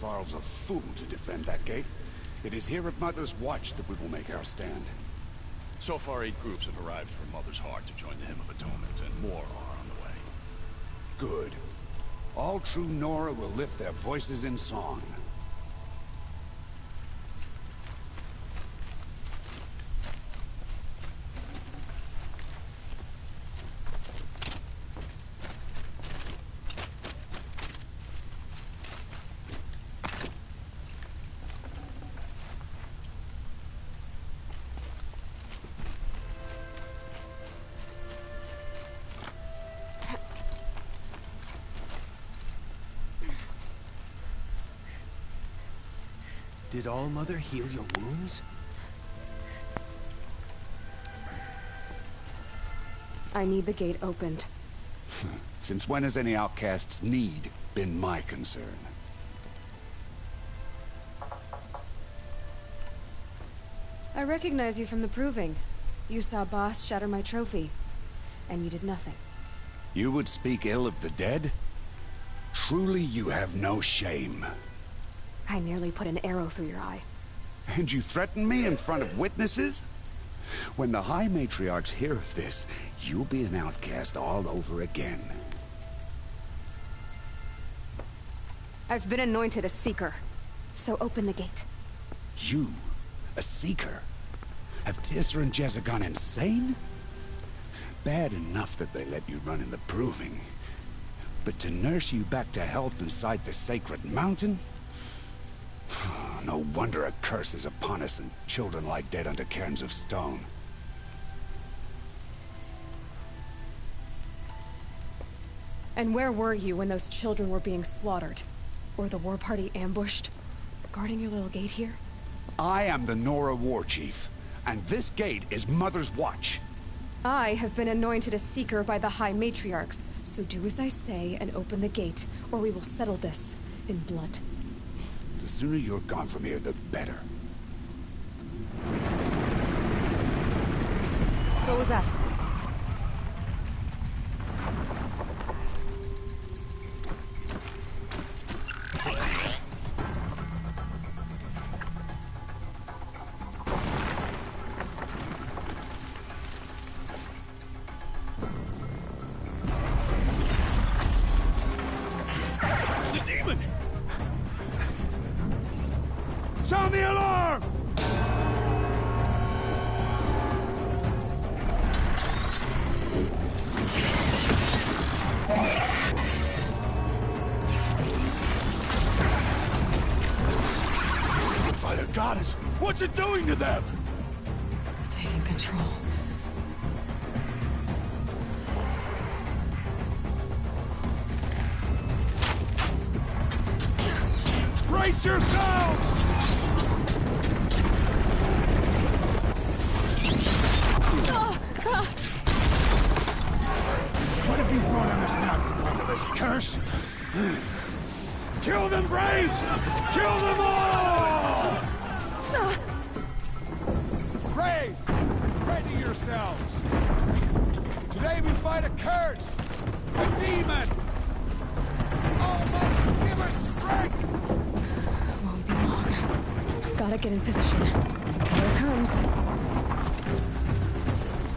Varl's a fool to defend that gate. It is here at Mother's Watch that we will make our stand. So far, 8 groups have arrived from Mother's Heart to join the Hymn of Atonement, and more are on the way. Good. All true Nora will lift their voices in song. Did All Mother heal your wounds? I need the gate opened. Since when has any outcast's need been my concern? I recognize you from the proving. You saw Boss shatter my trophy, and you did nothing. You would speak ill of the dead? Truly you have no shame. I nearly put an arrow through your eye. And you threaten me in front of witnesses? When the High Matriarchs hear of this, you'll be an outcast all over again. I've been anointed a Seeker, so open the gate. You? A Seeker? Have Tissa and Jezza gone insane? Bad enough that they let you run in the proving. But to nurse you back to health inside the sacred mountain? No wonder a curse is upon us and children lie dead under cairns of stone. And where were you when those children were being slaughtered? Or the war party ambushed? Guarding your little gate here? I am the Nora War Chief, and this gate is Mother's Watch. I have been anointed a Seeker by the High Matriarchs, so do as I say and open the gate, or we will settle this in blood. The sooner you're gone from here, the better. What was that? The demon! Sound the alarm! By the goddess, what's it doing to them? Taking control. Brace yourselves! What have you brought on us now, under this curse? Kill them, Braves! Kill them all! Brave! Ready yourselves! Today we fight a curse! A demon! Oh, Mother, give us strength! Won't be long. Gotta get in position. Here it comes.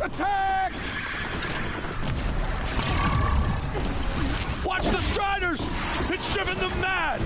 Attack! Watch the Striders! It's driven them mad!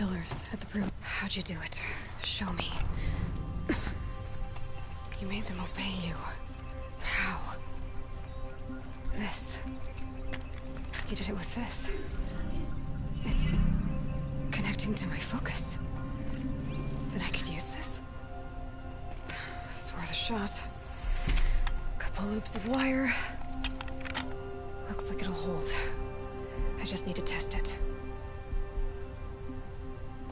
killers at the brew. How'd you do it? Show me. You made them obey you. How? This. You did it with this. It's connecting to my focus. Then I could use this. It's worth a shot. Couple loops of wire. Looks like it'll hold. I just need to test it.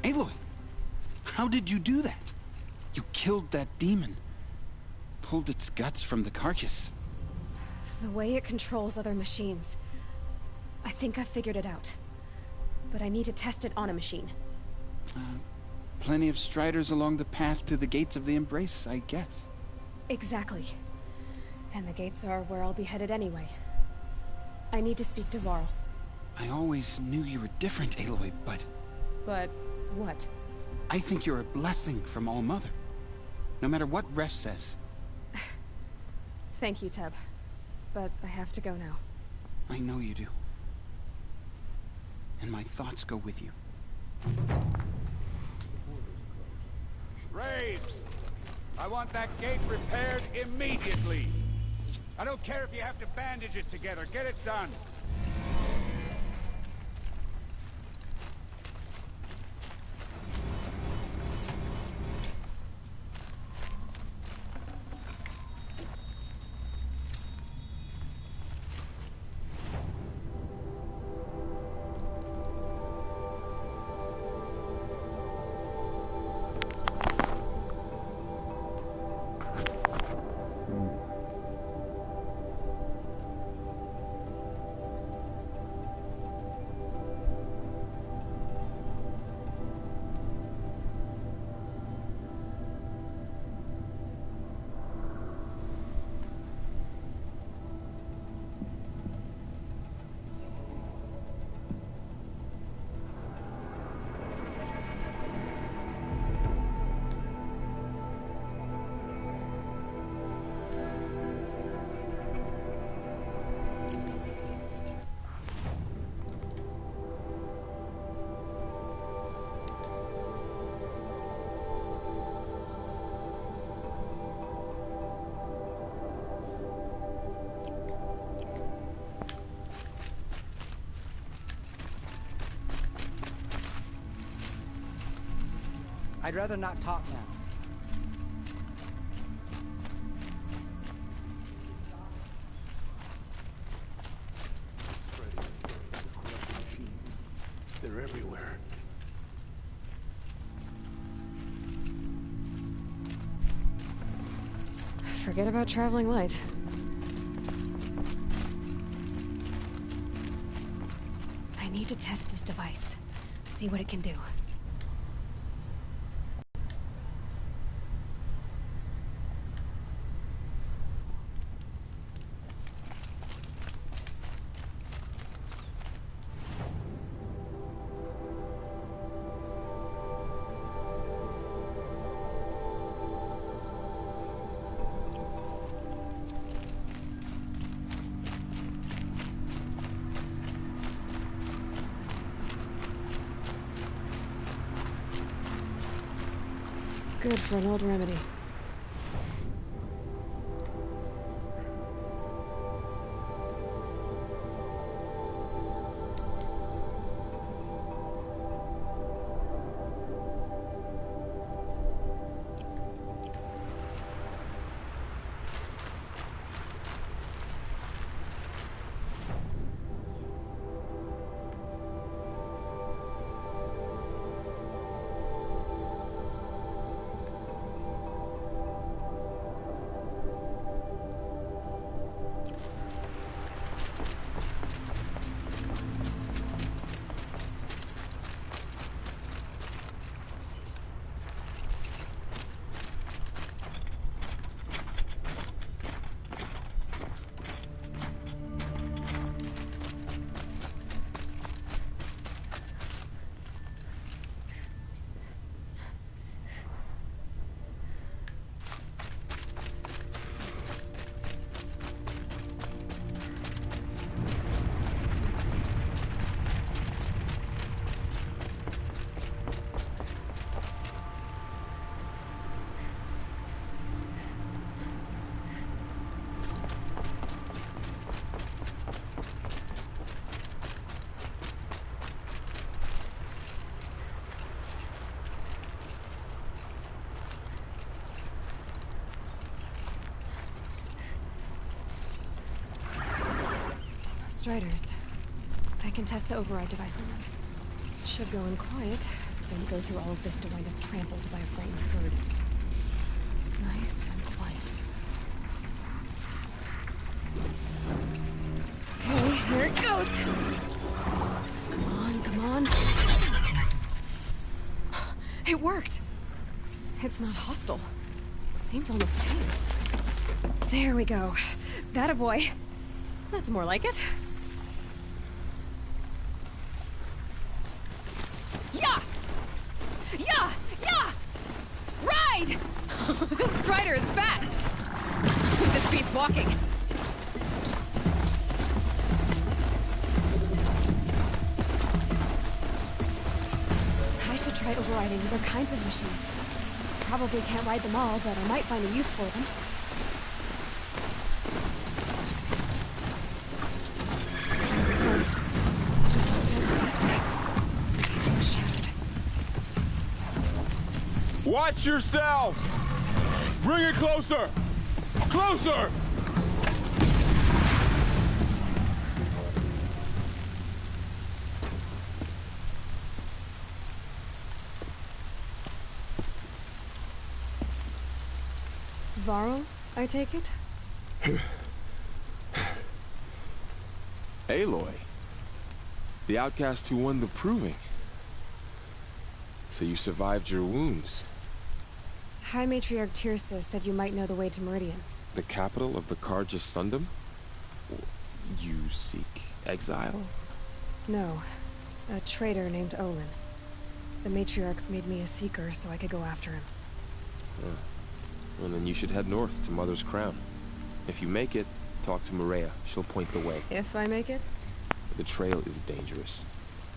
Aloy! How did you do that? You killed that demon. Pulled its guts from the carcass. The way it controls other machines. I think I figured it out. But I need to test it on a machine. Plenty of striders along the path to the gates of the Embrace, I guess. Exactly. And the gates are where I'll be headed anyway. I need to speak to Varl. I always knew you were different, Aloy, but... But what? I think you're a blessing from All-Mother. No matter what Resh says. Thank you, Teb. But I have to go now. I know you do. And my thoughts go with you. Graves! I want that gate repaired immediately. I don't care if you have to bandage it together. Get it done. I'd rather not talk now. They're everywhere. Forget about traveling light. I need to test this device. See what it can do. Good for an old remedy. Striders. I can test the override device on them. Should go in quiet, then go through all of this to wind up trampled by a frightened herd. Nice and quiet. Okay, here it goes! Come on, come on. It worked! It's not hostile. Seems almost tame. There we go. That a boy. That's more like it. Yeah! Yeah! Yeah! Ride! This Strider is fast! This beats walking. I should try overriding other kinds of machines. Probably can't ride them all, but I might find a use for them. Watch yourselves! Bring it closer! Closer! Varl, I take it? Aloy. The outcast who won the proving. So you survived your wounds. High Matriarch Tirsa said you might know the way to Meridian. The capital of the Carja Sundom? You seek exile? No. A traitor named Olin. The Matriarchs made me a seeker so I could go after him. Well, then you should head north to Mother's Crown. If you make it, talk to Maria. She'll point the way. If I make it? The trail is dangerous.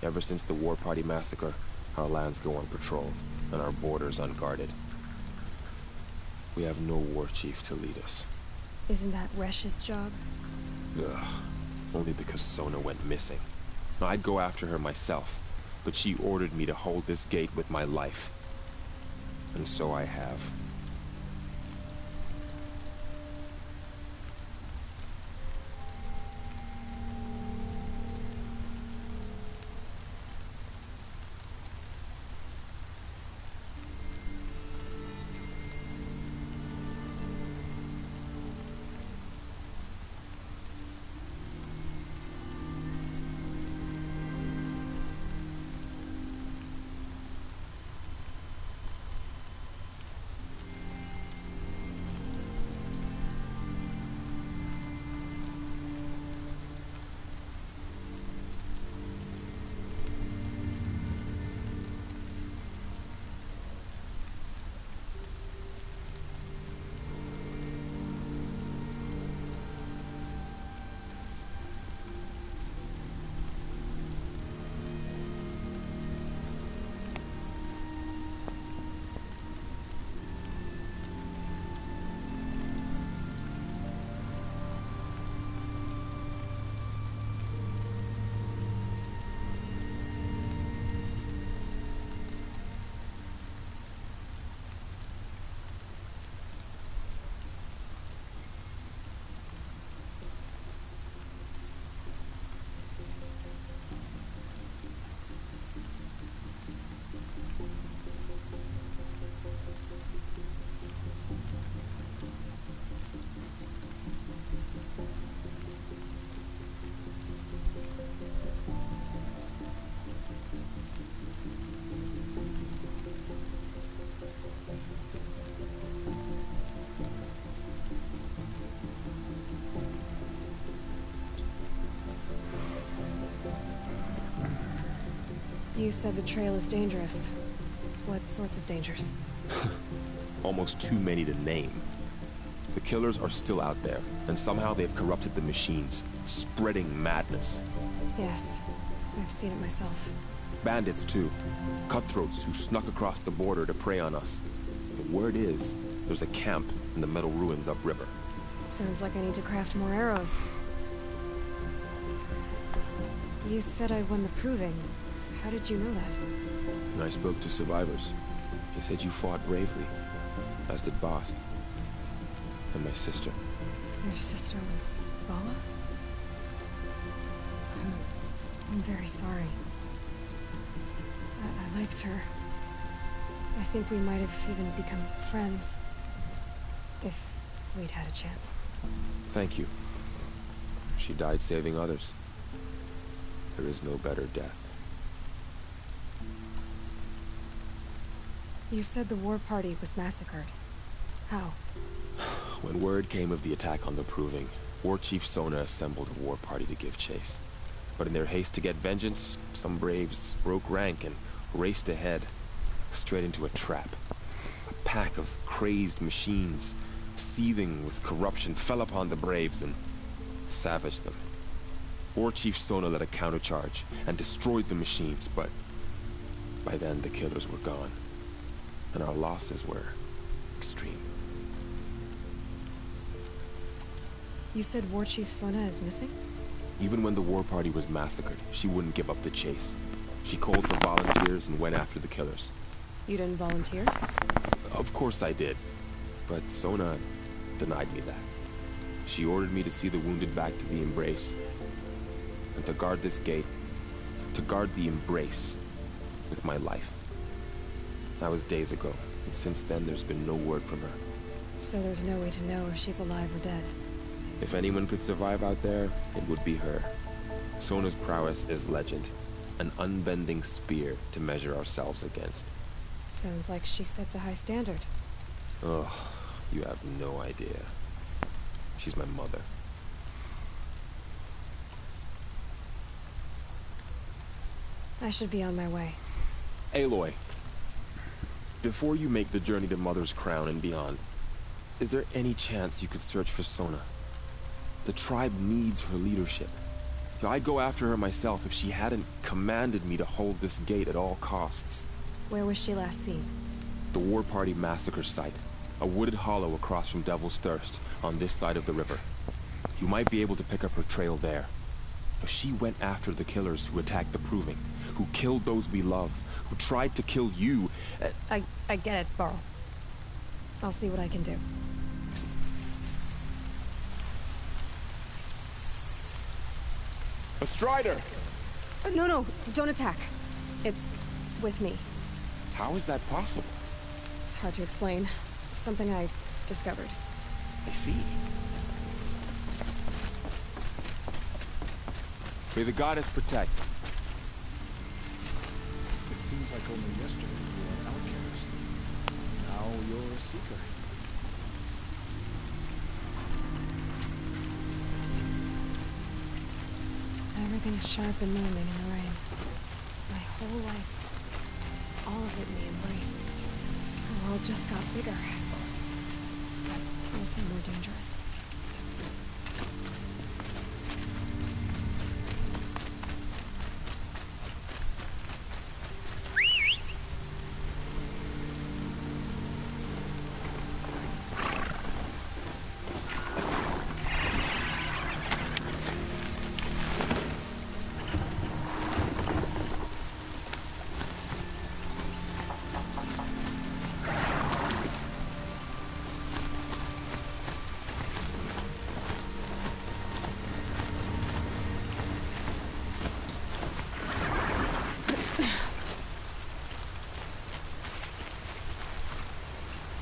Ever since the War Party massacre, our lands go unpatrolled, and our borders unguarded. We have no war chief to lead us. Isn't that Resh's job? Ugh. Only because Sona went missing. I'd go after her myself, but she ordered me to hold this gate with my life. And so I have. You said the trail is dangerous. What sorts of dangers? Almost too many to name. The killers are still out there, and somehow they've corrupted the machines, spreading madness. Yes, I've seen it myself. Bandits, too. Cutthroats who snuck across the border to prey on us. The word is, there's a camp in the metal ruins upriver. Sounds like I need to craft more arrows. You said I won the proving. How did you know that? I spoke to survivors. They said you fought bravely, as did Bast. And my sister. Your sister was Vala? very sorry. I liked her. I think we might have even become friends. If we'd had a chance. Thank you. She died saving others. There is no better death. You said the war party was massacred. How? When word came of the attack on the Proving, War Chief Sona assembled a war party to give chase. But in their haste to get vengeance, some braves broke rank and raced ahead, straight into a trap. A pack of crazed machines, seething with corruption, fell upon the braves and savaged them. War Chief Sona led a countercharge and destroyed the machines, but by then the killers were gone, and our losses were extreme. You said War Chief Sona is missing? Even when the war party was massacred, she wouldn't give up the chase. She called for volunteers and went after the killers. You didn't volunteer? Of course I did, but Sona denied me that. She ordered me to see the wounded back to the Embrace, and to guard this gate, to guard the Embrace with my life. That was days ago, and since then there's been no word from her. So there's no way to know if she's alive or dead. If anyone could survive out there, it would be her. Sona's prowess is legend, an unbending spear to measure ourselves against. Sounds like she sets a high standard. Ugh, you have no idea. She's my mother. I should be on my way. Aloy, before you make the journey to Mother's Crown and beyond, is there any chance you could search for Sona? The tribe needs her leadership. I'd go after her myself if she hadn't commanded me to hold this gate at all costs. Where was she last seen? The War Party massacre site. A wooded hollow across from Devil's Thirst, on this side of the river. You might be able to pick up her trail there. She went after the killers who attacked the Proving, who killed those we love, who tried to kill you. I get it, Varl. I'll see what I can do. A Strider! No, don't attack. It's with me. How is that possible? It's hard to explain. Something I discovered. I see. May the goddess protect. It seems like only yesterday you were an outcast. Now you're a seeker. Everything's sharp and looming in the rain. My whole life. All of it in the Embrace. The world just got bigger. But also more dangerous.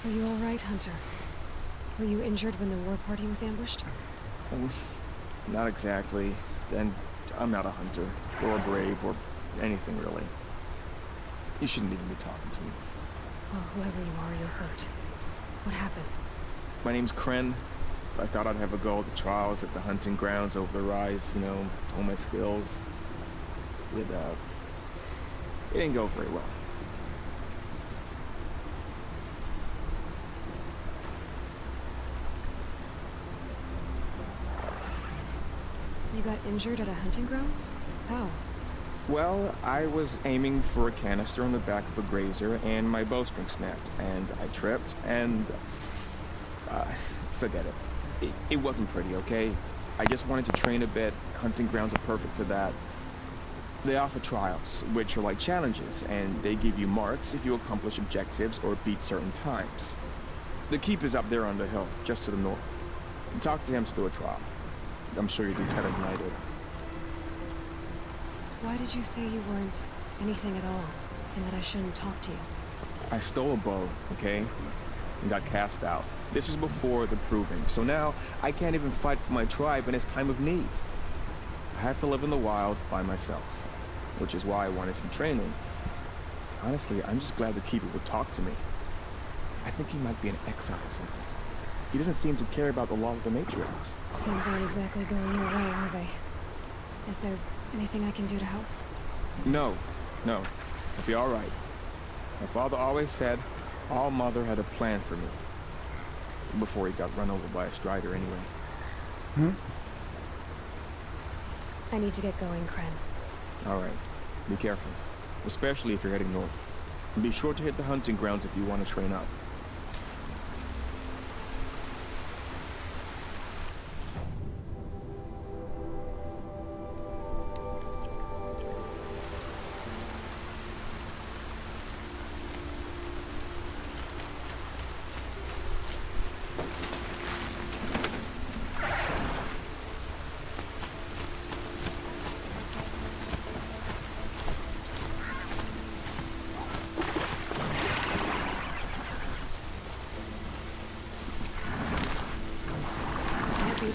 Are you all right, Hunter? Were you injured when the war party was ambushed? Not exactly. And I'm not a hunter, or a brave, or anything really. You shouldn't even be talking to me. Well, whoever you are, you're hurt. What happened? My name's Kren. I thought I'd have a go at the trials at the hunting grounds over the rise, you know, hone my skills. It didn't go very well. You got injured at a hunting grounds? How? Well, I was aiming for a canister on the back of a grazer, and my bowstring snapped, and I tripped, and... forget it. It wasn't pretty, okay? I just wanted to train a bit. Hunting grounds are perfect for that. They offer trials, which are like challenges, and they give you marks if you accomplish objectives or beat certain times. The keep is up there on the hill, just to the north. Talk to him to do a trial. I'm sure you'd be better than I did. Why did you say you weren't anything at all, and that I shouldn't talk to you? I stole a bow, okay? And got cast out. This was before the proving, so now I can't even fight for my tribe in its time of need. I have to live in the wild by myself, which is why I wanted some training. Honestly, I'm just glad the Keeper would talk to me. I think he might be an exile or something. He doesn't seem to care about the laws of the Matriarchs. Things aren't exactly going your way, are they? Is there anything I can do to help? No. I'll be all right. My father always said All Mother had a plan for me. Before he got run over by a strider anyway. I need to get going, Kren. All right. Be careful. Especially if you're heading north. And be sure to hit the hunting grounds if you want to train up.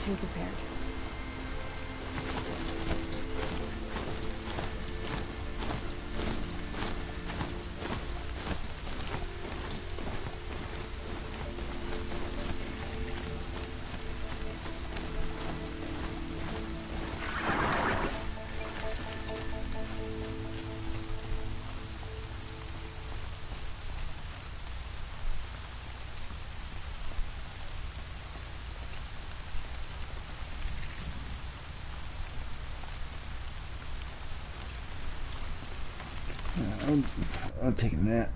Too prepared. I'll take a nap.